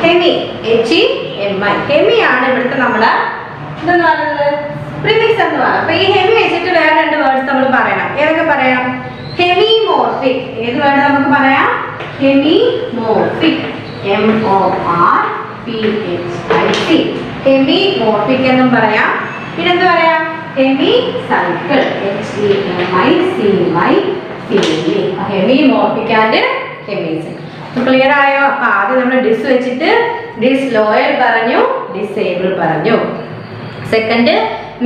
ഹെമി. HEMI. ഹെമി ആണ് ഇവിടുത്തെ നമ്മുടെ എന്തെന്ന് പറയുന്നത്? പ്രിഫിക്സ് എന്ന് പറയാം. അപ്പൊ ഈ ഹെമി വെച്ചിട്ട് വേറെ രണ്ട് വേർഡ്സ് നമ്മൾ പറയണം. ഏതൊക്കെ പറയാം? ഹെമിമോർഫിക്. ഏത് വേർഡ് നമുക്ക് പറയാം? ഹെമിമോർഫിക്. MORPHIC. ഹെമിമോർഫിക് എന്നും പറയാം. പിന്നെ എന്ത് പറയാം? Hemi cycle. HEMICY. Hemimorphic and hemi cycle. Clear ആയോ? അപ്പൊ ആദ്യം നമ്മൾ ഡിസ് വെച്ചിട്ട് ഡിസ്ലോയൽ പറഞ്ഞു, ഡിസേബിൾ പറഞ്ഞു. സെക്കൻഡ്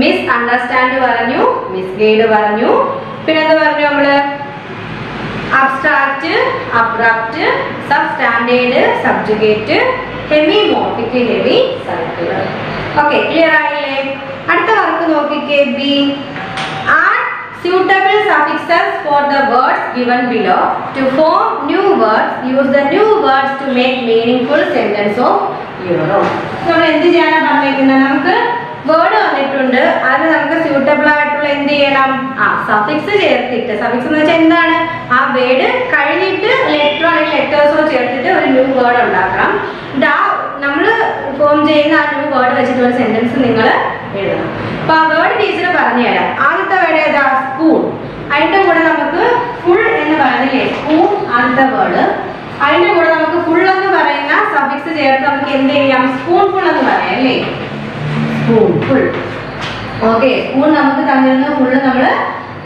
മിസ് അണ്ടർസ്റ്റാൻഡ് പറഞ്ഞു, മിസ്ഗൈഡ് പറഞ്ഞു. പിന്നെ എന്ത് പറഞ്ഞു നമ്മള്? Abstract, abrupt, sub standard, subjugate, hemimorphic, hemi cycle. Okay, clear ആയില്ലേ? അടുത്ത വർക്ക് നോക്കിക്കേ. B. Add suitable suffixes for the words given below to form new words. Use the new words to make meaningful sentence of your own. നമ്മൾ എന്ത് ചെയ്യാനാ പറഞ്ഞിരിക്കുന്നത്? നമുക്ക് word വന്നിട്ടുണ്ട്, അത് നമുക്ക് സ്യൂട്ടബിൾ ആയിട്ടുള്ള എന്ത് ചെയ്യണം? സഫിക്സ് ചേർത്തിട്ട്. സഫിക്സ് എന്ന് വെച്ചാൽ എന്താണ്? ആ വേർഡ് കഴിഞ്ഞിട്ട് ലെറ്ററോ അല്ലെങ്കിൽ ലെറ്റേഴ്സോ ചേർത്തിട്ട് ഒരു ന്യൂ വേർഡ് ഉണ്ടാക്കണം. നമ്മൾ ഫോം ചെയ്യുന്ന ആ ന്യൂ വേർഡ് വെച്ചിട്ട് ഒരു സെന്റൻസ് നിങ്ങൾ എഴുതണം. അപ്പൊ ആ വേർഡ് ടീച്ചർ പറഞ്ഞു തരാം. ആദ്യത്തെ വേർഡ് ഏതാ? സ്പൂൺ. അതിന്റെ കൂടെ നമുക്ക് ഫുൾ എന്ന് പറയുന്നില്ലേ? സ്പൂൺ ആദ്യത്തെ വേർഡ്. അതിന്റെ കൂടെ നമുക്ക് ഫുൾ എന്ന് പറയുന്ന സഫിക്സ് ചേർത്ത് നമുക്ക് എന്ത് ചെയ്യാം? സ്പൂൺ ഫുൾ എന്ന് പറയാം അല്ലേ? Spoon full. ഓക്കെ, സ്പൂൺ നമുക്ക് തന്നിരുന്ന ഫുള്ള് നമ്മൾ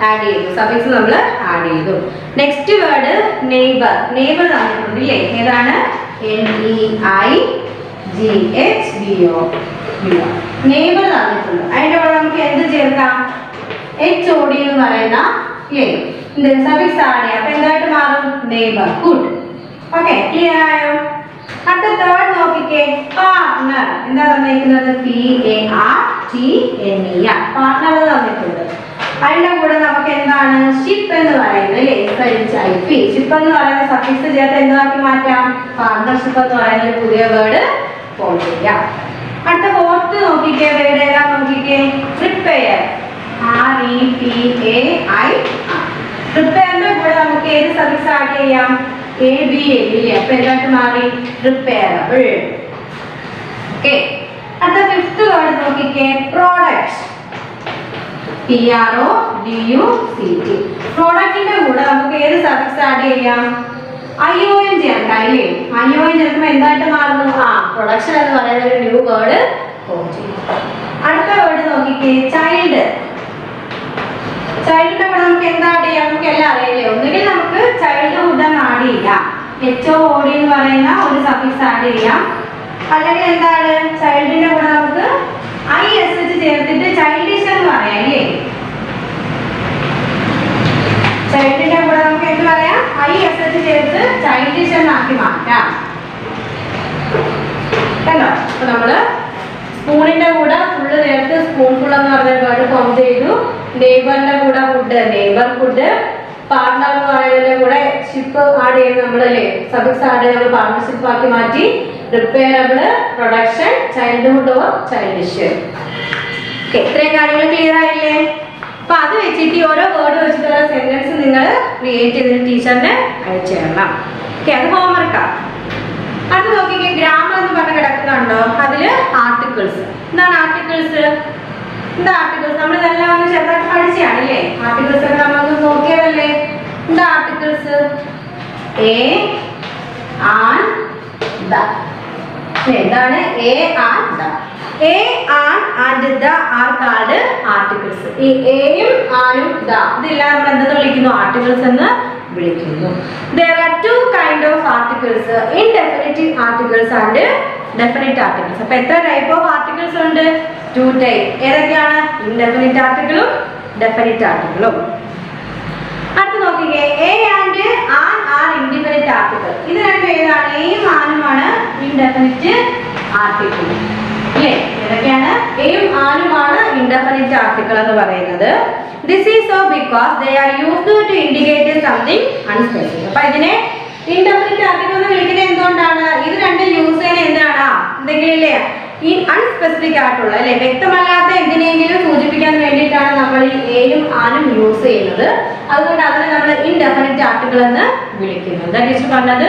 ആഡ് ചെയ്തു, സഫിക്സ് നമ്മൾ ആഡ് ചെയ്തു. Next word neighbour. നെയ്ബർ തന്നിട്ടുണ്ട് ഇല്ലേ? ഏതാണ്? NEIGHBOR. നെയ്ബർ തന്നിട്ടുണ്ട്. അതിന്റെ കൂടെ നമുക്ക് എന്ത് ചേർക്കാം? HOD എന്ന് പറയുന്ന ഇല്ലേ സഫിക്സ് ആഡ് ചെയ്യാം. അപ്പൊ എന്തായിട്ട് മാറും? നെയ്ബർഹുഡ്. ഓക്കെ, ക്ലിയർ ആയോ? അടുത്ത തേർഡ് നോക്കിക്കേ. പാർട്ട്ണർ. എന്താ തന്നിരിക്കുന്നത്? PARTNER. പാർട്ട്ണർ തന്നിട്ടുണ്ട്. അതിന്റെ കൂടെ നമുക്ക് എന്താണ്? ഷിപ്പ് എന്ന് പറയുന്നത് അല്ലേ? SHIP. ഷിപ്പ് എന്ന് പറയുന്ന സഫിക്സ് ചേർത്ത് എന്താക്കി മാറ്റാം? പാർട്ട്ണർഷിപ്പ് എന്ന് പറയുന്ന ഒരു പുതിയ വേർഡ് ഫോം ചെയ്യാം. അടുത്ത ഫോർത്ത് നോക്കിക്കേ. വേർഡ് ഏതാ നോക്കിക്കേ? പ്രിപ്പയർ. REPAIR. പ്രിപ്പയറിന്റെ കൂടെ നമുക്ക് ഏത് സഫിക്സ് ആഡ് ചെയ്യാം? ABL ഇല്ലേ? അപ്പൊ എന്തായിട്ട് മാറി? പ്രിപ്പയറബിൾ. ഓക്കെ. അടുത്ത ഫിഫ്ത്ത് വേർഡ് നോക്കിക്കേ. പ്രോഡക്റ്റ്. PRODUCT. പ്രോഡക്റ്റിന്റെ കൂടെ നമുക്ക് ഏത് സഫിക്സ് ആഡ് ചെയ്യാം? ION ചേർക്കാം ഇല്ലേ? ION ചേർക്കുമ്പോൾ എന്തായിട്ട് മാറുന്നു? പ്രൊഡക്ഷൻ എന്ന് പറയുന്ന ഒരു ന്യൂ വേർഡ് ഫോം ചെയ്യും. അടുത്ത വേർഡ് നോക്കിക്കേ. ചൈൽഡ്. ചൈൽഡിന്റെ കൂടെ നമുക്ക് എന്താ ആഡ് ചെയ്യാം? നമുക്ക് എല്ലാം അറിയില്ലേ? ഒന്നുകിൽ നമുക്ക് ചൈൽഡ്ഹുഡ് എന്ന് ആഡ് ചെയ്യാം, HOD എന്ന് പറയുന്ന ഒരു സഫിക്സ് ആഡ് ചെയ്യാം. അല്ലെങ്കിൽ എന്താണ്? ചൈൽഡിന്റെ കൂടെ നമുക്ക് ISH ചേർത്തിട്ട് ചൈൽഡിഷ് എന്ന് പറയാം അല്ലേ? ചൈൽഡിന്റെ കൂടെ നമുക്ക് എന്ത് പറയാം? ISH ചേർത്ത് ചൈൽഡിഷ് എന്നാക്കി മാറ്റാം. കണ്ടോ? അപ്പൊ നമ്മള് സ്പൂണിന്റെ കൂടെ ഫുള്ള് ചേർത്ത് സ്പൂൺ ഫുൾ എന്ന് പറഞ്ഞ വേർഡ് ഫോം ചെയ്തു. നെയ്ബറിന്റെ കൂടെ ഫുഡ്, നെയ്ബർഹുഡ്. പാർട്ട്ണർ എന്ന് പറയുന്നതിന്റെ കൂടെ ഷിപ്പ് ആഡ് ചെയ്ത് നമ്മളല്ലേ സഫിക്സ് ആഡ് ചെയ്ത് നമ്മൾ പാർട്ട്ണർഷിപ്പ് ആക്കി മാറ്റി. Repairable, production, childhood or childish. Okay, ഇത്രയും കാര്യങ്ങൾ ക്ലിയർ ആയില്ലേ? അപ്പൊ അത് വെച്ചിട്ട് ഓരോ വേർഡ് വെച്ചിട്ടുള്ള സെന്റൻസ് നിങ്ങൾ ക്രിയേറ്റ് ചെയ്തിട്ട് ടീച്ചറിന് അയച്ചു തരണം. ഓക്കെ, അത് ഹോംവർക്കാണ്. അത് നോക്കിക്കേ. ഗ്രാമർ എന്ന് പറഞ്ഞ് കിടക്കുന്നുണ്ടോ? അതില് ആർട്ടിക്കിൾസ്. എന്താണ് ആർട്ടിക്കിൾസ്? എന്താ ആർട്ടിക്കിൾസ്? നമ്മൾ ഇതെല്ലാം ഒന്ന് ചെറുതായിട്ട് പഠിച്ചാണല്ലേ? ആർട്ടിക്കിൾസ് ഒക്കെ നമ്മളൊന്ന് നോക്കിയതല്ലേ? എന്താ ആർട്ടിക്കിൾസ്? A and the. എന്താണ് A and the? A and the are called articles. ഈ Aയും Aനും the ഇതെല്ലാം നമ്മൾ എന്തെന്ന് വിളിക്കുന്നു? Articles എന്ന് വിളിക്കുന്നു. There are two kind of articles, indefinite articles and definite articles. അപ്പോൾ എത്ര type of articles ഉണ്ട്? 2 type. ഏതൊക്കെയാണ്? Indefinite articleഉം definite articleഉം. അടുത്ത നോക്കിക്കേ, A and an are indefinite article. ഇത് രണ്ടും ഏതാണ്? Aയും Aനുമാണ് indefinite article. അല്ലേ? ഏതൊക്കെയാണ്? Aയും Aനുമാണ് indefinite article എന്ന് പറയുന്നത്. This is so because they are used to indicate something unspecific. അപ്പോൾ ഇതിനെ indefinite article എന്ന് വിളിക്കുന്നത് എന്തുകൊണ്ടാണ്? ഇത് രണ്ടും യൂസ് ചെയ്യുന്നത് എന്താണ്? എന്തെങ്കിലും ഇല്ലേ ഈ അൺസ്പെസിഫിക് ആയിട്ടുള്ള അല്ലെ വ്യക്തമല്ലാത്ത എന്തിനെങ്കിലും സൂചിപ്പിക്കാൻ വേണ്ടിയിട്ടാണ് നമ്മൾ ഈ എയും ആനും യൂസ് ചെയ്യുന്നത്. അതുകൊണ്ട് അതിനെ നമ്മൾ ഇൻഡെഫിനിറ്റ് ആർട്ടിക്കിൾ എന്ന് വിളിക്കുന്നു. ടീച്ചർ പറഞ്ഞത്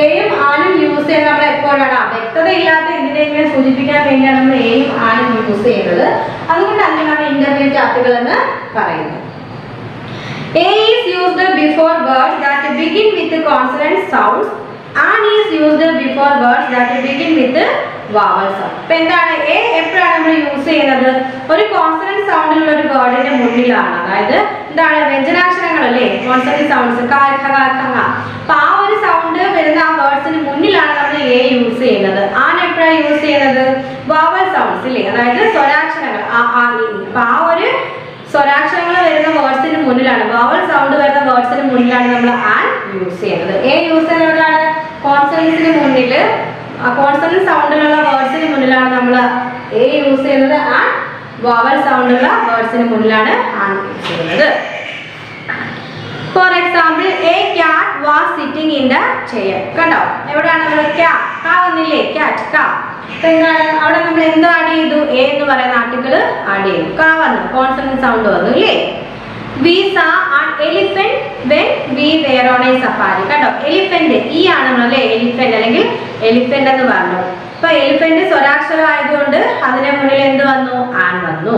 എയും ആനും യൂസ് ചെയ്യുന്നത് നമ്മൾ എപ്പോഴാണ് വ്യക്തതയില്ലാത്ത എന്തിനെങ്കിലും സൂചിപ്പിക്കാൻ വേണ്ടിയാണ് നമ്മൾ എയും ആനും യൂസ് ചെയ്യുന്നത്. അതുകൊണ്ട് അതിനെ നമ്മൾ ഇൻഡെഫിനിറ്റ് ആർട്ടിക്കിൾ എന്ന് പറയുന്നു. A is used before words that begin with consonant sounds. An is used before words that begin with vowel sound. അപ്പോൾ എന്താണ് A എപ്പോഴാണ് നമ്മൾ യൂസ് ചെയ്യുന്നത്? ഒരു കോൺസണന്റ് സൗണ്ടിലുള്ള ഒരു വേർഡിന്റെ മുന്നിലാണ്. അതായത് എന്താണ് വ്യഞ്ജനാക്ഷരങ്ങൾ അല്ലേ കോൺസണന്റ് സൗണ്ട്സ് ക ഖ ഗ ഘ ങ. അപ്പോൾ ആ ഒരു സൗണ്ട് വരുന്ന ആ വേർഡ്സിന് മുന്നിലാണ് നമ്മൾ A യൂസ് ചെയ്യുന്നത്. ആൻ എപ്പോഴാണ് യൂസ് ചെയ്യുന്നത്? വവൽ സൗണ്ട്സ് ഇല്ലേ അതായത് സ്വരാക്ഷരങ്ങൾ ആ ആ ഇ. അപ്പോൾ ആ ഒരു സ്വരാക്ഷരങ്ങൾ വരുന്ന വേർഡ്സിന് മുന്നിലാണ് വവൽ സൗണ്ട് വരുന്ന വേർഡ്സിന് മുന്നിലാണ് നമ്മൾ ആൻ യൂസ് ചെയ്യുന്നത്. A യൂസ് ചെയ്യുന്നതാണ് കോൺസണന്റ്സിന് മുന്നിൽ കോൺസണന്റ് സൗണ്ടിലുള്ള വേർഡ്സിന് മുന്നിലാണ് നമ്മൾ A യൂസ് ചെയ്യുന്നത്. ആൻ വവൽ സൗണ്ടുള്ള വേർഡ്സിന് മുന്നിലാണ് ആൻ യൂസ് ചെയ്യുന്നത്. For example a cat was sitting in the chair. കണ്ടോ എവിടെയാണ് നമ്മൾ കാ വന്നില്ലേ ക്യാറ്റ് കാ. എന്താണ് അവിടെ നമ്മൾ എന്ത് ആഡ് ചെയ്തു? A എന്ന് പറയുന്ന ആർട്ടിക്കിൾ ആഡ് ചെയ്തു. കാ വന്നു കോൺസണന്റ് സൗണ്ട് വന്നു ഇല്ലേ. We saw an elephant when we were on a safari. കണ്ടോ എലിഫന്റ് ഈ ആണ് നമ്മളല്ലേ എലിഫന്റ് അല്ലെങ്കിൽ എലിഫന്റ് എന്ന് പറഞ്ഞു. അപ്പൊ എലിഫന്റ് സ്വരാക്ഷരം ആയതുകൊണ്ട് അതിന്റെ മുന്നിൽ എന്ത് വന്നു? ആൻ വന്നു.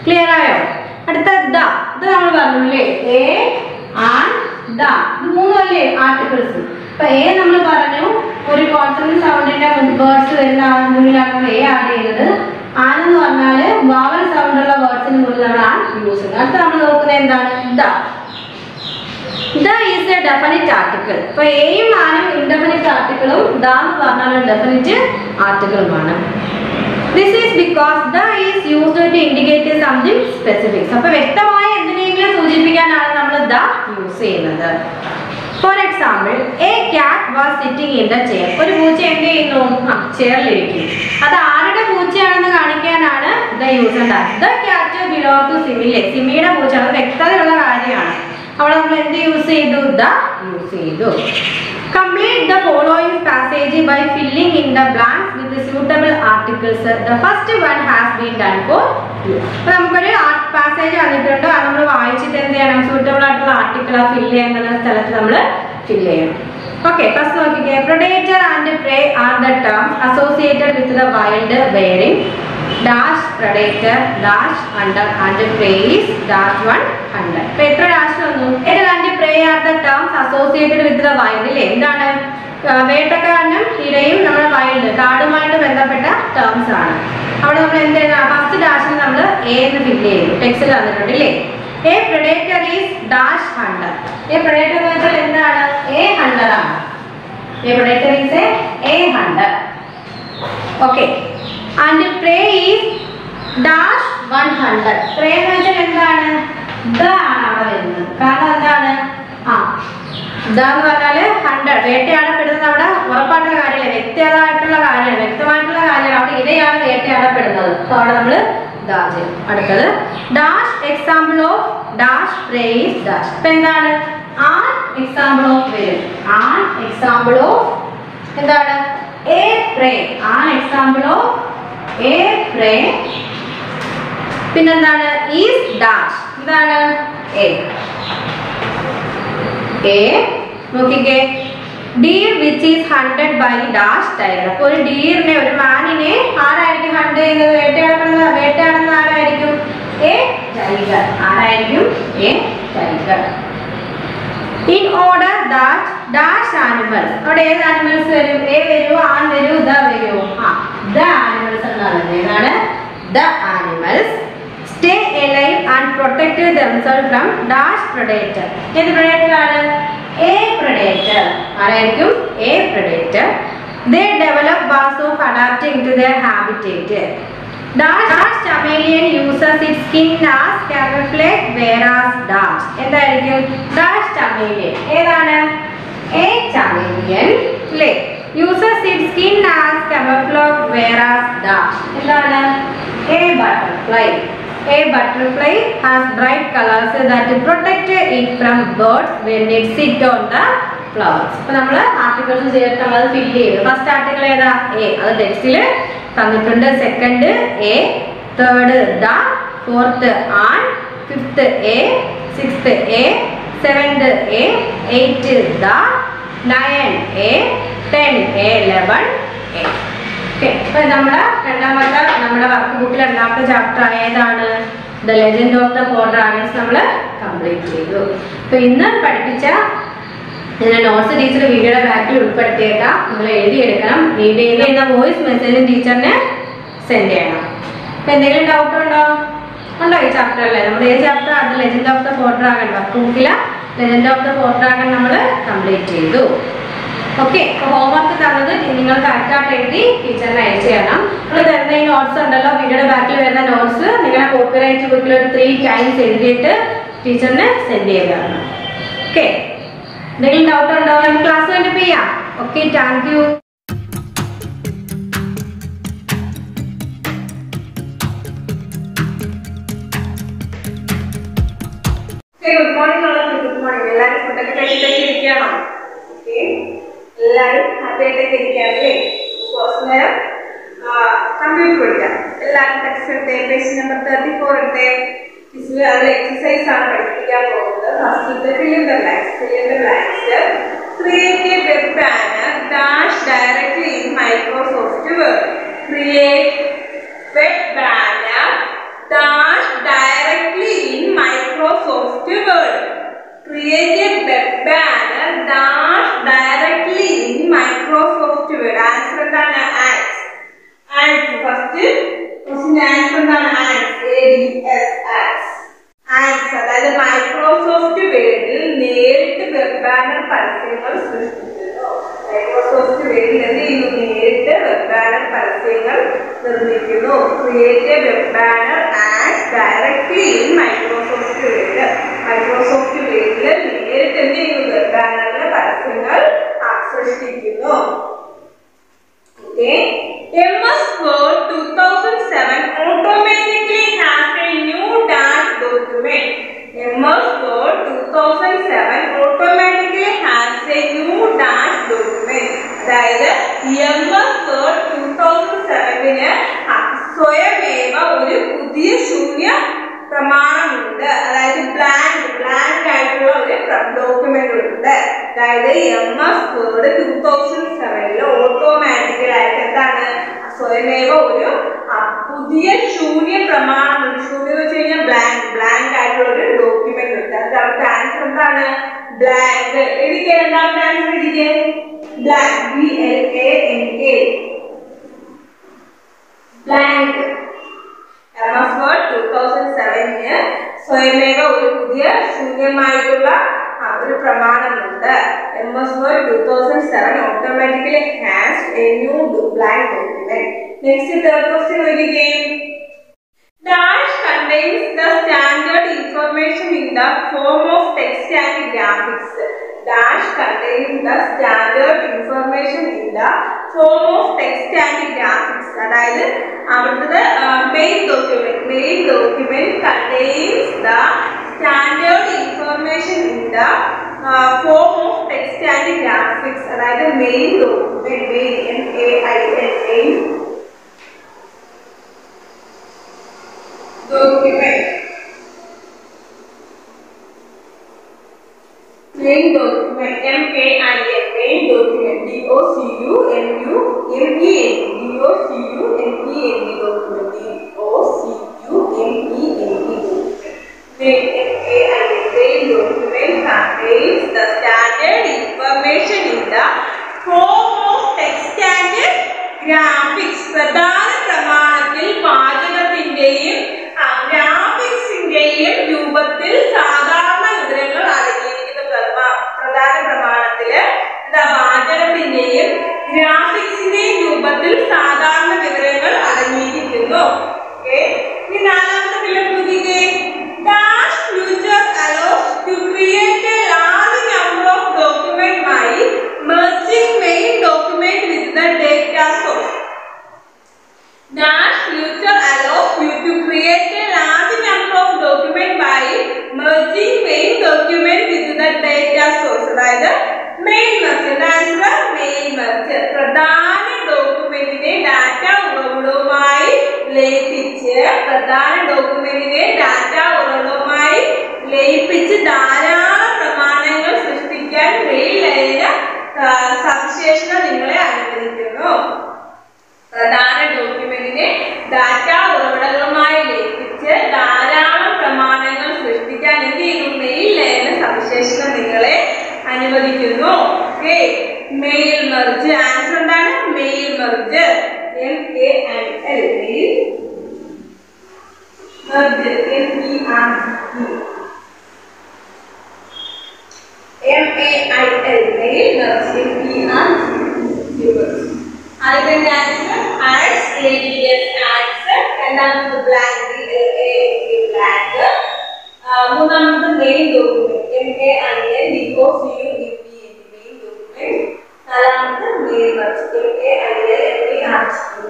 ക്ലിയർ ആയോ? അടുത്ത ദ ഇത് നമ്മൾ പറഞ്ഞു അല്ലേ എ ആൻ ദ ഇത് മൂന്നല്ലേ ആർട്ടിക്കിൾസ്. അപ്പൊ എ നമ്മൾ പറഞ്ഞു ഒരു കോൺസണന്റ് സൗണ്ടിന്റെ വേർഡ്സ് വരുന്ന മുന്നിലാണ് നമ്മൾ എ ആഡ് ചെയ്യുന്നത്. ആൻ എന്ന് പറഞ്ഞാല് വവൽ സൗണ്ട് ഉള്ള വേർഡ്സിന് മുന്നിൽ നമ്മൾ ആൻ യൂസ് ചെയ്യുന്നത്. അടുത്ത നമ്മൾ നോക്കുന്നത് എന്താണ്? The. The is a definite article. ഇപ്പൊ എയും ആനും ഇൻഡെഫിനിറ്റ് ആർട്ടിക്കിളും ദ എന്ന് പറഞ്ഞാൽ ഡെഫിനിറ്റ് ആർട്ടിക്കിളുമാണ്. This is because the is used to indicate something specific. അപ്പൊ വ്യക്തമായ എന്തിനെങ്കിലും സൂചിപ്പിക്കാനാണ് നമ്മൾ ദ യൂസ് ചെയ്യുന്നത്. For example a cat was sitting in the chair. ഒരു പൂച്ച എന്ത് ചെയ്യുന്നു? ചെയറിലിരിക്കും. അത് ആരുടെ പൂച്ചയാണെന്ന് കാണിക്കാനാണ് ദ യൂസ് ഉണ്ടാകുന്നത്. ദ ക്യാറ്റ് ബിലോങ് ടു സിമിലെ സിമിയുടെ പൂച്ച. അത് വ്യക്തതയുള്ള കാര്യമാണ്. അവിടെ നമ്മൾ എന്ത് യൂസ് ചെയ്തു? ദ യൂസ് ചെയ്തു. Complete the following passage by filling in the blanks with suitable articles. The first one has been done for you. അപ്പോൾ നമുക്കൊരു പാസേജ് വന്നിട്ടുണ്ട്. അത് നമ്മൾ വായിച്ചിട്ട് എന്ത് ചെയ്യണം? സൂട്ടബിൾ ആയിട്ടുള്ള ആർട്ടിക്കിൾ ഫിൽ ചെയ്യുന്ന സ്ഥലത്ത് നമ്മൾ ഫിൽ ചെയ്യണം. ഓക്കെ ഫസ്റ്റ് നോക്കിക്കേ. Predator and prey are the terms associated with the wild bearing. Dash predator dash under and prey is dash 100. അപ്പോൾ എത്ര ഡാഷ് വന്നു? Predator and prey are the terms associated with the wild. അല്ലേ എന്താണ്? വേട്ടക്കാരനും ഇരയും നമ്മുടെ wild കാടുമായിട്ട് ബന്ധപ്പെട്ട terms ആണ്. അവിടെ നമ്മൾ എന്ത് ചെയ്യണം? ഫസ്റ്റ് ഡാഷിന് നമ്മൾ എ എന്ന് ഫില്ല് ചെയ്തു. ടെക്സ്റ്റിൽ തന്നിട്ടുണ്ട് ഇല്ലേ. A predator is dash 100. A predator എന്ന് വെച്ചാൽ എന്താണ്? എ 100 ആണ്. A predator is a 100. Okay and prey is dash 100. prey എന്ന് വെച്ചാൽ എന്താണ്? ദ ആണ് അവിടെ വരുന്നത്. കാരണം എന്താണ്? ഇതാന്ന് പറഞ്ഞാല് 100 വേട്ടയാടപ്പെടുന്നത് അവിടെ ഉറപ്പായിട്ടുള്ള കാര്യമല്ല, വ്യക്തമായിട്ടുള്ള കാര്യമാണ്, വ്യക്തമായിട്ടുള്ള കാര്യമാണ്. അവിടെ ഇരയാണ് വേട്ടയാടപ്പെടുന്നത്. അപ്പൊ അവിടെ നമ്മള് ദാജ്. അടുത്തത് dash example of dash prey's dash. ഇപ്പൊ എന്താണ്? ആൻ എക്സാമ്പിൾ ഓഫ് വരും. ആൻ എക്സാമ്പിൾ ഓഫ് എന്താണ്? A prey. An example of a prey. പിന്നെന്താണ്? Is dash. എന്താണ്? എ. എ നോക്കിക്കേ. Deer which is hunted by dash tiger. അപ്പോൾ ഒരു ഡീറിനെ ഒരു മാനിനെ ആരായിരിക്കും ഹണ്ട് ചെയ്യുന്നത്? വേട്ടയാടുന്നത് ആരായിരിക്കും? A tiger. ആരായിരിക്കും? A tiger. In order that dash animals. അവിടെ ഏത് animals വരും? A വരൂ, an വരൂ, the വരൂ? The animals എന്നാണ്. The animals stay alive and protect themselves from dash predator. ഏത് predator ആണ്? A predator. ആരായിരിക്കും? A predator. They develop ways of adapting to their habitat. Dash chameleon uses its skin as camouflage, whereas dash എന്തായിരിക്കും? Dash chameleon ഏതാണ്? A chameleon uses its skin as camouflage, whereas dash എന്താണ്? A butterfly. A butterfly has bright colors that protect it from birds when it sits on the flowers. അപ്പോൾ നമ്മൾ articles ചേർത്ത് നമ്മൾ fill ചെയ്തു. First article ഏതാ? A. അത് ടെക്സ്റ്റിൽ തന്നിട്ടുണ്ട്. Second A, third the, fourth an, fifth A, sixth A, seventh A, eight the, 9 A, 10 A, 11 A. Okay, അപ്പോൾ നമ്മുടെ നമ്മുടെ വർക്ക് ബുക്കിൽ രണ്ടാമത്തെ ചാപ്റ്റർ ഏതാണ്? The legend of the four dragons നമ്മൾ കംപ്ലീറ്റ് ചെയ്തു. അപ്പോൾ ഇന്ന് പഠിപ്പിച്ച ഇതിന്റെ നോട്ട്സ് ടീച്ചർ വീഡിയോയുടെ ബാക്കിൽ ഉൾപ്പെടുത്തിയേക്കാം. നിങ്ങൾ എഴുതിയെടുക്കണം. റീഡ് ചെയ്യുന്ന വോയിസ് മെസ്സേജും ടീച്ചറിന് സെൻഡ് ചെയ്യണം. അപ്പോൾ എന്തെങ്കിലും ഡൗട്ട് ഉണ്ടോ? ഈ ചാപ്റ്ററിലെ നമ്മുടെ ഏത് ചാപ്റ്റർ? അത് legend of the four dragon. Work ബുക്കിലെ legend of the four dragon നമ്മൾ കംപ്ലീറ്റ് ചെയ്തു. ഓക്കെ, അപ്പോൾ ഹോംവർക്ക് തന്നത് നിങ്ങൾ കറക്റ്റായിട്ട് എഴുതി ടീച്ചറിന് അയച്ചു തരണം. നമ്മൾ തരുന്ന ഈ നോട്ട്സ് ഉണ്ടല്ലോ, വീഡിയോയുടെ ബാക്കിൽ വരുന്ന നോട്ട്സ് നിങ്ങളെ കോപ്പിറൈറ്റ് ബുക്കിൽ ഒരു 3 ടൈംസ് എഴുതിയിട്ട് ടീച്ചറിന് സെൻഡ് ചെയ്ത് തരണം. ഓക്കെ, എന്തെങ്കിലും ഡൗട്ട് ഉണ്ടോ? നമുക്ക് ക്ലാസ് കണ്ടു ചെയ്യാം. Okay, thank you. Good morning. Good morning. എല്ലാവരും ഫുഡൊക്കെ കഴിച്ചിട്ടൊക്കെ ഇരിക്കുകയാണോ? ഓക്കെ, എല്ലാവരും ഹാപ്പി ആയിട്ടൊക്കെ ഇരിക്കാറില്ലേ? കുറച്ച് നേരം കമ്പ്യൂട്ടർ പഠിക്കാം. എല്ലാവരും ടെക്സ്റ്റ് എടുത്തേ. പേജ് നമ്പർ 34 എടുത്തേ. അത് എക്സസൈസ് ആണ് പഠിപ്പിക്കാൻ പോകുന്നത്. First fill in the blanks. Create a web banner dash directly in Microsoft Word. Create web banner dash directly in Microsoft Word. Create a web banner dash directly in Microsoft Word. Answer എന്താണ്? Ants. First question answer എന്താണ്? Ants. അതായത് Microsoft വേർഡിൽ നേരിട്ട് web banner പരസ്യങ്ങൾ സൃഷ്ടിക്കുന്നു. Microsoft വേർഡിൽ എന്ത് ചെയ്യുന്നു? നേരിട്ട് വെബ് ബാനർ പരസ്യങ്ങൾ നിർമ്മിക്കുന്നു. Create a web banner and directly in Microsoft Word. Microsoft വേർഡിൽ നേരിട്ട് എന്ത് ചെയ്യുന്നു? വെബ് ബാനറിലെ പരസ്യങ്ങൾ സൃഷ്ടിക്കുന്നു. Okay, MS Word 2007 automatically has a new dash document. MS Word 2007 automatically has a new dash document. അതായത് MS Word 2007 സ്വയമേവ ഒരു പുതിയ ശൂന്യ പ്രമാണമുണ്ട്. അതായത് ബ്ലാങ്ക് ആയിട്ടുള്ള ഒരു ഡോക്യുമെന്റ് ഉണ്ട്. അതായത് MS Word 2007 ഓട്ടോമാറ്റിക്കലായിട്ട് എന്താണ്? സ്വയമേവ ഒരു പുതിയ ശൂന്യ പ്രമാണമുണ്ട്. ശൂന്യം എന്ന് വെച്ച് കഴിഞ്ഞാൽ ബ്ലാങ്ക് ആയിട്ടുള്ള ഒരു ഡോക്യുമെന്റ് ഉണ്ട്. അതിന്റെ ആൻസർ എന്താണ്? ബ്ലാങ്ക്. എഴുതിക്കേ, രണ്ടാമത്തെ ആൻസർ എഴുതിക്കേ. Blank, BLANK, blank. MS Word 2007 സ്വയമേവ ഒരു പുതിയ ശൂന്യമായിട്ടുള്ള ഒരു പ്രമാണമുണ്ട്. MS Word 2007 automatically has a new blank document. Next, third question again. Dash contains the standard information in the form of text and graphics. Dash contains the standard information in the form of text and graphics. അതായത് അവിടുത്തെ main document contains the standard information in the form of text and graphics. അതായത് main document, main document. Main document, MAIN, main document, DOCUMENT, DOCUMENT document, DOCUMENT. Main document contains the standard information ലയിപ്പിച്ച് പ്രധാന ഡോക്യുമെന്റിനെ data ഉറവിടവുമായി ലയിപ്പിച്ച് ധാരാളം പ്രമാണങ്ങൾ സൃഷ്ടിക്കാൻ mail ലെയറിന് സവിശേഷത നിങ്ങളെ അനുവദിക്കുന്നു. പ്രധാന ഡോക്യുമെന്റിനെ ഡാറ്റ ഉറവിടങ്ങളുമായി ലയിപ്പിച്ച് ധാരാളം പ്രമാണങ്ങൾ സൃഷ്ടിക്കാൻ എന്ത് ചെയ്യുന്നു? മെയിൽ ലെയറിന് സവിശേഷത നിങ്ങളെ അനുവദിക്കുന്നു. Okay, mail merge. ആൻസർ എന്താണ്? Mail merge. MEIL mail merge. MEIL mail merge. അതിന്റെ ആൻസർ ആഡ്സ് ADS ആഡ്സ്. രണ്ടാമത്തെ ബ്ലാങ്ക് ബ്ലാങ്ക്. മൂന്നാമത്തെ main document MAIN DOCUMENT main document. നാലാമത്തെ mail merge MAIL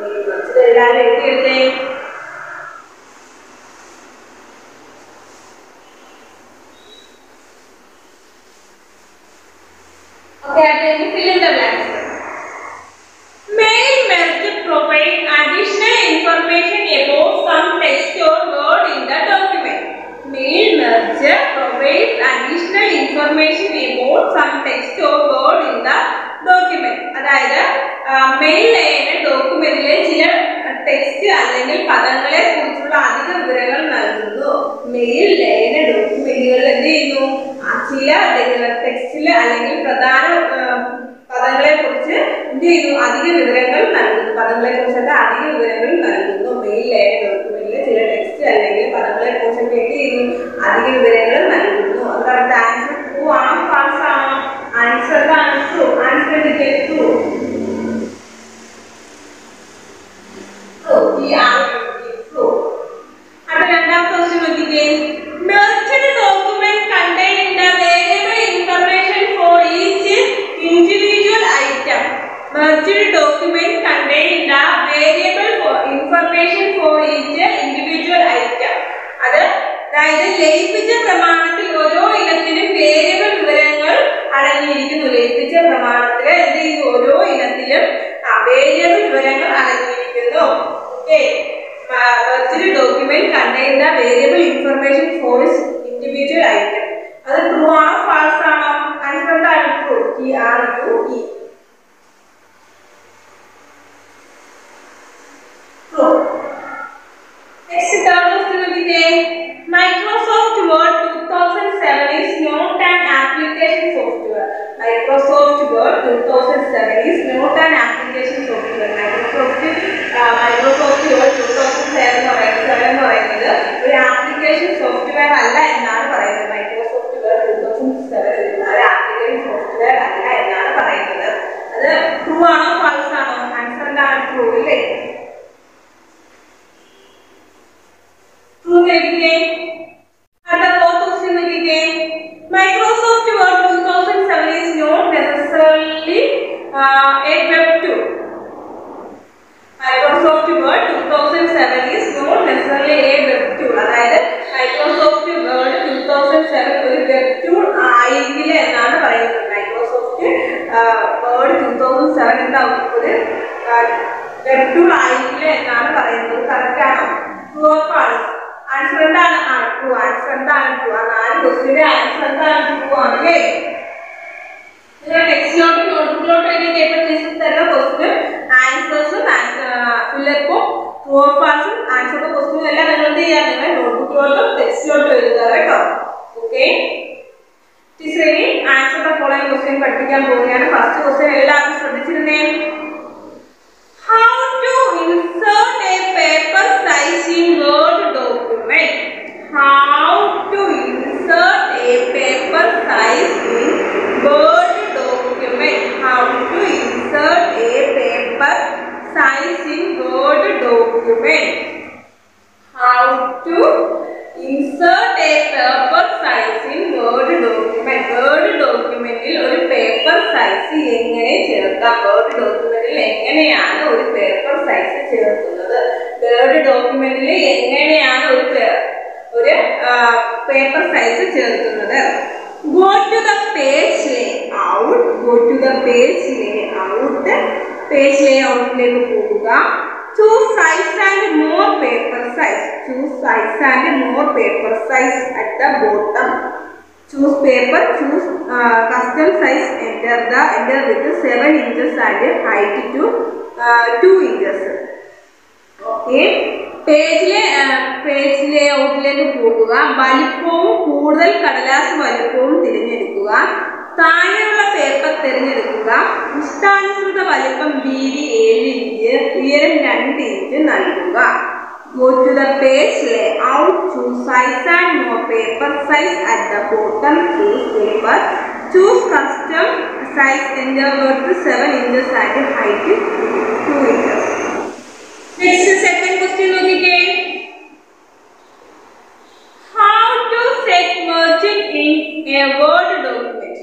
mail merge. എല്ലാവരും എഴുതിയിട്ടേ. Okay, then fill in the blanks. Mail merge provide additional information about some text or word in the document. Mail merge provides additional information about some text or word in the document. അതായത് mail ലെയറിന് ഡോക്യുമെന്റിലെ ചില text അല്ലെങ്കിൽ പദങ്ങളെ കുറിച്ചുള്ള അധിക വിവരങ്ങൾ നൽകുന്നു. Mail ലെയറിന് ഡോക്യുമെന്റുകളിൽ എന്ത് ചെയ്യുന്നു? ചില ടെക്സ്റ്റില് അല്ലെങ്കിൽ പ്രധാന പദങ്ങളെ കുറിച്ച് എന്ത് ചെയ്യുന്നു? അധിക വിവരങ്ങൾ നൽകുന്നു. പദങ്ങളെ കുറിച്ചൊക്കെ അധിക വിവരങ്ങൾ നൽകുന്നു. മെയിൽ ലെയർ ഡോക്യുമെന്റിലെ ചില ടെക്സ്റ്റ് അല്ലെങ്കിൽ പദങ്ങളെ കുറിച്ചൊക്കെ എന്ത് ചെയ്യുന്നു? അധിക വിവരങ്ങൾ നൽകുന്നു. അതാണ് ആൻസർ. ട്രൂ ആണോ ഫാൾസ് ആണോ? ആൻസർ എന്താണ്? ട്രൂ. ആൻസർ എടുക്കുക. ട്രൂ. അടുത്ത രണ്ടാമത്തെ ക്വസ്റ്റ്യൻ നോക്കിക്കേ. Merged document containing the variable information for each individual item. Merged document containing the variable information for each individual item. അതായത് ലയിപ്പിച്ച പ്രമാണത്തിൽ ഓരോ ഇനത്തിനും വേരിയബിൾ വിവരങ്ങൾ അടങ്ങിയിരിക്കുന്നു. ലയിപ്പിച്ച പ്രമാണത്തിൽ എന്ത് ചെയ്യുന്നു? ഓരോ ഇനത്തിലും വേരിയബിൾ വിവരങ്ങൾ അടങ്ങിയിരിക്കുന്നു. Okay, merged document contain the variable information for individual item. അത് ട്രൂ ആണോ ഫാൾസ് ആണോ? ആൻസർ എന്താണ്? True. TRUE. True. Next third question നോക്കിക്കേ. Microsoft Word 2007 is not an application software. Microsoft Word 2007 is not an application software. Microsoft Word 2007 എന്ന് പറയുന്നത് ഒരു application software അല്ല എന്നാണ് പറയുന്നത്. മൈക്രോസോഫ്റ്റ് വേർഡ് 2007 ഒരു ആപ്ലിക്കേഷൻ സോഫ്റ്റ്വെയർ അല്ല എന്നാണ് പറയുന്നത്. അത് ട്രൂ ആണോ ഫാൾസ് ആണോ? ആൻസർ എന്താണ്? ട്രൂ അല്ലേ? ട്രൂ കേൾക്കില്ലേ? അടുത്ത ഫോർത്ത് ക്വസ്റ്റ്യൻ നോക്കിക്കേ. Microsoft Word 2007 is not necessarily a web tool. Microsoft Word 2007 is not necessarily a web tool. അതായത് Microsoft Word 2007 ഒരു വെബ് ടൂൾ ആയിരിക്കില്ല എന്നാണ് പറയുന്നത്. Microsoft Word 2007 എന്താ ഒരു വെബ് ടൂൾ ആയിരിക്കില്ല എന്നാണ് പറയുന്നത്. കറക്റ്റ് ആണോ? True or false? ആൻസർ എന്താണ്? ട്രൂ. ആൻസർ എന്താണ്? ട്രൂ. ആ 4 ക്വസ്റ്റ്യന്റെ ആൻസർ എന്താണ്? ട്രൂ ആണല്ലേ? നിങ്ങൾ ടെക്സ്റ്റിലോട്ട് നോട്ട്ബുക്കിലോട്ട് എഴുതിയ പേപ്പർ തരുന്ന ക്വസ്റ്റ്യൻ ആൻസേഴ്സും ഫില്ലപ്പും ട്രൂ ഓർ ഫാൾസും ആൻസറും ക്വസ്റ്റ്യനും എല്ലാം നിങ്ങൾ എന്ത് ചെയ്യുക? നിങ്ങൾ നോട്ട്ബുക്കിലോട്ടും ടെക്സ്റ്റിലോട്ടും എഴുതുക കേട്ടോ. ഓക്കെ, ടീച്ചറിനി ആൻസർ ദ ഫോളോയിങ് ക്വസ്റ്റ്യൻ പഠിപ്പിക്കാൻ പോവുകയാണ്. ഫസ്റ്റ് ക്വസ്റ്റ്യൻ എല്ലാവരും ശ്രദ്ധിച്ചിരുന്നേ. How to insert a paper size in Word document? How to insert a paper size in Word document? How to insert a paper size in Word document? How to insert a paper size in Word document? Word documentil ഒരു paper size എങ്ങനെ ചേർക്കാം? Word ഡോക്യുമെന്റിൽ എങ്ങനെയാണ് ഒരു paper size ചേർക്കുന്നത്? Word ഡോക്യുമെന്റിൽ എങ്ങനെയാണ് ഒരു പേപ്പർ സൈസ് ചേർക്കുന്നത്? Go to the page layout. Go to the page layout. Page layout ലേക്ക് പോവുക. Choose size size and more paper size. Choose size and more paper size at the bottom. Choose paper, choose custom size, enter with 7 inches and height to 2 inches. Okay. Page ലേഔട്ടിലേക്ക് പോകുക. വലിപ്പവും കൂടുതൽ കടലാസ് വലിപ്പവും തിരഞ്ഞെടുക്കുക. താഴെയുള്ള paper തിരഞ്ഞെടുക്കുക. ഇഷ്ടാനുസൃത വലിപ്പം വീതി 7 ഇഞ്ച്, ഉയരം 2 ഇഞ്ച് നൽകുക. Go to the page layout, choose size and more paper size at the bottom, choose paper, choose custom size, enter with 7 inches and height 2 inches. Next, second question നോക്കിക്കേ. How to set margin in a Word document?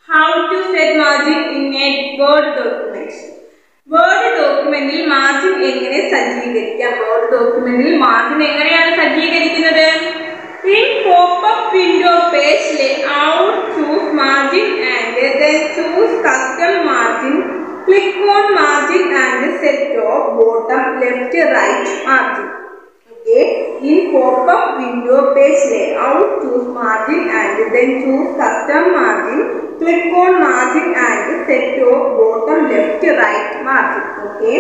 How to set margin in a Word document? Word ഡോക്യുമെന്റിൽ margin എങ്ങനെ സജ്ജീകരിക്കാം? Word ഡോക്യുമെന്റിൽ margin എങ്ങനെയാണ് സജ്ജീകരിക്കുന്നത്? In pop-up window page layout, choose margin and then choose custom margin. Click on margin and set top, bottom, left, right margin. Okay. In pop-up window page layout, choose margin and then choose custom margin. Click on margin and set top, bottom, left, right margin. Okay.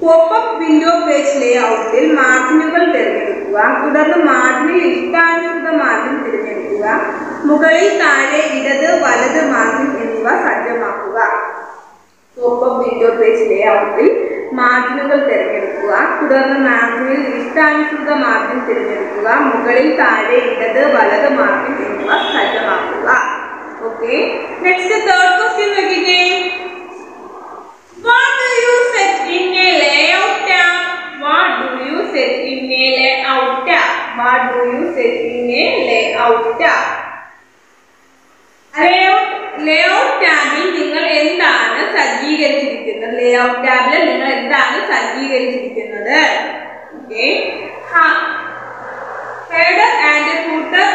Pop-up window page layout-ൽ മാർജിനുകൾ തിരഞ്ഞെടുക്കുക. തുടർന്ന് മാർജിനിൽ ഇഷ്ടാനുസൃത margin തിരഞ്ഞെടുക്കുക. മുകളിൽ താഴെ ഇടത് വലത് margin എന്നിവ സജ്ജമാക്കുക. Pop-up window page layout-ൽ മാർജിനുകൾ തിരഞ്ഞെടുക്കുക. തുടർന്ന് മാർജിനിൽ ഇഷ്ടാനുസൃത മാർജിൻ തിരഞ്ഞെടുക്കുക. മുകളിൽ താഴെ ഇടത് വലത് മാർജിൻ എന്നിവ സജ്ജമാക്കുക. Okay. Next, third question നോക്കിക്കേ. What do you set in a layout tab? What do you set in a layout tab? What do you set in a layout tab? Layout ടാബിൽ നിങ്ങൾ എന്താണ് സജ്ജീകരിച്ചിരിക്കുന്നത്? Layout ടാബിൽ നിങ്ങൾ എന്താണ് സജ്ജീകരിച്ചിരിക്കുന്നത്? Okay. Header and footer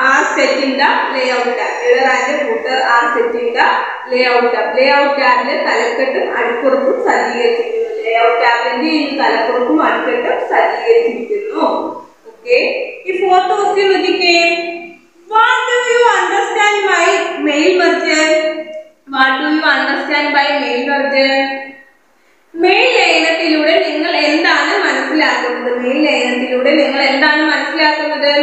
are set in the layout tab. Header and footer are set in the layout tab. Layout tabിൽ തലക്കെട്ടും അടിക്കുറിപ്പും സജ്ജീകരിച്ചിരിക്കുന്നു. Layout ടാബിന്റെ തലക്കുറിപ്പും അടിക്കെട്ടും സജ്ജീകരിച്ചിരിക്കുന്നു. Okay. ഈ fourth question നോക്കിക്കേ. What do you understand by mail merger? What do you understand by mail merger? Mail ലയനത്തിലൂടെ നിങ്ങൾ എന്താണ് മനസ്സിലാക്കുന്നത്? Mail ലയനത്തിലൂടെ നിങ്ങൾ എന്താണ് മനസ്സിലാക്കുന്നത്?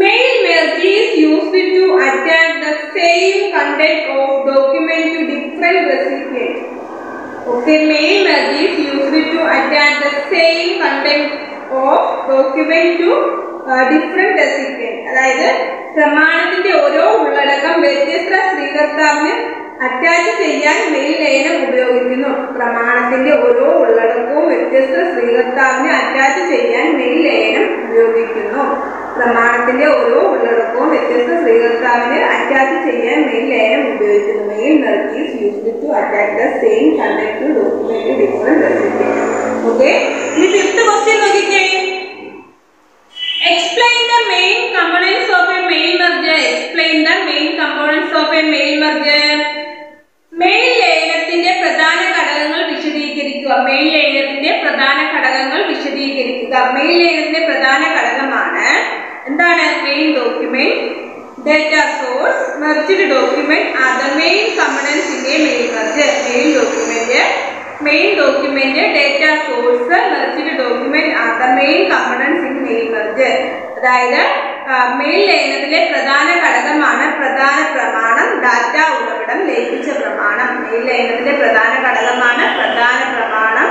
Mail merge is used to attach the same content of document to different recipients. Okay, mail merge is used to attach the same content of document to different recipients. അതായത് പ്രമാണത്തിന്റെ ഓരോ ഉള്ളടക്കം വ്യത്യസ്ത സ്വീകർത്താവിന് അറ്റാച്ച് ചെയ്യാൻ mail ലയനം ഉപയോഗിക്കുന്നു. പ്രമാണത്തിന്റെ ഓരോ ഉള്ളടക്കവും വ്യത്യസ്ത സ്വീകർത്താവിന് attach ചെയ്യാൻ മെയിൽ ലയനം ഉപയോഗിക്കുന്നു. പ്രമാണത്തിന്റെ ഓരോ ഉള്ളടക്കവും വ്യത്യസ്ത സ്വീകർത്താവിന് അറ്റാച്ച് ചെയ്യാൻ മെയിൽ ലയനം ഉപയോഗിക്കുന്നു. Mail merge is used to attach the same content to document different recipients. Okay. ഇനി ഫിഫ്ത്ത് ക്വസ്റ്റ്യൻ നോക്കിക്കേ. Explain the main components of a mail merger. Explain the main components of a mail merger. Mail ലയനത്തിന്റെ പ്രധാന ഘടകങ്ങൾ വിശദീകരിക്കുക. Mail ലയനത്തിന്റെ പ്രധാന ഘടകങ്ങൾ വിശദീകരിക്കുക. മെയിൽ ലയനത്തിന്റെ പ്രധാന ഘടകമാണ് എന്താണ്? Main document, data source, merged document are the main components in a mail merger. Main document, data source, merged document are the main components in mail merger. അതായത് മെയിൽ ലയനത്തിലെ പ്രധാന ഘടകമാണ് പ്രധാന പ്രമാണം, ഡാറ്റ ഉറവിടം, ലയിപ്പിച്ച പ്രമാണം. മെയിൽ ലയനത്തിലെ പ്രധാന ഘടകമാണ് പ്രധാന പ്രമാണം,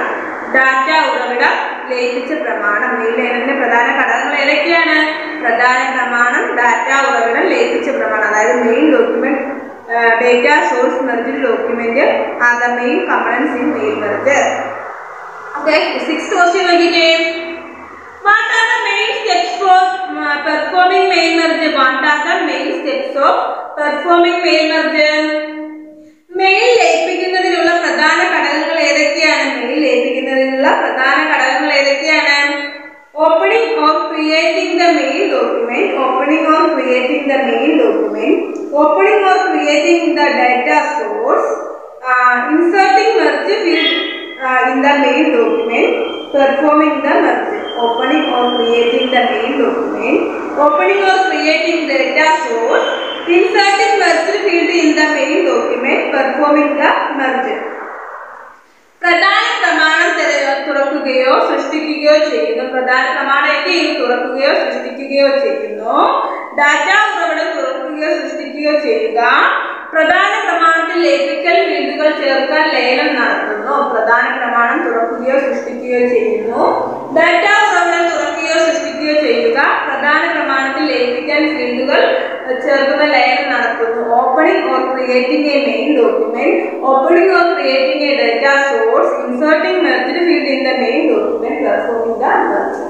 ഡാറ്റ ഉറവിടം, ലയിപ്പിച്ച പ്രമാണം. മെയിൽ ലയനത്തിലെ പ്രധാന ഘടകങ്ങൾ ഏതൊക്കെയാണ്? പ്രധാന പ്രമാണം, ഡാറ്റ ഉറവിടം, ലയിപ്പിച്ച പ്രമാണം. അതായത് main document, data source, merged document are the main components in mail merger. Okay, sixth question again. What are the main steps for performing mail merger? What are the main steps of performing mail merger? Mail ലയിപ്പിക്കുന്നതിനുള്ള പ്രധാന ഘടകങ്ങൾ ഏതൊക്കെയാണ്? Mail ലയിപ്പിക്കുന്നതിനുള്ള പ്രധാന ഘടകങ്ങൾ ഏതൊക്കെയാണ്? Opening or creating the mail document, opening or creating the mail document, opening or creating the data source, inserting merge field in the mail document, performing the merge, opening or creating the main document, opening or creating data source, inserting merged field in the main document, performing the merge. പ്രധാന പ്രമാണം തുറക്കുകയോ സൃഷ്ടിക്കുകയോ ചെയ്യുന്നു. പ്രധാന പ്രമാണം എന്ത് ചെയ്യും? തുറക്കുകയോ സൃഷ്ടിക്കുകയോ ചെയ്യുന്നു. Data ഉറവിടം തുറക്കുകയോ സൃഷ്ടിക്കുകയോ ചെയ്യുക. പ്രധാന പ്രമാണത്തിൽ ലേഖിക്കൽ ഫീൽഡുകൾ ചേർക്കാൻ ലേലം നടത്തുന്നു. പ്രധാന പ്രമാണം തുറക്കുകയോ സൃഷ്ടിക്കുകയോ ചെയ്യുന്നു. ഡാറ്റ ഉറവിടം തുറക്കുകയോ സൃഷ്ടിക്കുകയോ ചെയ്യുക. പ്രധാന പ്രമാണത്തിൽ ലേഖിക്കൽ ഫീൽഡുകൾ ചേർക്കുന്ന ലേലം നടത്തുന്നു. Opening or creating A main document, opening or creating A data source, inserting merged field in the main document, performing the merge.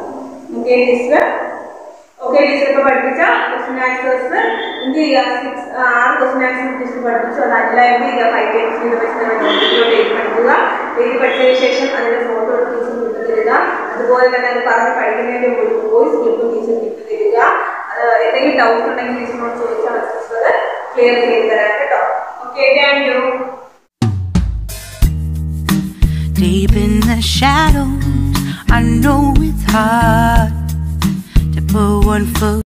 Okay teacher? Okay teacher ഇപ്പോൾ പഠിപ്പിച്ച ക്വസ്റ്റ്യൻ ആൻസേഴ്സ് എന്ത് ചെയ്യുക? 6 ക്വസ്റ്റ്യൻ ആൻസേഴ്സ് ടീച്ചർ പഠിപ്പിച്ചു. അതെല്ലാം എന്ത് ചെയ്യുക? 5 times ചെയ്ത് വെച്ച് നമ്മൾ നോട്ടിലോട്ട് എഴുതി പഠിക്കുക. എഴുതി പഠിച്ചതിന് ശേഷം അതിൻ്റെ ഫോട്ടോ എടുത്ത് ടീച്ചർ വിട്ടു തരിക. അതുപോലെ തന്നെ അത് പറഞ്ഞ് പഠിക്കുന്നതിൻ്റെ ഒരു വോയിസ് ക്ലിപ്പ് ടീച്ചർ വിട്ടു തരിക. എന്തെങ്കിലും ഡൗട്ട് ഉണ്ടെങ്കിൽ ടീച്ചറിനോട് ചോദിച്ചാൽ ടീച്ചർ ക്ലിയർ ചെയ്ത് തരാം കേട്ടോ. Okay, thank you. Deep in the shadows, I know it's hard to put one foot